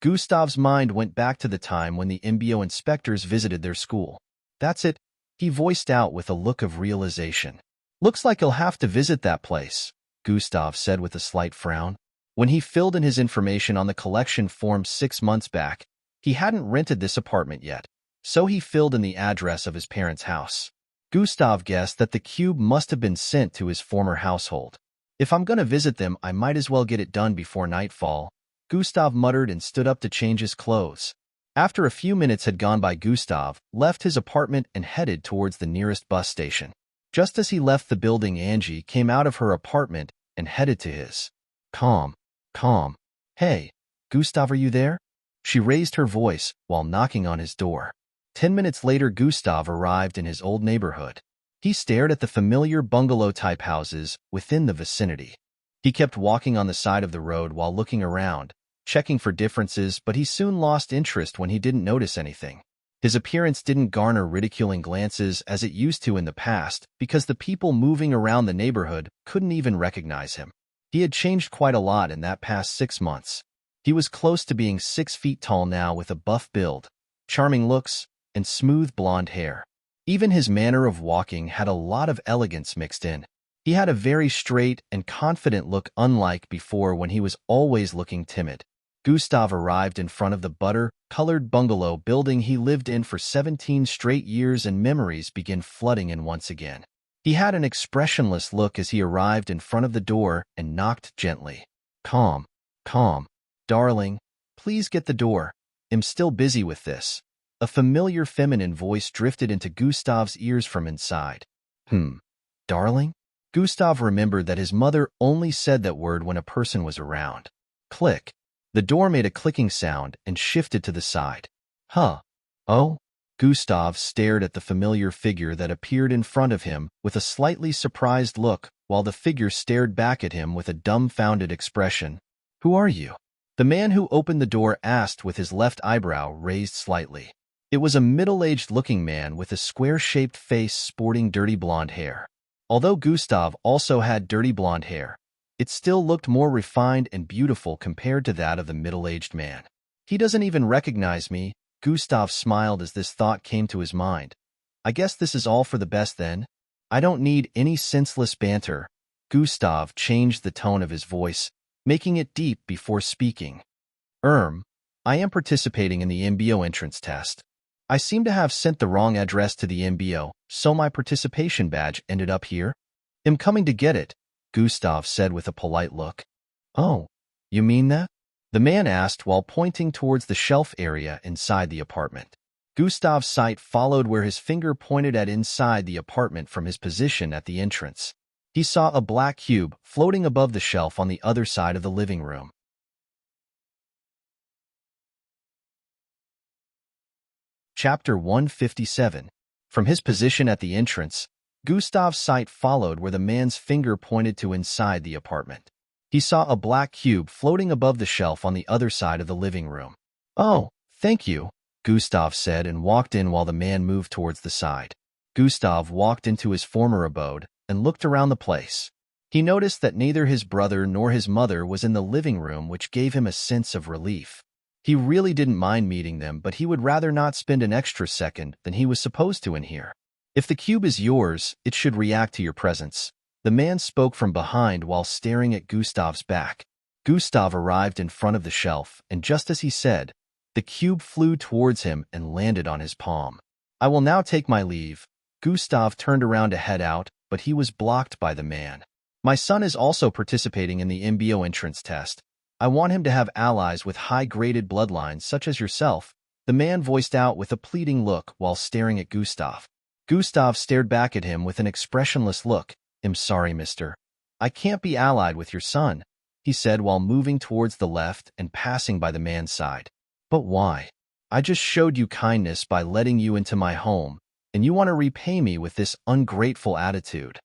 Gustav's mind went back to the time when the MBO inspectors visited their school. That's it, he voiced out with a look of realization. Looks like he'll have to visit that place, Gustav said with a slight frown. When he filled in his information on the collection form 6 months back, he hadn't rented this apartment yet, so he filled in the address of his parents' house. Gustav guessed that the cube must have been sent to his former household. If I'm gonna visit them, I might as well get it done before nightfall, Gustav muttered and stood up to change his clothes. After a few minutes had gone by, Gustav left his apartment and headed towards the nearest bus station. Just as he left the building, Angie came out of her apartment and headed to his. Calm. Hey, Gustav, are you there? She raised her voice while knocking on his door. 10 minutes later, Gustav arrived in his old neighborhood. He stared at the familiar bungalow-type houses within the vicinity. He kept walking on the side of the road while looking around, checking for differences, but he soon lost interest when he didn't notice anything. His appearance didn't garner ridiculing glances as it used to in the past because the people moving around the neighborhood couldn't even recognize him. He had changed quite a lot in that past 6 months. He was close to being 6 feet tall now with a buff build, charming looks, and smooth blonde hair. Even his manner of walking had a lot of elegance mixed in. He had a very straight and confident look unlike before when he was always looking timid. Gustav arrived in front of the butter-colored bungalow building he lived in for 17 straight years, and memories began flooding in once again. He had an expressionless look as he arrived in front of the door and knocked gently. Calm, calm. Darling, please get the door. I'm still busy with this. A familiar feminine voice drifted into Gustav's ears from inside. Darling? Gustav remembered that his mother only said that word when a person was around. Click. The door made a clicking sound and shifted to the side. Huh. Oh? Gustav stared at the familiar figure that appeared in front of him with a slightly surprised look, while the figure stared back at him with a dumbfounded expression. Who are you? The man who opened the door asked with his left eyebrow raised slightly. It was a middle-aged-looking man with a square-shaped face sporting dirty blonde hair. Although Gustav also had dirty blonde hair, it still looked more refined and beautiful compared to that of the middle-aged man. He doesn't even recognize me. Gustav smiled as this thought came to his mind. I guess this is all for the best then. I don't need any senseless banter. Gustav changed the tone of his voice, making it deep before speaking. I am participating in the MBO entrance test. I seem to have sent the wrong address to the MBO, so my participation badge ended up here. I'm coming to get it, Gustav said with a polite look. Oh, you mean that? The man asked while pointing towards the shelf area inside the apartment. Gustav's sight followed where his finger pointed at inside the apartment from his position at the entrance. He saw a black cube floating above the shelf on the other side of the living room. Chapter 157. From his position at the entrance, Gustav's sight followed where the man's finger pointed to inside the apartment. He saw a black cube floating above the shelf on the other side of the living room. Oh, thank you, Gustav said and walked in while the man moved towards the side. Gustav walked into his former abode and looked around the place. He noticed that neither his brother nor his mother was in the living room, which gave him a sense of relief. He really didn't mind meeting them, but he would rather not spend an extra second than he was supposed to in here. If the cube is yours, it should react to your presence. The man spoke from behind while staring at Gustav's back. Gustav arrived in front of the shelf, and just as he said, the cube flew towards him and landed on his palm. I will now take my leave. Gustav turned around to head out, but he was blocked by the man. My son is also participating in the MBO entrance test. I want him to have allies with high-graded bloodlines such as yourself, the man voiced out with a pleading look while staring at Gustav. Gustav stared back at him with an expressionless look. I'm sorry, mister. I can't be allied with your son, he said while moving towards the left and passing by the man's side. But why? I just showed you kindness by letting you into my home, and you want to repay me with this ungrateful attitude.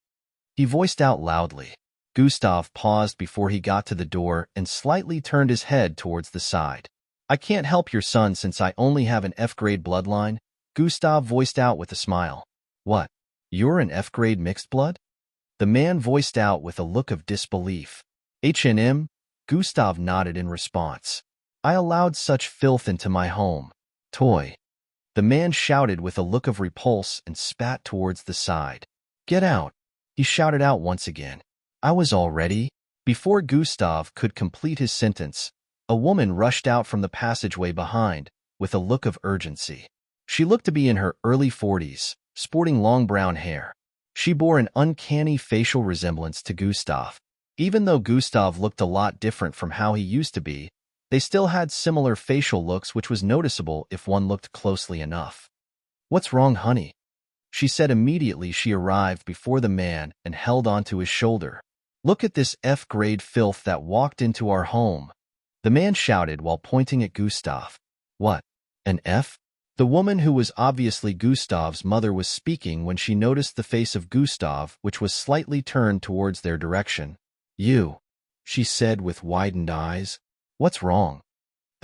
He voiced out loudly. Gustav paused before he got to the door and slightly turned his head towards the side. I can't help your son since I only have an F-grade bloodline, Gustav voiced out with a smile. What? You're an F-grade mixed blood? The man voiced out with a look of disbelief. H&M? Gustav nodded in response. I allowed such filth into my home. Toy. The man shouted with a look of repulse and spat towards the side. Get out. He shouted out once again. I was all ready. Before Gustav could complete his sentence, a woman rushed out from the passageway behind with a look of urgency. She looked to be in her early 40s, sporting long brown hair. She bore an uncanny facial resemblance to Gustav. Even though Gustav looked a lot different from how he used to be, they still had similar facial looks, which was noticeable if one looked closely enough. What's wrong, honey? She said immediately she arrived before the man and held onto his shoulder. Look at this F-grade filth that walked into our home. The man shouted while pointing at Gustav. What? An F? The woman who was obviously Gustav's mother was speaking when she noticed the face of Gustav, which was slightly turned towards their direction. You, she said with widened eyes. What's wrong?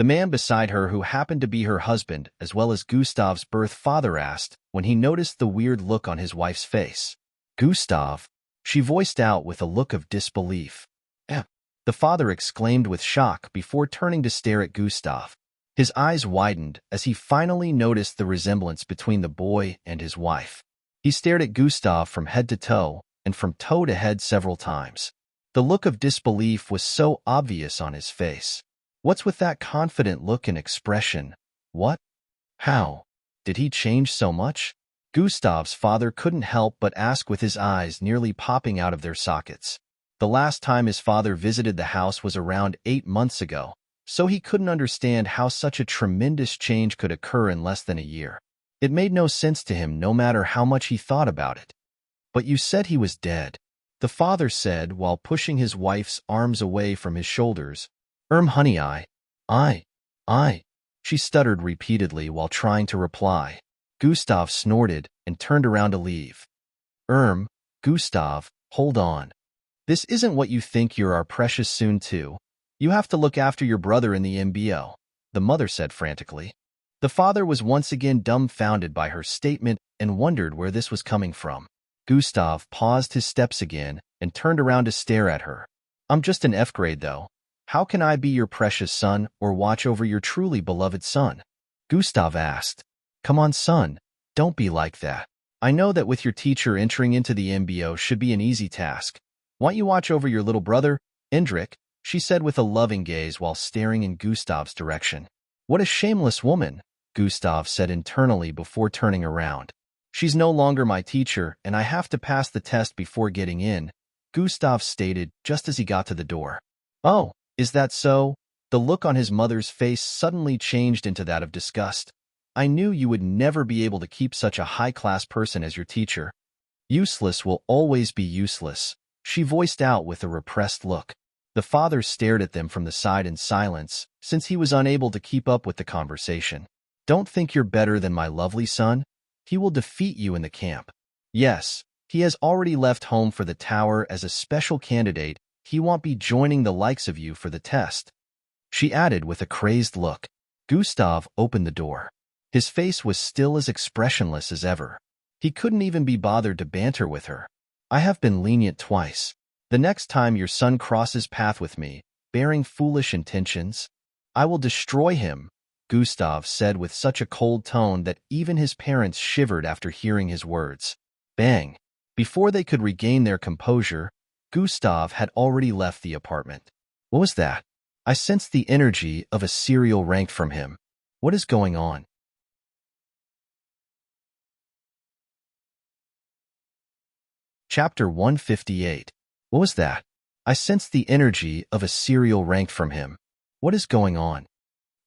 The man beside her, who happened to be her husband as well as Gustav's birth father, asked when he noticed the weird look on his wife's face. "Gustav?" she voiced out with a look of disbelief. "Eh," the father exclaimed with shock before turning to stare at Gustav. His eyes widened as he finally noticed the resemblance between the boy and his wife. He stared at Gustav from head to toe and from toe to head several times. The look of disbelief was so obvious on his face. What's with that confident look and expression? What? How? Did he change so much? Gustav's father couldn't help but ask, with his eyes nearly popping out of their sockets. The last time his father visited the house was around 8 months ago, so he couldn't understand how such a tremendous change could occur in less than a year. It made no sense to him, no matter how much he thought about it. "But you said he was dead," the father said while pushing his wife's arms away from his shoulders. Honey, I," she stuttered repeatedly while trying to reply. Gustav snorted and turned around to leave. Gustav, hold on. This isn't what you think. You're our precious soon-to. You have to look after your brother in the MBO, the mother said frantically. The father was once again dumbfounded by her statement and wondered where this was coming from. Gustav paused his steps again and turned around to stare at her. "I'm just an F grade, though. How can I be your precious son or watch over your truly beloved son?" Gustav asked. "Come on, son. Don't be like that. I know that with your teacher, entering into the MBO should be an easy task. Why don't you watch over your little brother, Indrik?" she said with a loving gaze while staring in Gustav's direction. "What a shameless woman," Gustav said internally before turning around. "She's no longer my teacher, and I have to pass the test before getting in," Gustav stated just as he got to the door. "Oh, is that so?" The look on his mother's face suddenly changed into that of disgust. "I knew you would never be able to keep such a high-class person as your teacher. Useless will always be useless," she voiced out with a repressed look. The father stared at them from the side in silence, since he was unable to keep up with the conversation. "Don't think you're better than my lovely son. He will defeat you in the camp. Yes, he has already left home for the tower as a special candidate. He won't be joining the likes of you for the test," she added with a crazed look. Gustav opened the door. His face was still as expressionless as ever. He couldn't even be bothered to banter with her. "I have been lenient twice. The next time your son crosses path with me, bearing foolish intentions, I will destroy him," Gustav said with such a cold tone that even his parents shivered after hearing his words. Bang! Before they could regain their composure, Gustav had already left the apartment. What was that? I sensed the energy of a serial ranked from him. What is going on? Chapter 158. What was that? I sensed the energy of a serial ranked from him. What is going on?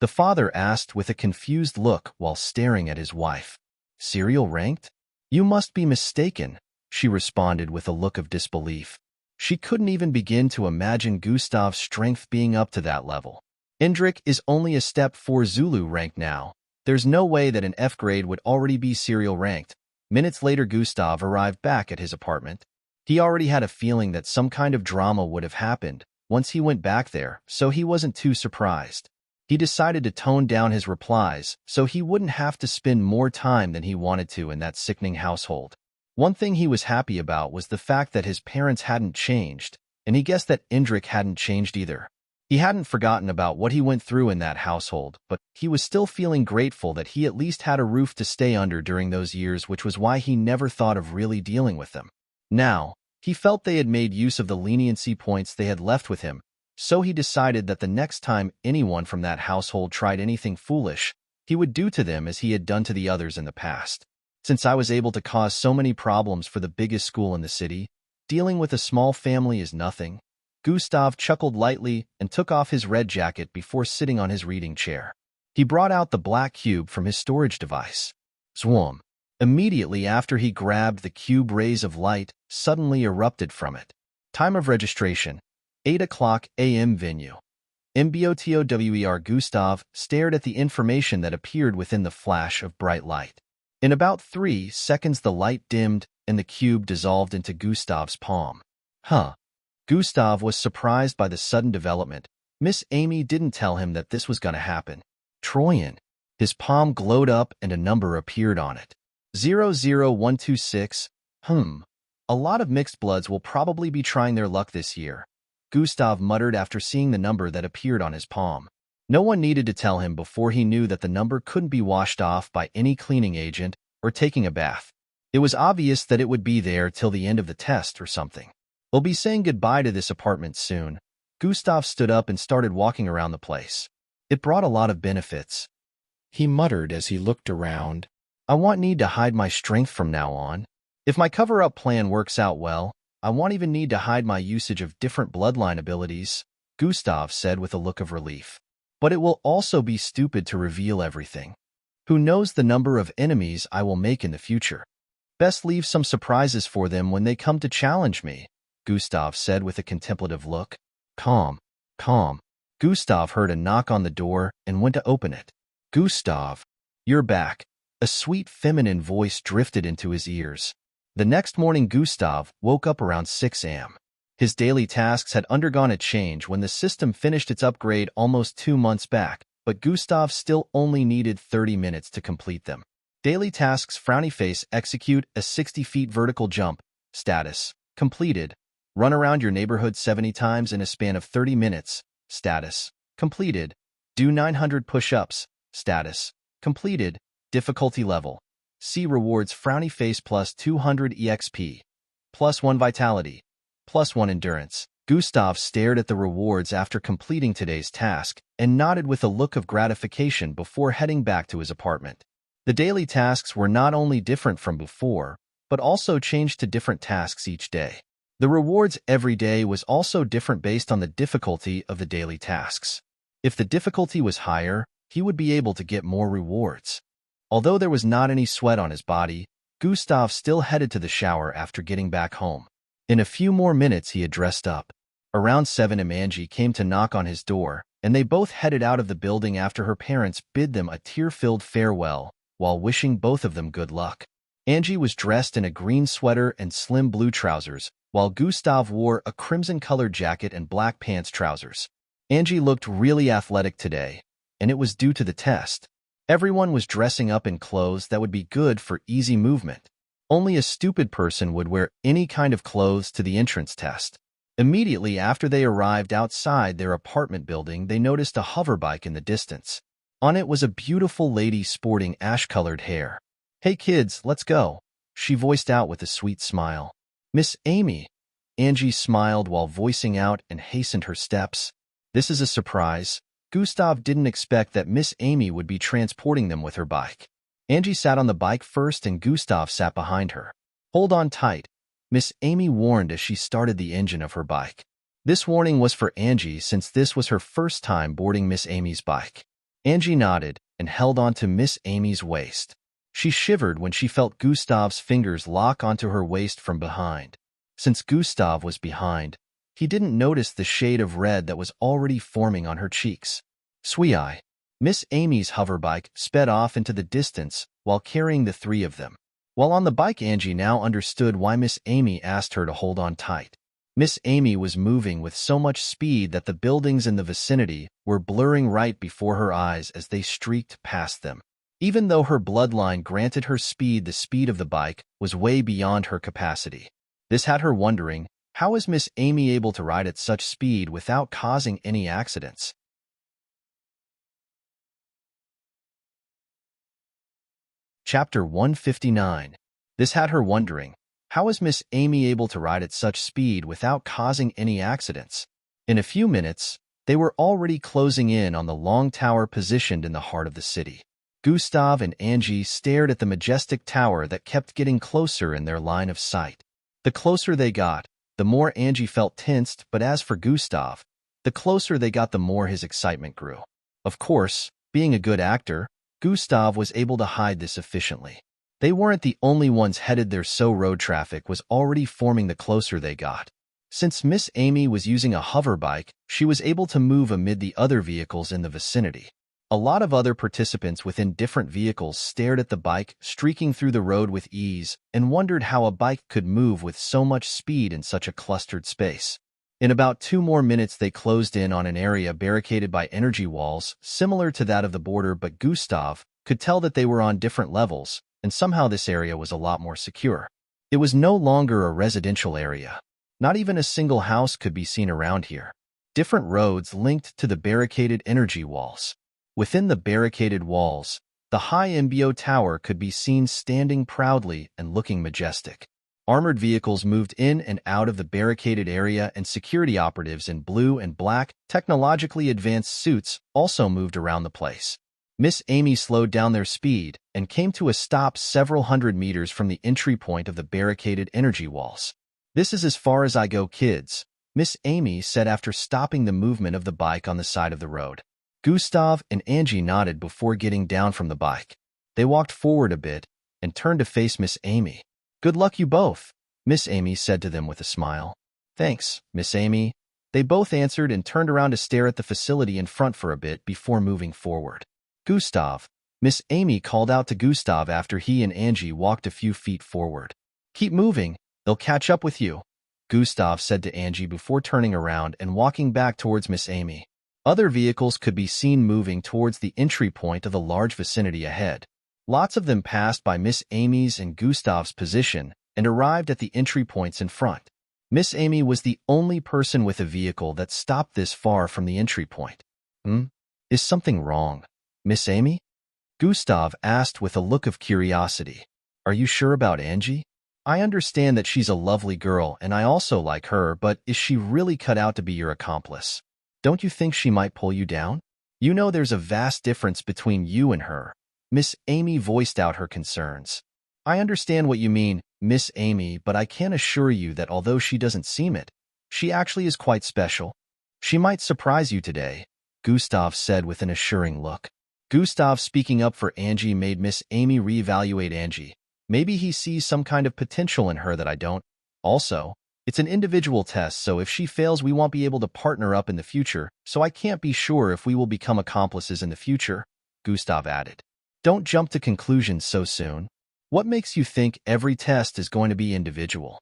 The father asked with a confused look while staring at his wife. Serial ranked? You must be mistaken, she responded with a look of disbelief. She couldn't even begin to imagine Gustav's strength being up to that level. Indrik is only a step 4 Zulu rank now. There's no way that an F grade would already be serial ranked. Minutes later, Gustav arrived back at his apartment. He already had a feeling that some kind of drama would have happened once he went back there, so he wasn't too surprised. He decided to tone down his replies so he wouldn't have to spend more time than he wanted to in that sickening household. One thing he was happy about was the fact that his parents hadn't changed, and he guessed that Indrik hadn't changed either. He hadn't forgotten about what he went through in that household, but he was still feeling grateful that he at least had a roof to stay under during those years, which was why he never thought of really dealing with them. Now, he felt they had made use of the leniency points they had left with him, so he decided that the next time anyone from that household tried anything foolish, he would do to them as he had done to the others in the past. Since I was able to cause so many problems for the biggest school in the city, dealing with a small family is nothing. Gustav chuckled lightly and took off his red jacket before sitting on his reading chair. He brought out the black cube from his storage device. Zwam! Immediately after he grabbed the cube, rays of light suddenly erupted from it. Time of registration, 8 o'clock a.m. Venue. MBOTOWER. Gustav stared at the information that appeared within the flash of bright light. In about 3 seconds the light dimmed and the cube dissolved into Gustav's palm. Gustav was surprised by the sudden development, Miss Amy didn't tell him that this was going to happen. Troyan. His palm glowed up and a number appeared on it. 00126. A lot of mixed bloods will probably be trying their luck this year, Gustav muttered after seeing the number that appeared on his palm. No one needed to tell him before he knew that the number couldn't be washed off by any cleaning agent or taking a bath. It was obvious that it would be there till the end of the test or something. We'll be saying goodbye to this apartment soon. Gustav stood up and started walking around the place. It brought a lot of benefits, he muttered as he looked around. I won't need to hide my strength from now on. If my cover-up plan works out well, I won't even need to hide my usage of different bloodline abilities, Gustav said with a look of relief. But it will also be stupid to reveal everything. Who knows the number of enemies I will make in the future? Best leave some surprises for them when they come to challenge me, Gustav said with a contemplative look. Calm. Gustav heard a knock on the door and went to open it. Gustav, you're back. A sweet feminine voice drifted into his ears. The next morning Gustav woke up around 6 a.m. His daily tasks had undergone a change when the system finished its upgrade almost 2 months back, but Gustav still only needed 30 minutes to complete them. Daily tasks: frowny face, execute a 60-feet vertical jump, status, completed. Run around your neighborhood 70 times in a span of 30 minutes, status, completed. Do 900 push-ups, status, completed. Difficulty level. See rewards: frowny face plus 200 EXP, plus 1 vitality, plus 1 endurance. Gustav stared at the rewards after completing today's task and nodded with a look of gratification before heading back to his apartment. The daily tasks were not only different from before, but also changed to different tasks each day. The rewards every day was also different based on the difficulty of the daily tasks. If the difficulty was higher, he would be able to get more rewards. Although there was not any sweat on his body, Gustav still headed to the shower after getting back home. In a few more minutes he had dressed up. Around 7 a.m. Angie came to knock on his door, and they both headed out of the building after her parents bid them a tear-filled farewell while wishing both of them good luck. Angie was dressed in a green sweater and slim blue trousers, while Gustav wore a crimson-colored jacket and black pants trousers. Angie looked really athletic today, and it was due to the test. Everyone was dressing up in clothes that would be good for easy movement. Only a stupid person would wear any kind of clothes to the entrance test. Immediately after they arrived outside their apartment building, they noticed a hoverbike in the distance. On it was a beautiful lady sporting ash-colored hair. Hey kids, let's go, she voiced out with a sweet smile. Miss Amy. Angie smiled while voicing out and hastened her steps. This is a surprise. Gustav didn't expect that Miss Amy would be transporting them with her bike. Angie sat on the bike first and Gustav sat behind her. Hold on tight, Miss Amy warned as she started the engine of her bike. This warning was for Angie since this was her first time boarding Miss Amy's bike. Angie nodded and held on to Miss Amy's waist. She shivered when she felt Gustav's fingers lock onto her waist from behind. Since Gustav was behind, he didn't notice the shade of red that was already forming on her cheeks. Swee-eye. Miss Amy's hoverbike sped off into the distance while carrying the three of them. While on the bike, Angie now understood why Miss Amy asked her to hold on tight. Miss Amy was moving with so much speed that the buildings in the vicinity were blurring right before her eyes as they streaked past them. Even though her bloodline granted her speed, the speed of the bike was way beyond her capacity. This had her wondering, how is Miss Amy able to ride at such speed without causing any accidents? Chapter 159. This had her wondering, how is Miss Amy able to ride at such speed without causing any accidents? In a few minutes, they were already closing in on the long tower positioned in the heart of the city. Gustav and Angie stared at the majestic tower that kept getting closer in their line of sight. The closer they got, the more Angie felt tensed, but as for Gustav, the closer they got the more his excitement grew. Of course, being a good actor, Gustav was able to hide this efficiently. They weren't the only ones headed there, so road traffic was already forming the closer they got. Since Miss Amy was using a hoverbike, she was able to move amid the other vehicles in the vicinity. A lot of other participants within different vehicles stared at the bike streaking through the road with ease and wondered how a bike could move with so much speed in such a clustered space. In about 2 more minutes, they closed in on an area barricaded by energy walls, similar to that of the border, but Gustav could tell that they were on different levels, and somehow this area was a lot more secure. It was no longer a residential area. Not even a single house could be seen around here. Different roads linked to the barricaded energy walls. Within the barricaded walls, the high MBO tower could be seen standing proudly and looking majestic. Armored vehicles moved in and out of the barricaded area, and security operatives in blue and black, technologically advanced suits also moved around the place. Miss Amy slowed down their speed and came to a stop several hundred meters from the entry point of the barricaded energy walls. "This is as far as I go, kids," Miss Amy said after stopping the movement of the bike on the side of the road. Gustav and Angie nodded before getting down from the bike. They walked forward a bit and turned to face Miss Amy. "Good luck, you both," Miss Amy said to them with a smile. "Thanks, Miss Amy." They both answered and turned around to stare at the facility in front for a bit before moving forward. "Gustav," Miss Amy called out to Gustav after he and Angie walked a few feet forward. "Keep moving, they'll catch up with you," Gustav said to Angie before turning around and walking back towards Miss Amy. Other vehicles could be seen moving towards the entry point of the large vicinity ahead. Lots of them passed by Miss Amy's and Gustav's position and arrived at the entry points in front. Miss Amy was the only person with a vehicle that stopped this far from the entry point. Is something wrong, Miss Amy?" Gustav asked with a look of curiosity. "Are you sure about Angie? I understand that she's a lovely girl and I also like her, but is she really cut out to be your accomplice? Don't you think she might pull you down? You know there's a vast difference between you and her." Miss Amy voiced out her concerns. "I understand what you mean, Miss Amy, but I can assure you that although she doesn't seem it, she actually is quite special. She might surprise you today," Gustav said with an assuring look. Gustav speaking up for Angie made Miss Amy reevaluate Angie. Maybe he sees some kind of potential in her that I don't. Also, it's an individual test, so if she fails we won't be able to partner up in the future, so I can't be sure if we will become accomplices in the future, Gustav added. "Don't jump to conclusions so soon. What makes you think every test is going to be individual?"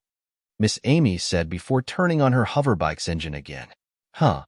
Miss Amy said before turning on her hoverbike's engine again. "Huh,"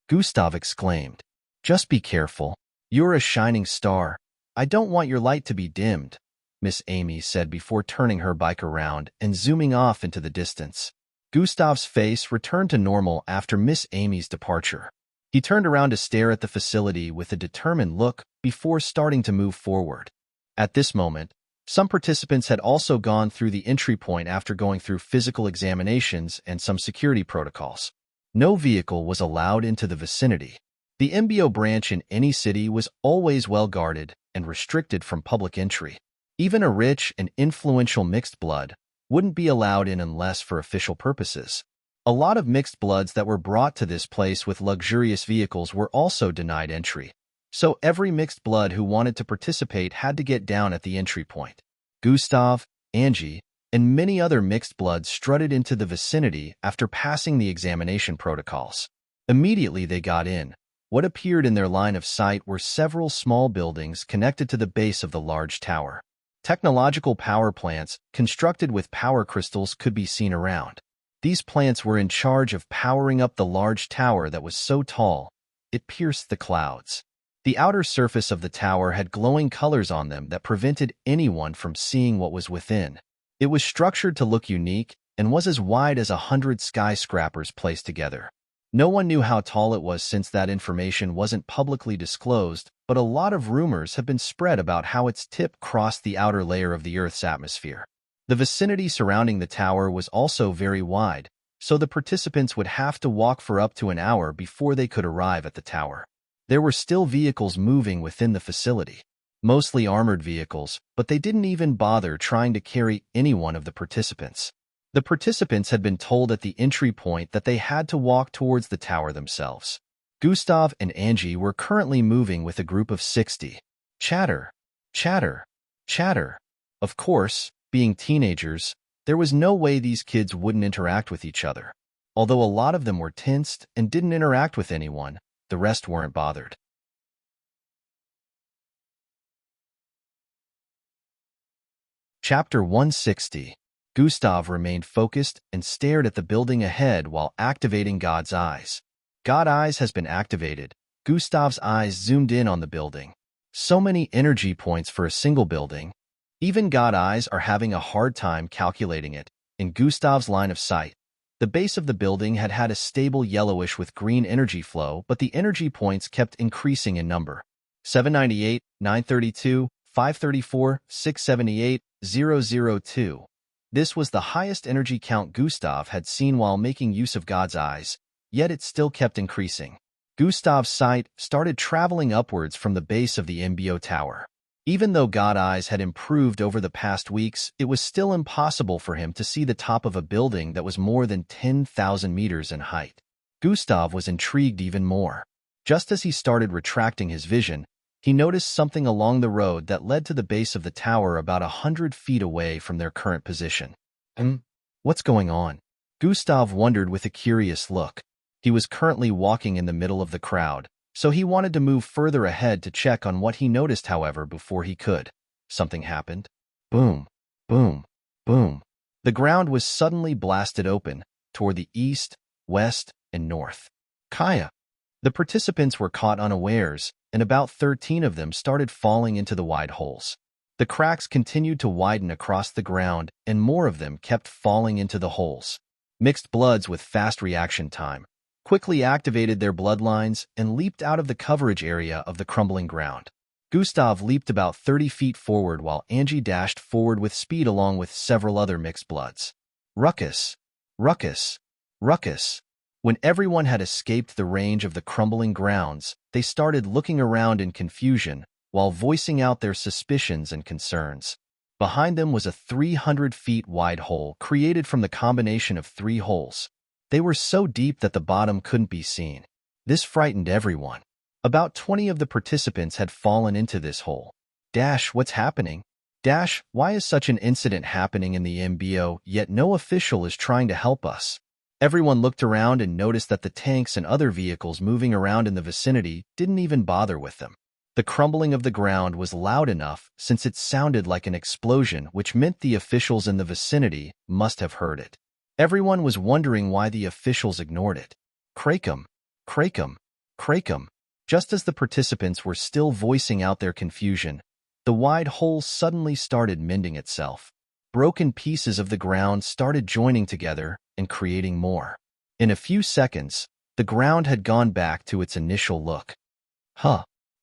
Gustav exclaimed. "Just be careful. You're a shining star. I don't want your light to be dimmed," Miss Amy said before turning her bike around and zooming off into the distance. Gustav's face returned to normal after Miss Amy's departure. He turned around to stare at the facility with a determined look before starting to move forward. At this moment, some participants had also gone through the entry point after going through physical examinations and some security protocols. No vehicle was allowed into the vicinity. The MBO branch in any city was always well guarded and restricted from public entry. Even a rich and influential mixed blood wouldn't be allowed in unless for official purposes. A lot of mixed bloods that were brought to this place with luxurious vehicles were also denied entry. So every mixed blood who wanted to participate had to get down at the entry point. Gustav, Angie, and many other mixed bloods strutted into the vicinity after passing the examination protocols. Immediately they got in. What appeared in their line of sight were several small buildings connected to the base of the large tower. Technological power plants, constructed with power crystals, could be seen around. These plants were in charge of powering up the large tower that was so tall, it pierced the clouds. The outer surface of the tower had glowing colors on them that prevented anyone from seeing what was within. It was structured to look unique and was as wide as 100 skyscrapers placed together. No one knew how tall it was since that information wasn't publicly disclosed, but a lot of rumors have been spread about how its tip crossed the outer layer of the Earth's atmosphere. The vicinity surrounding the tower was also very wide, so the participants would have to walk for up to an hour before they could arrive at the tower. There were still vehicles moving within the facility, mostly armored vehicles, but they didn't even bother trying to carry any one of the participants. The participants had been told at the entry point that they had to walk towards the tower themselves. Gustav and Angie were currently moving with a group of 60. Chatter, chatter, chatter. Of course, being teenagers, there was no way these kids wouldn't interact with each other. Although a lot of them were tensed and didn't interact with anyone, the rest weren't bothered. Chapter 160. Gustav remained focused and stared at the building ahead while activating God's eyes. God Eyes has been activated. Gustav's eyes zoomed in on the building. So many energy points for a single building. Even God Eyes are having a hard time calculating it. In Gustav's line of sight, the base of the building had had a stable yellowish with green energy flow, but the energy points kept increasing in number. 798, 932, 534, 678, 002. This was the highest energy count Gustav had seen while making use of God's eyes, yet it still kept increasing. Gustav's sight started traveling upwards from the base of the MBO tower. Even though God Eyes had improved over the past weeks, it was still impossible for him to see the top of a building that was more than 10,000 meters in height. Gustav was intrigued even more. Just as he started retracting his vision, he noticed something along the road that led to the base of the tower about 100 feet away from their current position. What's going on? Gustav wondered with a curious look. He was currently walking in the middle of the crowd, so he wanted to move further ahead to check on what he noticed, however, before he could. Something happened. Boom, boom, boom. The ground was suddenly blasted open toward the east, west, and north. Kaya. The participants were caught unawares, and about 13 of them started falling into the wide holes. The cracks continued to widen across the ground, and more of them kept falling into the holes. Mixed bloods with fast reaction time quickly activated their bloodlines and leaped out of the coverage area of the crumbling ground. Gustav leaped about 30 feet forward while Angie dashed forward with speed along with several other mixed bloods. Ruckus, ruckus, ruckus. When everyone had escaped the range of the crumbling grounds, they started looking around in confusion while voicing out their suspicions and concerns. Behind them was a 300 feet wide hole created from the combination of 3 holes. They were so deep that the bottom couldn't be seen. This frightened everyone. About 20 of the participants had fallen into this hole. Dash, what's happening? Dash, why is such an incident happening in the MBO, yet no official is trying to help us? Everyone looked around and noticed that the tanks and other vehicles moving around in the vicinity didn't even bother with them. The crumbling of the ground was loud enough since it sounded like an explosion, which meant the officials in the vicinity must have heard it. Everyone was wondering why the officials ignored it. Krakem, Krakem, Krakem. Just as the participants were still voicing out their confusion, the wide hole suddenly started mending itself. Broken pieces of the ground started joining together and creating more. In a few seconds, the ground had gone back to its initial look.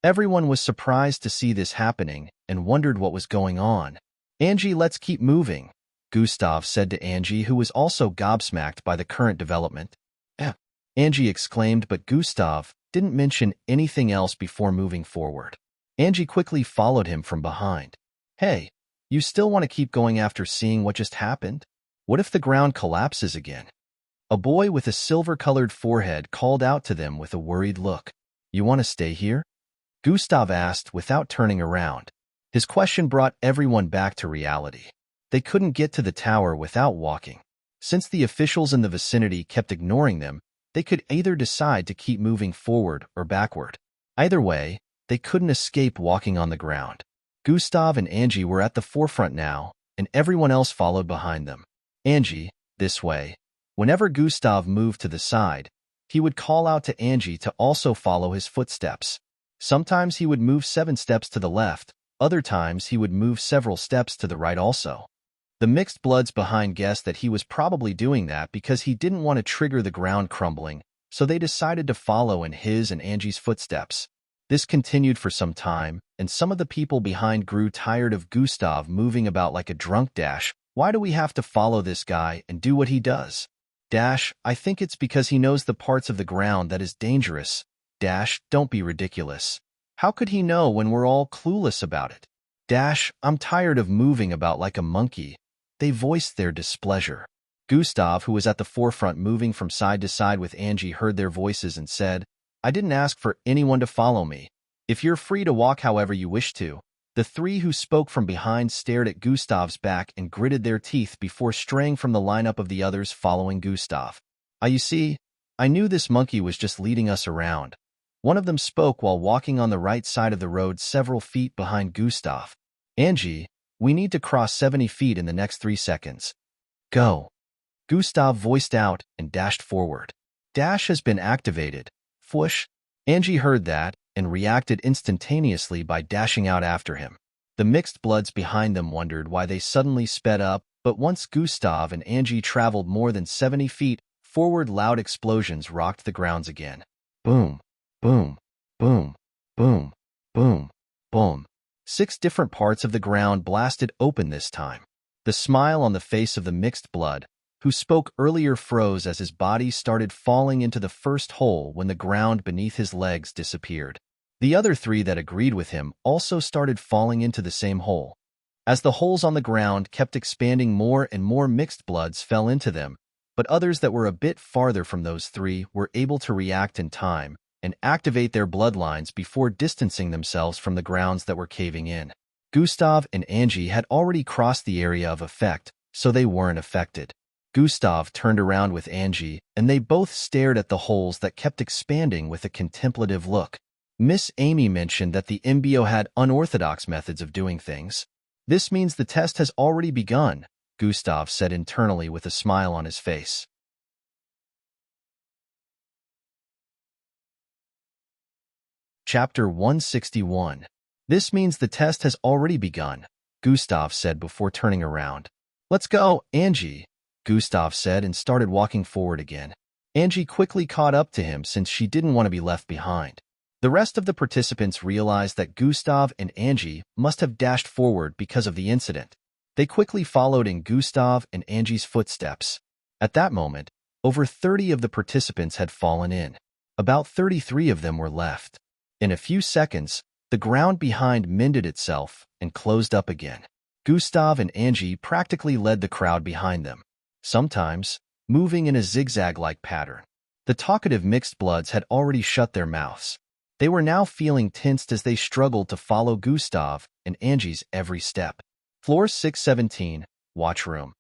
Everyone was surprised to see this happening and wondered what was going on. Angie, let's keep moving, Gustav said to Angie, who was also gobsmacked by the current development. Angie exclaimed, but Gustav didn't mention anything else before moving forward. Angie quickly followed him from behind. Hey, you still want to keep going after seeing what just happened? What if the ground collapses again? A boy with a silver-colored forehead called out to them with a worried look. You want to stay here? Gustav asked without turning around. His question brought everyone back to reality. They couldn't get to the tower without walking. Since the officials in the vicinity kept ignoring them, they could either decide to keep moving forward or backward. Either way, they couldn't escape walking on the ground. Gustav and Angie were at the forefront now, and everyone else followed behind them. Angie, this way. Whenever Gustav moved to the side, he would call out to Angie to also follow his footsteps. Sometimes he would move 7 steps to the left, other times he would move several steps to the right also. The mixed bloods behind guessed that he was probably doing that because he didn't want to trigger the ground crumbling, so they decided to follow in his and Angie's footsteps. This continued for some time, and some of the people behind grew tired of Gustav moving about like a drunk. Dash, why do we have to follow this guy and do what he does? Dash, I think it's because he knows the parts of the ground that is dangerous. Dash, don't be ridiculous. How could he know when we're all clueless about it? Dash, I'm tired of moving about like a monkey. They voiced their displeasure. Gustav, who was at the forefront moving from side to side with Angie, heard their voices and said, I didn't ask for anyone to follow me. If you're free to walk however you wish to. The 3 who spoke from behind stared at Gustav's back and gritted their teeth before straying from the lineup of the others following Gustav. You see, I knew this monkey was just leading us around. One of them spoke while walking on the right side of the road several feet behind Gustav. Angie, we need to cross 70 feet in the next 3 seconds. Go. Gustav voiced out and dashed forward. Dash has been activated. Whoosh. Angie heard that and reacted instantaneously by dashing out after him. The mixed bloods behind them wondered why they suddenly sped up, but once Gustav and Angie traveled more than 70 feet forward, loud explosions rocked the grounds again. Boom, boom, boom, boom, boom, boom. 6 different parts of the ground blasted open this time. The smile on the face of the mixed blood, who spoke earlier, froze as his body started falling into the first hole when the ground beneath his legs disappeared. The other 3 that agreed with him also started falling into the same hole. As the holes on the ground kept expanding, more and more mixed bloods fell into them, but others that were a bit farther from those 3 were able to react in time and activate their bloodlines before distancing themselves from the grounds that were caving in. Gustav and Angie had already crossed the area of effect, so they weren't affected. Gustav turned around with Angie, and they both stared at the holes that kept expanding with a contemplative look. Miss Amy mentioned that the MBO had unorthodox methods of doing things. This means the test has already begun, Gustav said internally with a smile on his face. Chapter 161. This means the test has already begun, Gustav said before turning around. Let's go, Angie, Gustav said and started walking forward again. Angie quickly caught up to him since she didn't want to be left behind. The rest of the participants realized that Gustav and Angie must have dashed forward because of the incident. They quickly followed in Gustav and Angie's footsteps. At that moment, over 30 of the participants had fallen in. About 33 of them were left. In a few seconds, the ground behind mended itself and closed up again. Gustav and Angie practically led the crowd behind them, sometimes moving in a zigzag-like pattern. The talkative mixed bloods had already shut their mouths. They were now feeling tensed as they struggled to follow Gustav and Angie's every step. Floor 617, Watch Room.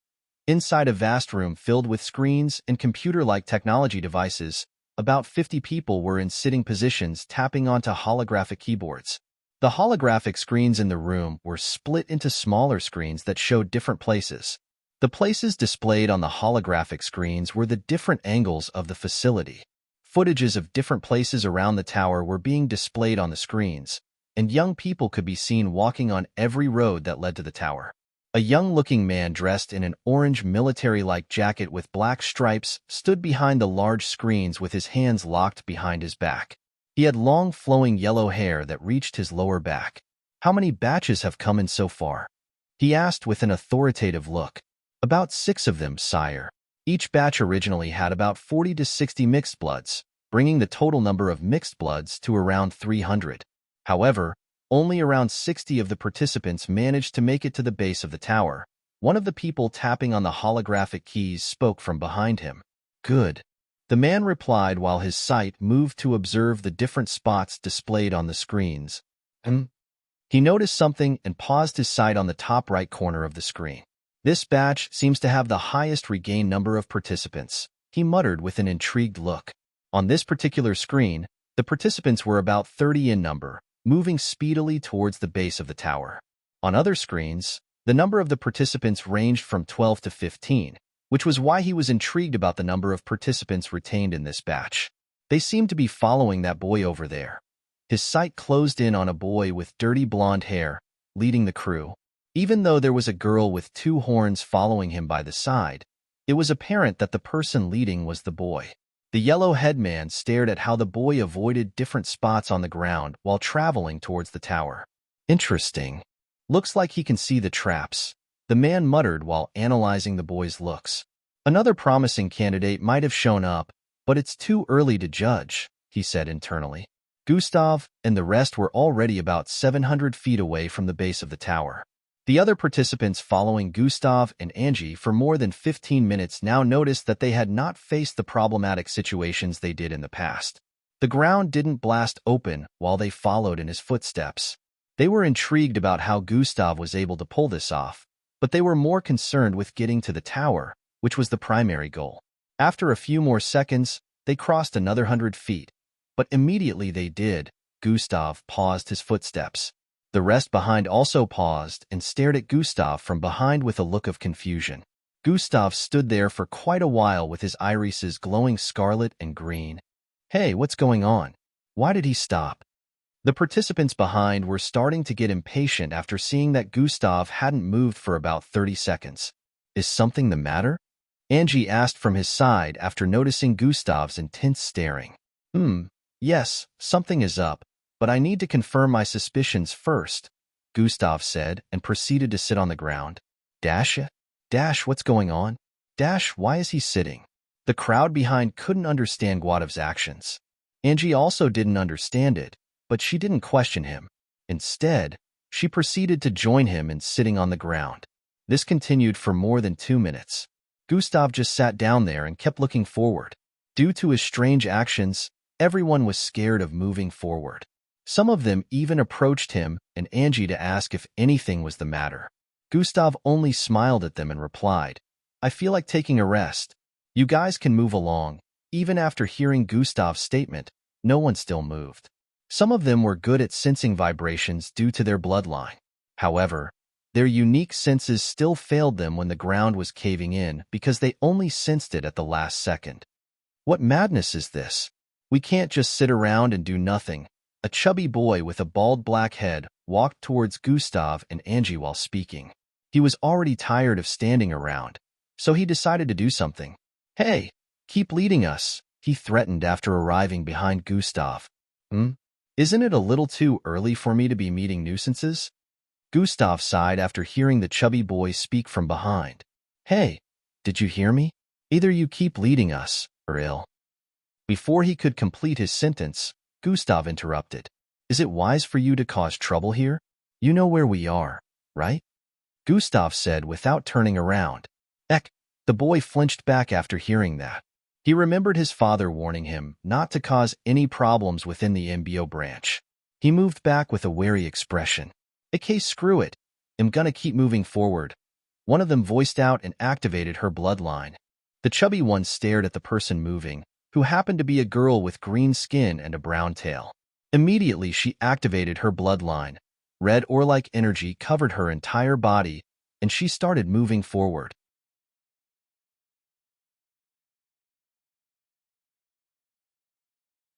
Inside a vast room filled with screens and computer-like technology devices, about 50 people were in sitting positions tapping onto holographic keyboards. The holographic screens in the room were split into smaller screens that showed different places. The places displayed on the holographic screens were the different angles of the facility. Footages of different places around the tower were being displayed on the screens, and young people could be seen walking on every road that led to the tower. A young-looking man dressed in an orange military-like jacket with black stripes stood behind the large screens with his hands locked behind his back. He had long flowing yellow hair that reached his lower back. "How many batches have come in so far?" he asked with an authoritative look. "About 6 of them, sire. Each batch originally had about 40 to 60 mixed bloods, bringing the total number of mixed bloods to around 300. However, only around 60 of the participants managed to make it to the base of the tower. One of the people tapping on the holographic keys spoke from behind him. "Good," the man replied while his sight moved to observe the different spots displayed on the screens. He noticed something and paused his sight on the top right corner of the screen. "This batch seems to have the highest regained number of participants," he muttered with an intrigued look. On this particular screen, the participants were about 30 in number, moving speedily towards the base of the tower. On other screens, the number of the participants ranged from 12 to 15, which was why he was intrigued about the number of participants retained in this batch. They seemed to be following that boy over there. His sight closed in on a boy with dirty blonde hair, leading the crew. Even though there was a girl with 2 horns following him by the side, it was apparent that the person leading was the boy. The yellow headman stared at how the boy avoided different spots on the ground while traveling towards the tower. "Interesting. Looks like he can see the traps," the man muttered while analyzing the boy's looks. "Another promising candidate might have shown up, but it's too early to judge," he said internally. Gustav and the rest were already about 700 feet away from the base of the tower. The other participants following Gustav and Angie for more than 15 minutes now noticed that they had not faced the problematic situations they did in the past. The ground didn't blast open while they followed in his footsteps. They were intrigued about how Gustav was able to pull this off, but they were more concerned with getting to the tower, which was the primary goal. After a few more seconds, they crossed another 100 feet, but immediately they did, Gustav paused his footsteps. The rest behind also paused and stared at Gustav from behind with a look of confusion. Gustav stood there for quite a while with his irises glowing scarlet and green. Hey, what's going on? Why did he stop? The participants behind were starting to get impatient after seeing that Gustav hadn't moved for about 30 seconds. Is something the matter? Angie asked from his side after noticing Gustav's intense staring. Yes, something is up, but I need to confirm my suspicions first, Gustav said and proceeded to sit on the ground. Dash, what's going on? Dash, why is he sitting? The crowd behind couldn't understand Gustav's actions. Angie also didn't understand it, but she didn't question him. Instead, she proceeded to join him in sitting on the ground. This continued for more than 2 minutes. Gustav just sat down there and kept looking forward. Due to his strange actions, everyone was scared of moving forward. Some of them even approached him and Angie to ask if anything was the matter. Gustav only smiled at them and replied, I feel like taking a rest. You guys can move along. Even after hearing Gustav's statement, no one still moved. Some of them were good at sensing vibrations due to their bloodline. However, their unique senses still failed them when the ground was caving in because they only sensed it at the last second. What madness is this? We can't just sit around and do nothing. A chubby boy with a bald black head walked towards Gustav and Angie while speaking. He was already tired of standing around, so he decided to do something. Hey, keep leading us, he threatened after arriving behind Gustav. Isn't it a little too early for me to be meeting nuisances? Gustav sighed after hearing the chubby boy speak from behind. Hey, did you hear me? Either you keep leading us, or ill. Before he could complete his sentence, Gustav interrupted. Is it wise for you to cause trouble here? You know where we are, right? Gustav said without turning around. Eck, the boy flinched back after hearing that. He remembered his father warning him not to cause any problems within the MBO branch. He moved back with a wary expression. Okay, screw it. I'm gonna keep moving forward. One of them voiced out and activated her bloodline. The chubby one stared at the person moving, who happened to be a girl with green skin and a brown tail. Immediately, she activated her bloodline. Red ore-like energy covered her entire body, and she started moving forward.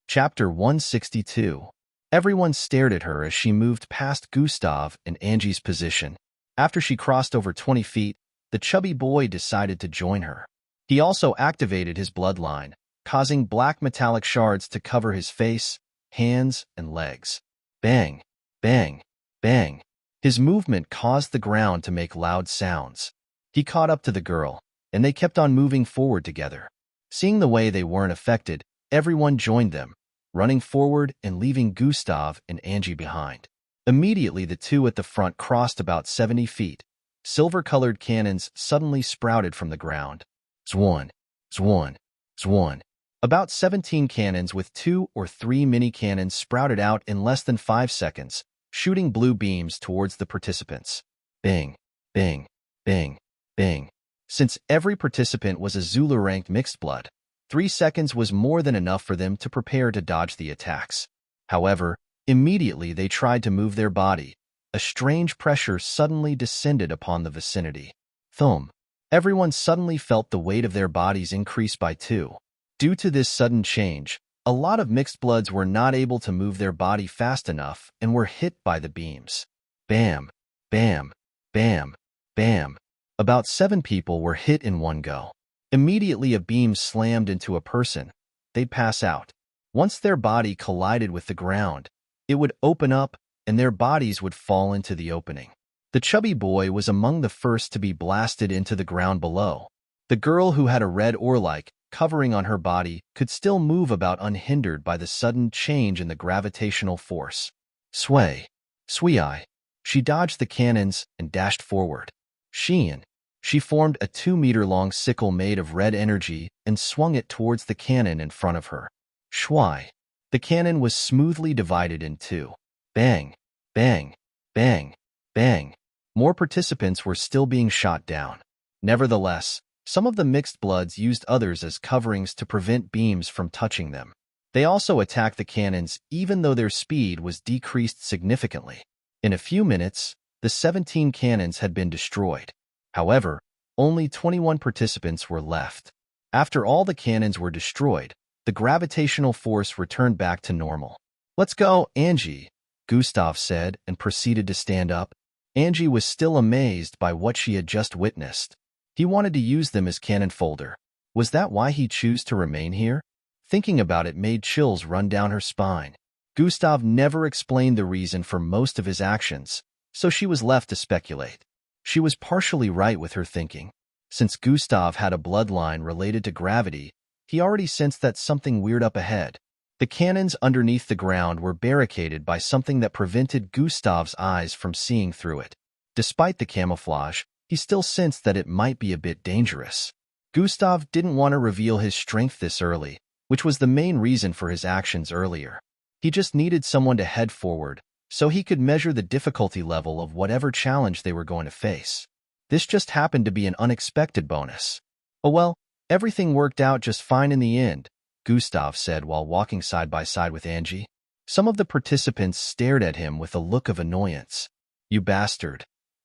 Chapter 162. Everyone stared at her as she moved past Gustav and Angie's position. After she crossed over 20 feet, the chubby boy decided to join her. He also activated his bloodline, causing black metallic shards to cover his face, hands, and legs. Bang, bang, bang. His movement caused the ground to make loud sounds. He caught up to the girl, and they kept on moving forward together. Seeing the way they weren't affected, everyone joined them, running forward and leaving Gustav and Angie behind. Immediately, the two at the front crossed about 70 feet. Silver-colored cannons suddenly sprouted from the ground. Zwan, zwan, zwan. About 17 cannons with 2 or 3 mini-cannons sprouted out in less than 5 seconds, shooting blue beams towards the participants. Bang, bang, bang, bang. Since every participant was a Zulu-ranked mixed blood, 3 seconds was more than enough for them to prepare to dodge the attacks. However, immediately they tried to move their body. A strange pressure suddenly descended upon the vicinity. Thump. Everyone suddenly felt the weight of their bodies increase by 2. Due to this sudden change, a lot of mixed bloods were not able to move their body fast enough and were hit by the beams. Bam, bam, bam, bam. About 7 people were hit in one go. Immediately a beam slammed into a person. They'd pass out. Once their body collided with the ground, it would open up and their bodies would fall into the opening. The chubby boy was among the first to be blasted into the ground below. The girl who had a red ore-like covering on her body could still move about unhindered by the sudden change in the gravitational force. Sway. Swee-eye. She dodged the cannons and dashed forward. She formed a 2-meter-long sickle made of red energy and swung it towards the cannon in front of her. Shwai. The cannon was smoothly divided in 2. Bang, bang, bang, bang. More participants were still being shot down. Nevertheless, some of the mixed bloods used others as coverings to prevent beams from touching them. They also attacked the cannons even though their speed was decreased significantly. In a few minutes, the 17 cannons had been destroyed. However, Only 21 participants were left. After all the cannons were destroyed, the gravitational force returned back to normal. "Let's go, Angie," Gustav said and proceeded to stand up. Angie was still amazed by what she had just witnessed. He wanted to use them as cannon fodder. Was that why he chose to remain here? Thinking about it made chills run down her spine. Gustav never explained the reason for most of his actions, so she was left to speculate. She was partially right with her thinking. Since Gustav had a bloodline related to gravity, he already sensed that something weird up ahead. The cannons underneath the ground were barricaded by something that prevented Gustav's eyes from seeing through it. Despite the camouflage, he still sensed that it might be a bit dangerous. Gustav didn't want to reveal his strength this early, which was the main reason for his actions earlier. He just needed someone to head forward, so he could measure the difficulty level of whatever challenge they were going to face. This just happened to be an unexpected bonus. "Oh well, everything worked out just fine in the end," Gustav said while walking side by side with Angie. Some of the participants stared at him with a look of annoyance. "You bastard.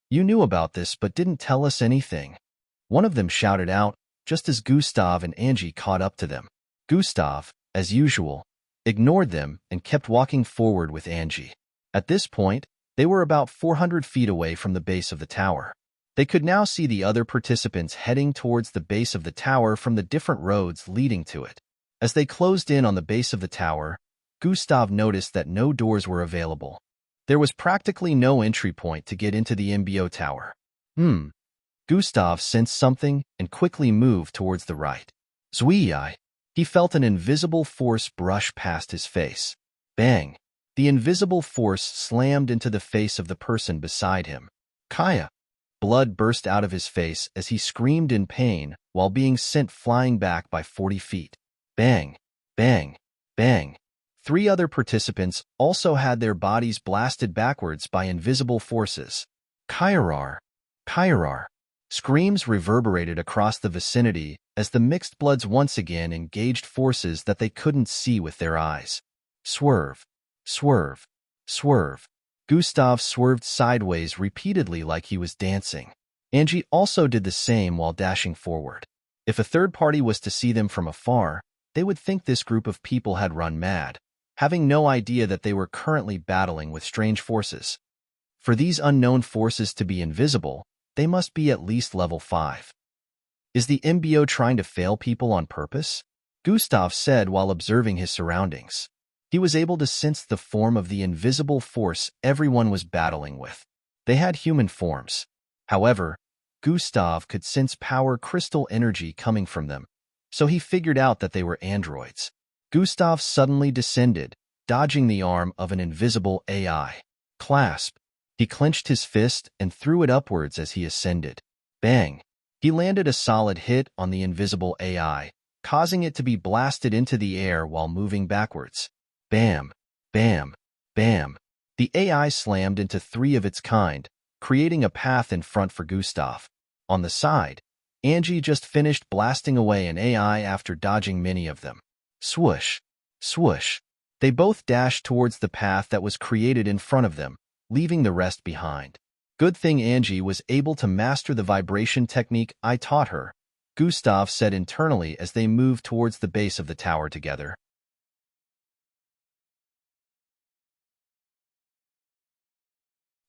You knew about this but didn't tell us anything," one of them shouted out, just as Gustav and Angie caught up to them. Gustav, as usual, ignored them and kept walking forward with Angie. At this point, they were about 400 feet away from the base of the tower. They could now see the other participants heading towards the base of the tower from the different roads leading to it. As they closed in on the base of the tower, Gustav noticed that no doors were available. There was practically no entry point to get into the MBO tower. Gustav sensed something and quickly moved towards the right. Zwii! He felt an invisible force brush past his face. Bang! The invisible force slammed into the face of the person beside him. Kaya! Blood burst out of his face as he screamed in pain while being sent flying back by 40 feet. Bang! Bang! Bang! 3 other participants also had their bodies blasted backwards by invisible forces. Kairar! Kairar! Screams reverberated across the vicinity as the mixed bloods once again engaged forces that they couldn't see with their eyes. Swerve! Swerve! Swerve! Gustav swerved sideways repeatedly like he was dancing. Angie also did the same while dashing forward. If a third party was to see them from afar, they would think this group of people had run mad, having no idea that they were currently battling with strange forces. For these unknown forces to be invisible, they must be at least level 5. Is the MBO trying to fail people on purpose? Gustav said while observing his surroundings. He was able to sense the form of the invisible force everyone was battling with. They had human forms. However, Gustav could sense power crystal energy coming from them, so he figured out that they were androids. Gustav suddenly descended, dodging the arm of an invisible AI. Clasp! He clenched his fist and threw it upwards as he ascended. Bang! He landed a solid hit on the invisible AI, causing it to be blasted into the air while moving backwards. Bam! Bam! Bam! The AI slammed into 3 of its kind, creating a path in front for Gustav. On the side, Angie just finished blasting away an AI after dodging many of them. Swoosh! Swoosh! They both dashed towards the path that was created in front of them, leaving the rest behind. Good thing Angie was able to master the vibration technique I taught her, Gustav said internally as they moved towards the base of the tower together.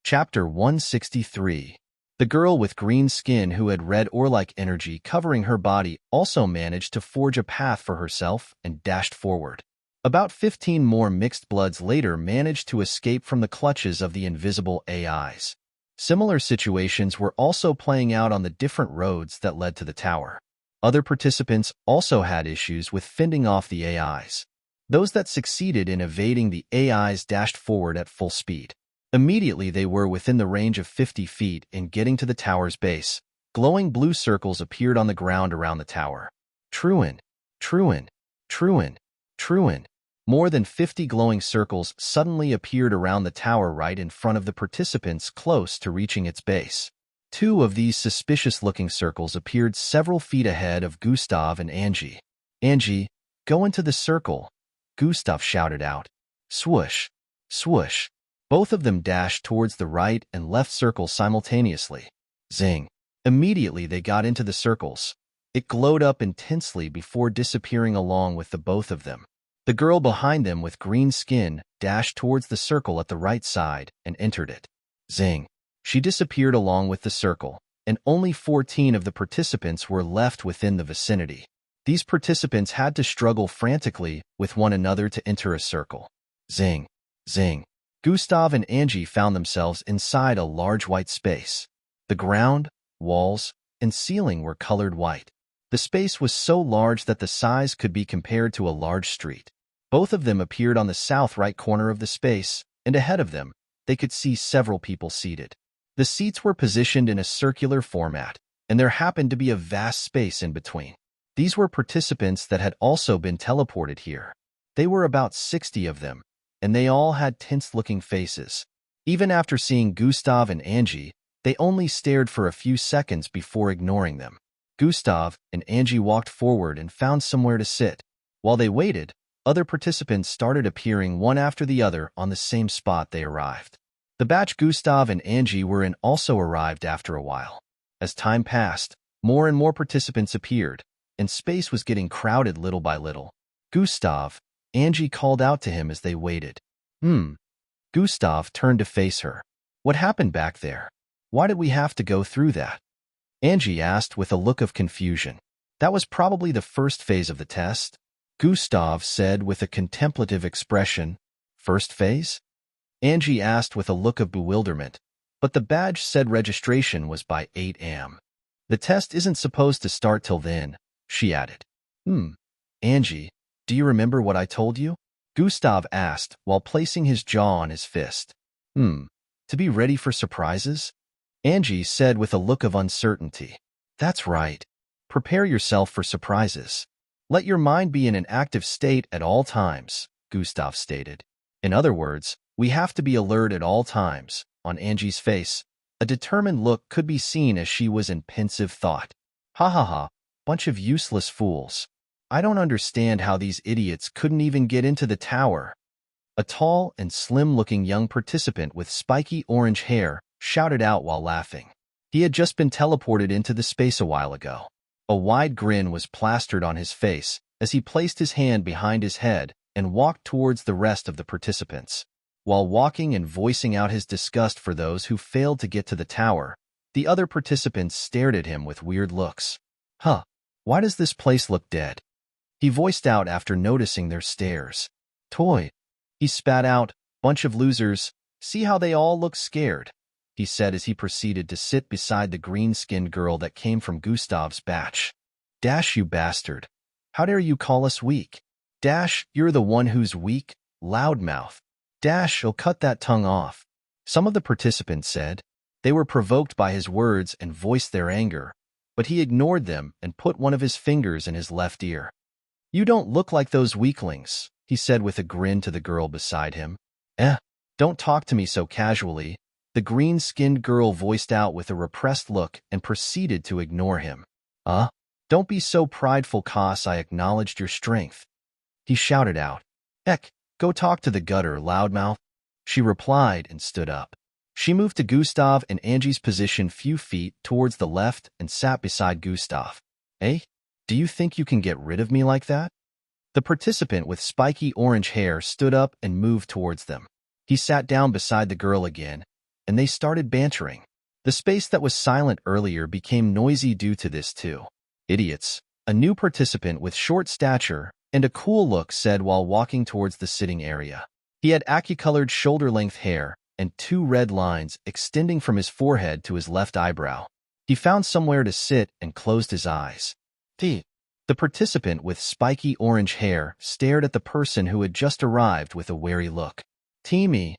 Chapter 163. The girl with green skin who had red ore-like energy covering her body also managed to forge a path for herself and dashed forward. About 15 more mixed bloods later managed to escape from the clutches of the invisible AIs. Similar situations were also playing out on the different roads that led to the tower. Other participants also had issues with fending off the AIs. Those that succeeded in evading the AIs dashed forward at full speed. Immediately they were within the range of 50 feet in getting to the tower's base. Glowing blue circles appeared on the ground around the tower. Truin! Truin! Truin! Truin! More than 50 glowing circles suddenly appeared around the tower right in front of the participants close to reaching its base. 2 of these suspicious-looking circles appeared several feet ahead of Gustav and Angie. Angie, go into the circle, Gustav shouted out. Swoosh! Swoosh! Both of them dashed towards the right and left circles simultaneously. Zing! Immediately they got into the circles. It glowed up intensely before disappearing along with the both of them. The girl behind them with green skin dashed towards the circle at the right side and entered it. Zing! She disappeared along with the circle, and only 14 of the participants were left within the vicinity. These participants had to struggle frantically with one another to enter a circle. Zing! Zing! Gustav and Angie found themselves inside a large white space. The ground, walls, and ceiling were colored white. The space was so large that the size could be compared to a large street. Both of them appeared on the south right corner of the space, and ahead of them, they could see several people seated. The seats were positioned in a circular format, and there happened to be a vast space in between. These were participants that had also been teleported here. They were about 60 of them, and they all had tense-looking faces. Even after seeing Gustav and Angie, they only stared for a few seconds before ignoring them. Gustav and Angie walked forward and found somewhere to sit. While they waited, other participants started appearing one after the other on the same spot they arrived. The batch Gustav and Angie were in also arrived after a while. As time passed, more and more participants appeared, and space was getting crowded little by little. Gustav, Angie called out to him as they waited. Gustav turned to face her. What happened back there? Why did we have to go through that? Angie asked with a look of confusion. That was probably the first phase of the test. Gustav said with a contemplative expression. First phase? Angie asked with a look of bewilderment, but the badge said registration was by 8 a.m. The test isn't supposed to start till then, she added. Angie, do you remember what I told you? Gustav asked while placing his jaw on his fist. To be ready for surprises? Angie said with a look of uncertainty. That's right. Prepare yourself for surprises. Let your mind be in an active state at all times, Gustav stated. In other words, we have to be alert at all times. On Angie's face, a determined look could be seen as she was in pensive thought. Ha ha ha, bunch of useless fools. I don't understand how these idiots couldn't even get into the tower. A tall and slim-looking young participant with spiky orange hair shouted out while laughing. He had just been teleported into the space a while ago. A wide grin was plastered on his face as he placed his hand behind his head and walked towards the rest of the participants. While walking and voicing out his disgust for those who failed to get to the tower, the other participants stared at him with weird looks. Why does this place look dead? He voiced out after noticing their stares. Toy. He spat out, bunch of losers, see how they all look scared, he said as he proceeded to sit beside the green-skinned girl that came from Gustav's batch. Dash, you bastard. How dare you call us weak? Dash, you're the one who's weak, loudmouth. Dash, you'll cut that tongue off. Some of the participants said. They were provoked by his words and voiced their anger, but he ignored them and put one of his fingers in his left ear. You don't look like those weaklings, he said with a grin to the girl beside him. Don't talk to me so casually, the green-skinned girl voiced out with a repressed look and proceeded to ignore him. Don't be so prideful, cos, I acknowledged your strength. He shouted out. Go talk to the gutter, loudmouth. She replied and stood up. She moved to Gustav and Angie's position few feet towards the left and sat beside Gustav. Do you think you can get rid of me like that? The participant with spiky orange hair stood up and moved towards them. He sat down beside the girl again, and they started bantering. The space that was silent earlier became noisy due to this too. Idiots, a new participant with short stature and a cool look said while walking towards the sitting area. He had ackey-colored shoulder-length hair and 2 red lines extending from his forehead to his left eyebrow. He found somewhere to sit and closed his eyes. The participant with spiky orange hair stared at the person who had just arrived with a wary look. Teamy,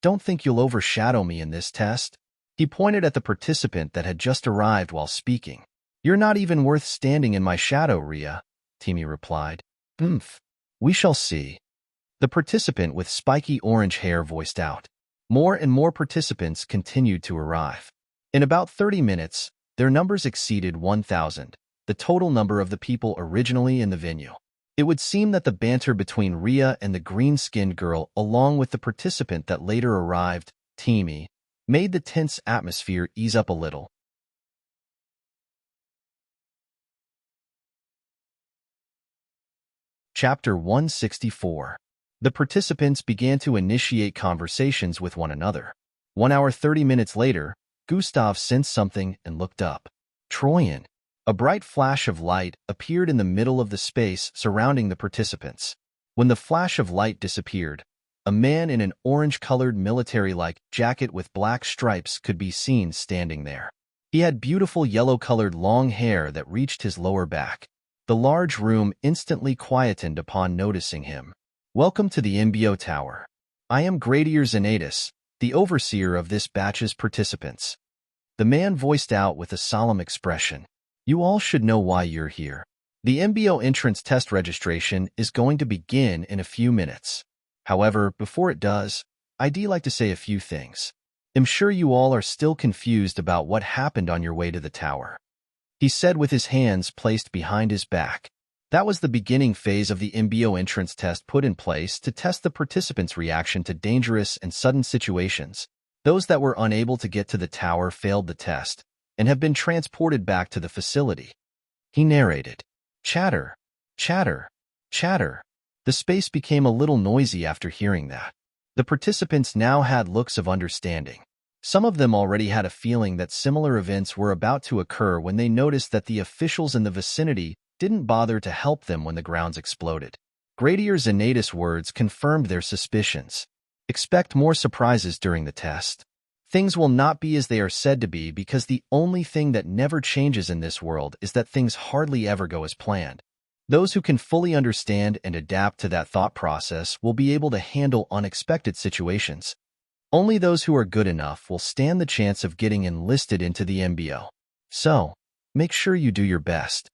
don't think you'll overshadow me in this test? He pointed at the participant that had just arrived while speaking. You're not even worth standing in my shadow, Rhea, Teamy replied. We shall see. The participant with spiky orange hair voiced out. More and more participants continued to arrive. In about 30 minutes, their numbers exceeded 1,000, the total number of the people originally in the venue. It would seem that the banter between Rhea and the green-skinned girl, along with the participant that later arrived, Teamy, made the tense atmosphere ease up a little. Chapter 164. The participants began to initiate conversations with one another. 1 hour 30 minutes later, Gustav sensed something and looked up. Troyan. A bright flash of light appeared in the middle of the space surrounding the participants. When the flash of light disappeared, a man in an orange-colored military-like jacket with black stripes could be seen standing there. He had beautiful yellow-colored long hair that reached his lower back. The large room instantly quietened upon noticing him. Welcome to the MBO Tower. I am Gradier Zenatus, the overseer of this batch's participants. The man voiced out with a solemn expression. You all should know why you're here. The MBO entrance test registration is going to begin in a few minutes. However, before it does, I'd like to say a few things. I'm sure you all are still confused about what happened on your way to the tower. He said with his hands placed behind his back. That was the beginning phase of the MBO entrance test put in place to test the participants' reaction to dangerous and sudden situations. Those that were unable to get to the tower failed the test and have been transported back to the facility. He narrated. Chatter, chatter, chatter. The space became a little noisy after hearing that. The participants now had looks of understanding. Some of them already had a feeling that similar events were about to occur when they noticed that the officials in the vicinity didn't bother to help them when the grounds exploded. Gradier Zenatus' words confirmed their suspicions. Expect more surprises during the test. Things will not be as they are said to be because the only thing that never changes in this world is that things hardly ever go as planned. Those who can fully understand and adapt to that thought process will be able to handle unexpected situations. Only those who are good enough will stand the chance of getting enlisted into the MBO. So, make sure you do your best.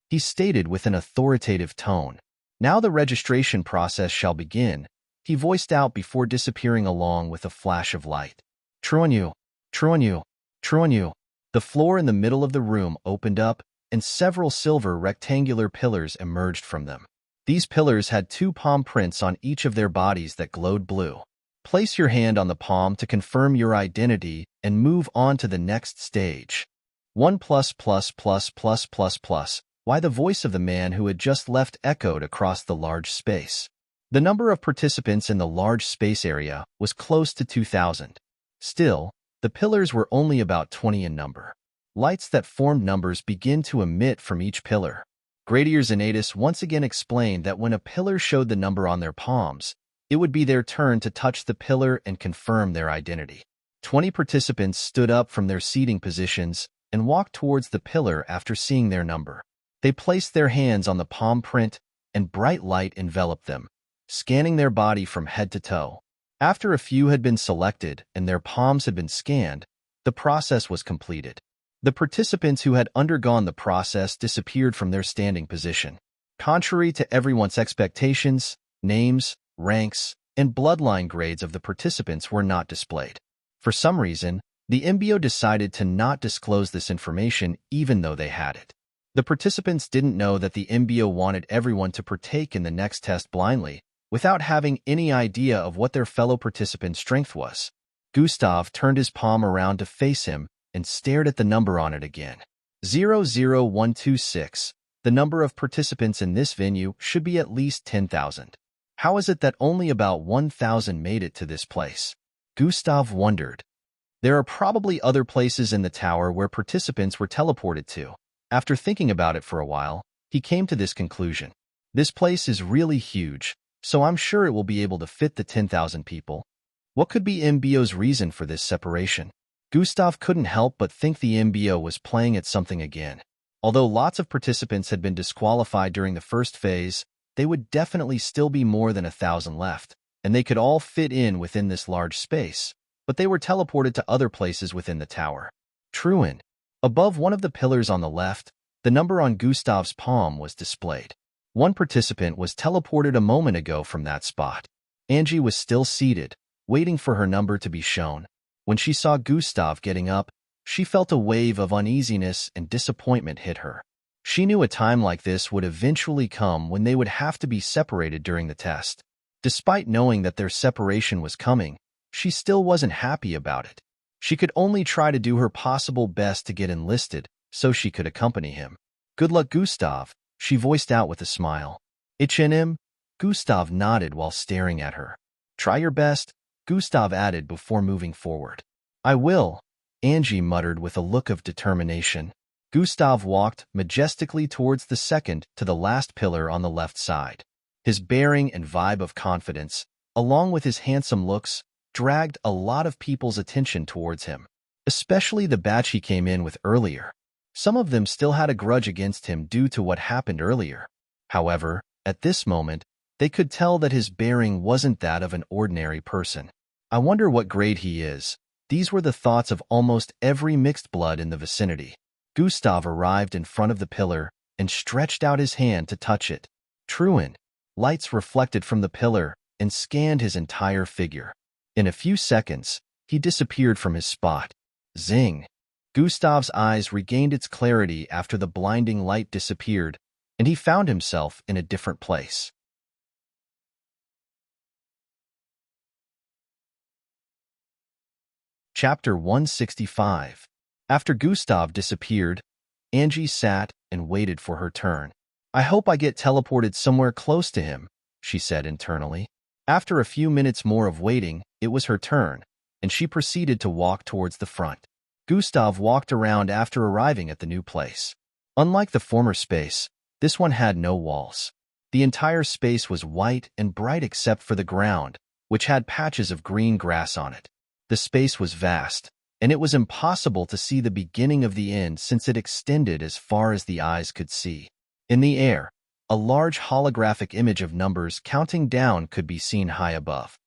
He stated with an authoritative tone. Now the registration process shall begin, he voiced out before disappearing along with a flash of light. Troyan, Troyan, Troyan. The floor in the middle of the room opened up, and several silver rectangular pillars emerged from them. These pillars had 2 palm prints on each of their bodies that glowed blue. Place your hand on the palm to confirm your identity and move on to the next stage. 1 plus plus plus plus plus plus. Why the voice of the man who had just left echoed across the large space. The number of participants in the large space area was close to 2,000. Still, the pillars were only about 20 in number. Lights that formed numbers begin to emit from each pillar. Gradier Zenatus once again explained that when a pillar showed the number on their palms, it would be their turn to touch the pillar and confirm their identity. 20 participants stood up from their seating positions and walked towards the pillar after seeing their number. They placed their hands on the palm print, and bright light enveloped them, scanning their body from head to toe. After a few had been selected and their palms had been scanned, the process was completed. The participants who had undergone the process disappeared from their standing position. Contrary to everyone's expectations, names, ranks, and bloodline grades of the participants were not displayed. For some reason, the MBO decided to not disclose this information even though they had it. The participants didn't know that the MBO wanted everyone to partake in the next test blindly, without having any idea of what their fellow participant's strength was. Gustav turned his palm around to face him and stared at the number on it again. 00126. The number of participants in this venue should be at least 10,000. How is it that only about 1,000 made it to this place? Gustav wondered. There are probably other places in the tower where participants were teleported to. After thinking about it for a while, he came to this conclusion. This place is really huge, so I'm sure it will be able to fit the 10,000 people. What could be MBO's reason for this separation? Gustav couldn't help but think the MBO was playing at something again. Although lots of participants had been disqualified during the first phase, they would definitely still be more than 1,000 left, and they could all fit in within this large space, but they were teleported to other places within the tower. Troyan. Above one of the pillars on the left, the number on Gustav's palm was displayed. One participant was teleported a moment ago from that spot. Angie was still seated, waiting for her number to be shown. When she saw Gustav getting up, she felt a wave of uneasiness and disappointment hit her. She knew a time like this would eventually come when they would have to be separated during the test. Despite knowing that their separation was coming, she still wasn't happy about it. She could only try to do her possible best to get enlisted so she could accompany him. Good luck, Gustav, she voiced out with a smile. H&M, Gustav nodded while staring at her. Try your best, Gustav added before moving forward. I will, Angie muttered with a look of determination. Gustav walked majestically towards the second to the last pillar on the left side. His bearing and vibe of confidence, along with his handsome looks, dragged a lot of people's attention towards him, especially the batch he came in with earlier. Some of them still had a grudge against him due to what happened earlier. However, at this moment, they could tell that his bearing wasn't that of an ordinary person. I wonder what grade he is. These were the thoughts of almost every mixed blood in the vicinity. Gustav arrived in front of the pillar and stretched out his hand to touch it. Truant. Lights reflected from the pillar and scanned his entire figure. In a few seconds, he disappeared from his spot. Zing! Gustav's eyes regained its clarity after the blinding light disappeared, and he found himself in a different place. Chapter 165. After Gustav disappeared, Angie sat and waited for her turn. I hope I get teleported somewhere close to him, she said internally. After a few minutes more of waiting, it was her turn, and she proceeded to walk towards the front. Gustav walked around after arriving at the new place. Unlike the former space, this one had no walls. The entire space was white and bright except for the ground, which had patches of green grass on it. The space was vast, and it was impossible to see the beginning of the end since it extended as far as the eyes could see. In the air, a large holographic image of numbers counting down could be seen high above.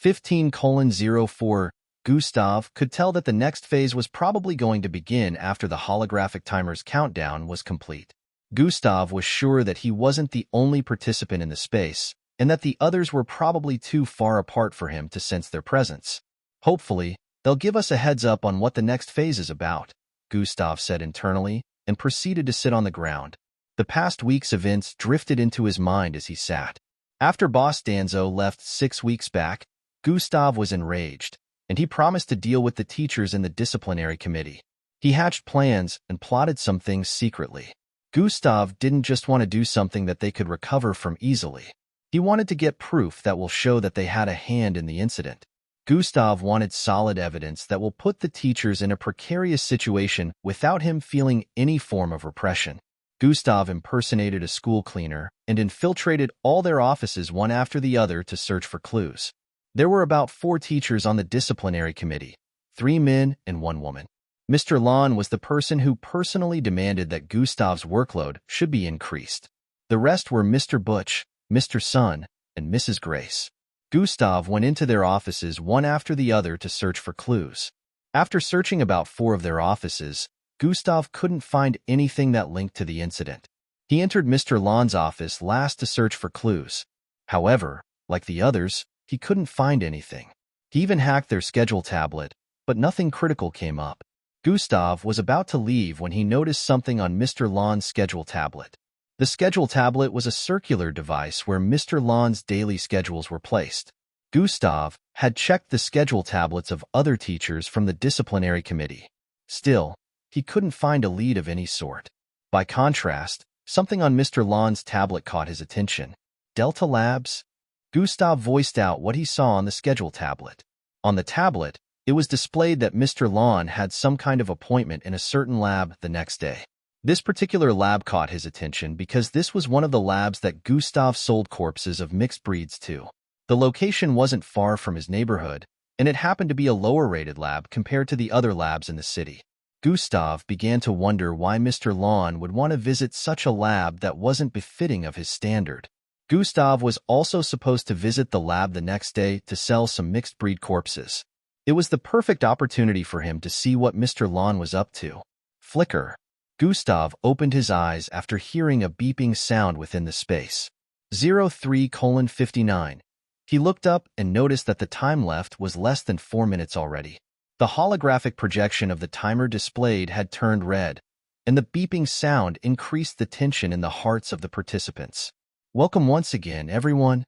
15:04. Gustav could tell that the next phase was probably going to begin after the holographic timer's countdown was complete. Gustav was sure that he wasn't the only participant in the space, and that the others were probably too far apart for him to sense their presence. Hopefully, they'll give us a heads up on what the next phase is about, Gustav said internally, and proceeded to sit on the ground. The past week's events drifted into his mind as he sat. After Boss Danzo left 6 weeks back, Gustav was enraged, and he promised to deal with the teachers in the disciplinary committee. He hatched plans and plotted some things secretly. Gustav didn't just want to do something that they could recover from easily. He wanted to get proof that will show that they had a hand in the incident. Gustav wanted solid evidence that will put the teachers in a precarious situation without him feeling any form of repression. Gustav impersonated a school cleaner and infiltrated all their offices one after the other to search for clues. There were about 4 teachers on the disciplinary committee, 3 men and 1 woman. Mr. Lon was the person who personally demanded that Gustav's workload should be increased. The rest were Mr. Butch, Mr. Sun, and Mrs. Grace. Gustav went into their offices one after the other to search for clues. After searching about 4 of their offices, Gustav couldn't find anything that linked to the incident. He entered Mr. Lon's office last to search for clues. However, like the others, he couldn't find anything. He even hacked their schedule tablet, but nothing critical came up. Gustav was about to leave when he noticed something on Mr. Lon's schedule tablet. The schedule tablet was a circular device where Mr. Lon's daily schedules were placed. Gustav had checked the schedule tablets of other teachers from the disciplinary committee. Still, he couldn't find a lead of any sort. By contrast, something on Mr. Lon's tablet caught his attention. Delta Labs? Gustav voiced out what he saw on the schedule tablet. On the tablet, it was displayed that Mr. Lon had some kind of appointment in a certain lab the next day. This particular lab caught his attention because this was one of the labs that Gustav sold corpses of mixed breeds to. The location wasn't far from his neighborhood, and it happened to be a lower-rated lab compared to the other labs in the city. Gustav began to wonder why Mr. Lon would want to visit such a lab that wasn't befitting of his standard. Gustav was also supposed to visit the lab the next day to sell some mixed-breed corpses. It was the perfect opportunity for him to see what Mr. Lon was up to. Flicker. Gustav opened his eyes after hearing a beeping sound within the space. 03:59. He looked up and noticed that the time left was less than 4 minutes already. The holographic projection of the timer displayed had turned red, and the beeping sound increased the tension in the hearts of the participants. Welcome once again, everyone.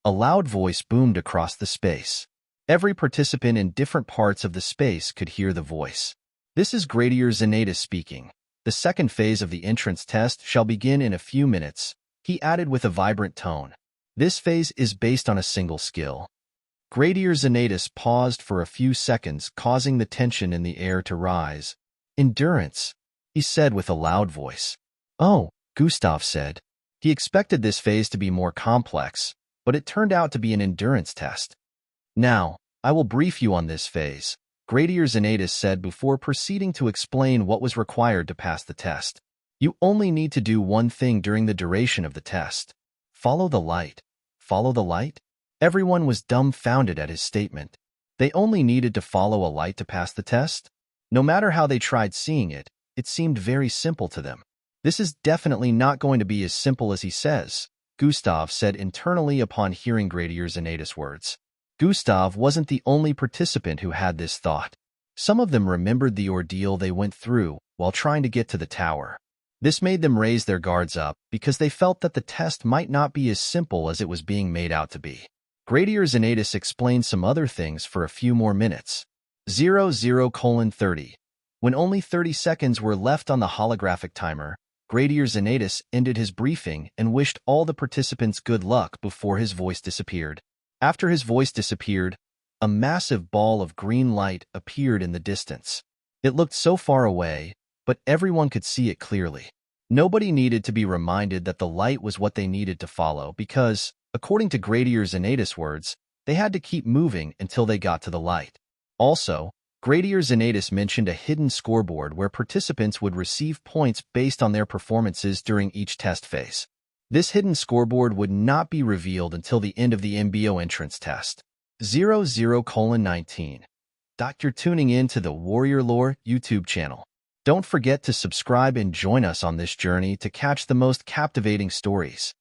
A loud voice boomed across the space. Every participant in different parts of the space could hear the voice. This is Gradier Zaneta speaking. The second phase of the entrance test shall begin in a few minutes. He added with a vibrant tone. This phase is based on a single skill. Gradier Xanatus paused for a few seconds, causing the tension in the air to rise. Endurance, he said with a loud voice. Oh, Gustav said. He expected this phase to be more complex, but it turned out to be an endurance test. Now, I will brief you on this phase, Gradier Xanatus said before proceeding to explain what was required to pass the test. You only need to do one thing during the duration of the test. Follow the light. Follow the light? Everyone was dumbfounded at his statement. They only needed to follow a light to pass the test? No matter how they tried seeing it, it seemed very simple to them. This is definitely not going to be as simple as he says, Gustav said internally upon hearing Gradier Xanatus' words. Gustav wasn't the only participant who had this thought. Some of them remembered the ordeal they went through while trying to get to the tower. This made them raise their guards up because they felt that the test might not be as simple as it was being made out to be. Gradier Xanatus explained some other things for a few more minutes. 00:30. When only 30 seconds were left on the holographic timer, Gradier Xanatus ended his briefing and wished all the participants good luck before his voice disappeared. After his voice disappeared, a massive ball of green light appeared in the distance. It looked so far away, but everyone could see it clearly. Nobody needed to be reminded that the light was what they needed to follow because, according to Gradier Xanatus' words, they had to keep moving until they got to the light. Also, Gradier Xanatus mentioned a hidden scoreboard where participants would receive points based on their performances during each test phase. This hidden scoreboard would not be revealed until the end of the MBO entrance test. 00:19. You're tuning in to the Warrior Lore YouTube channel. Don't forget to subscribe and join us on this journey to catch the most captivating stories.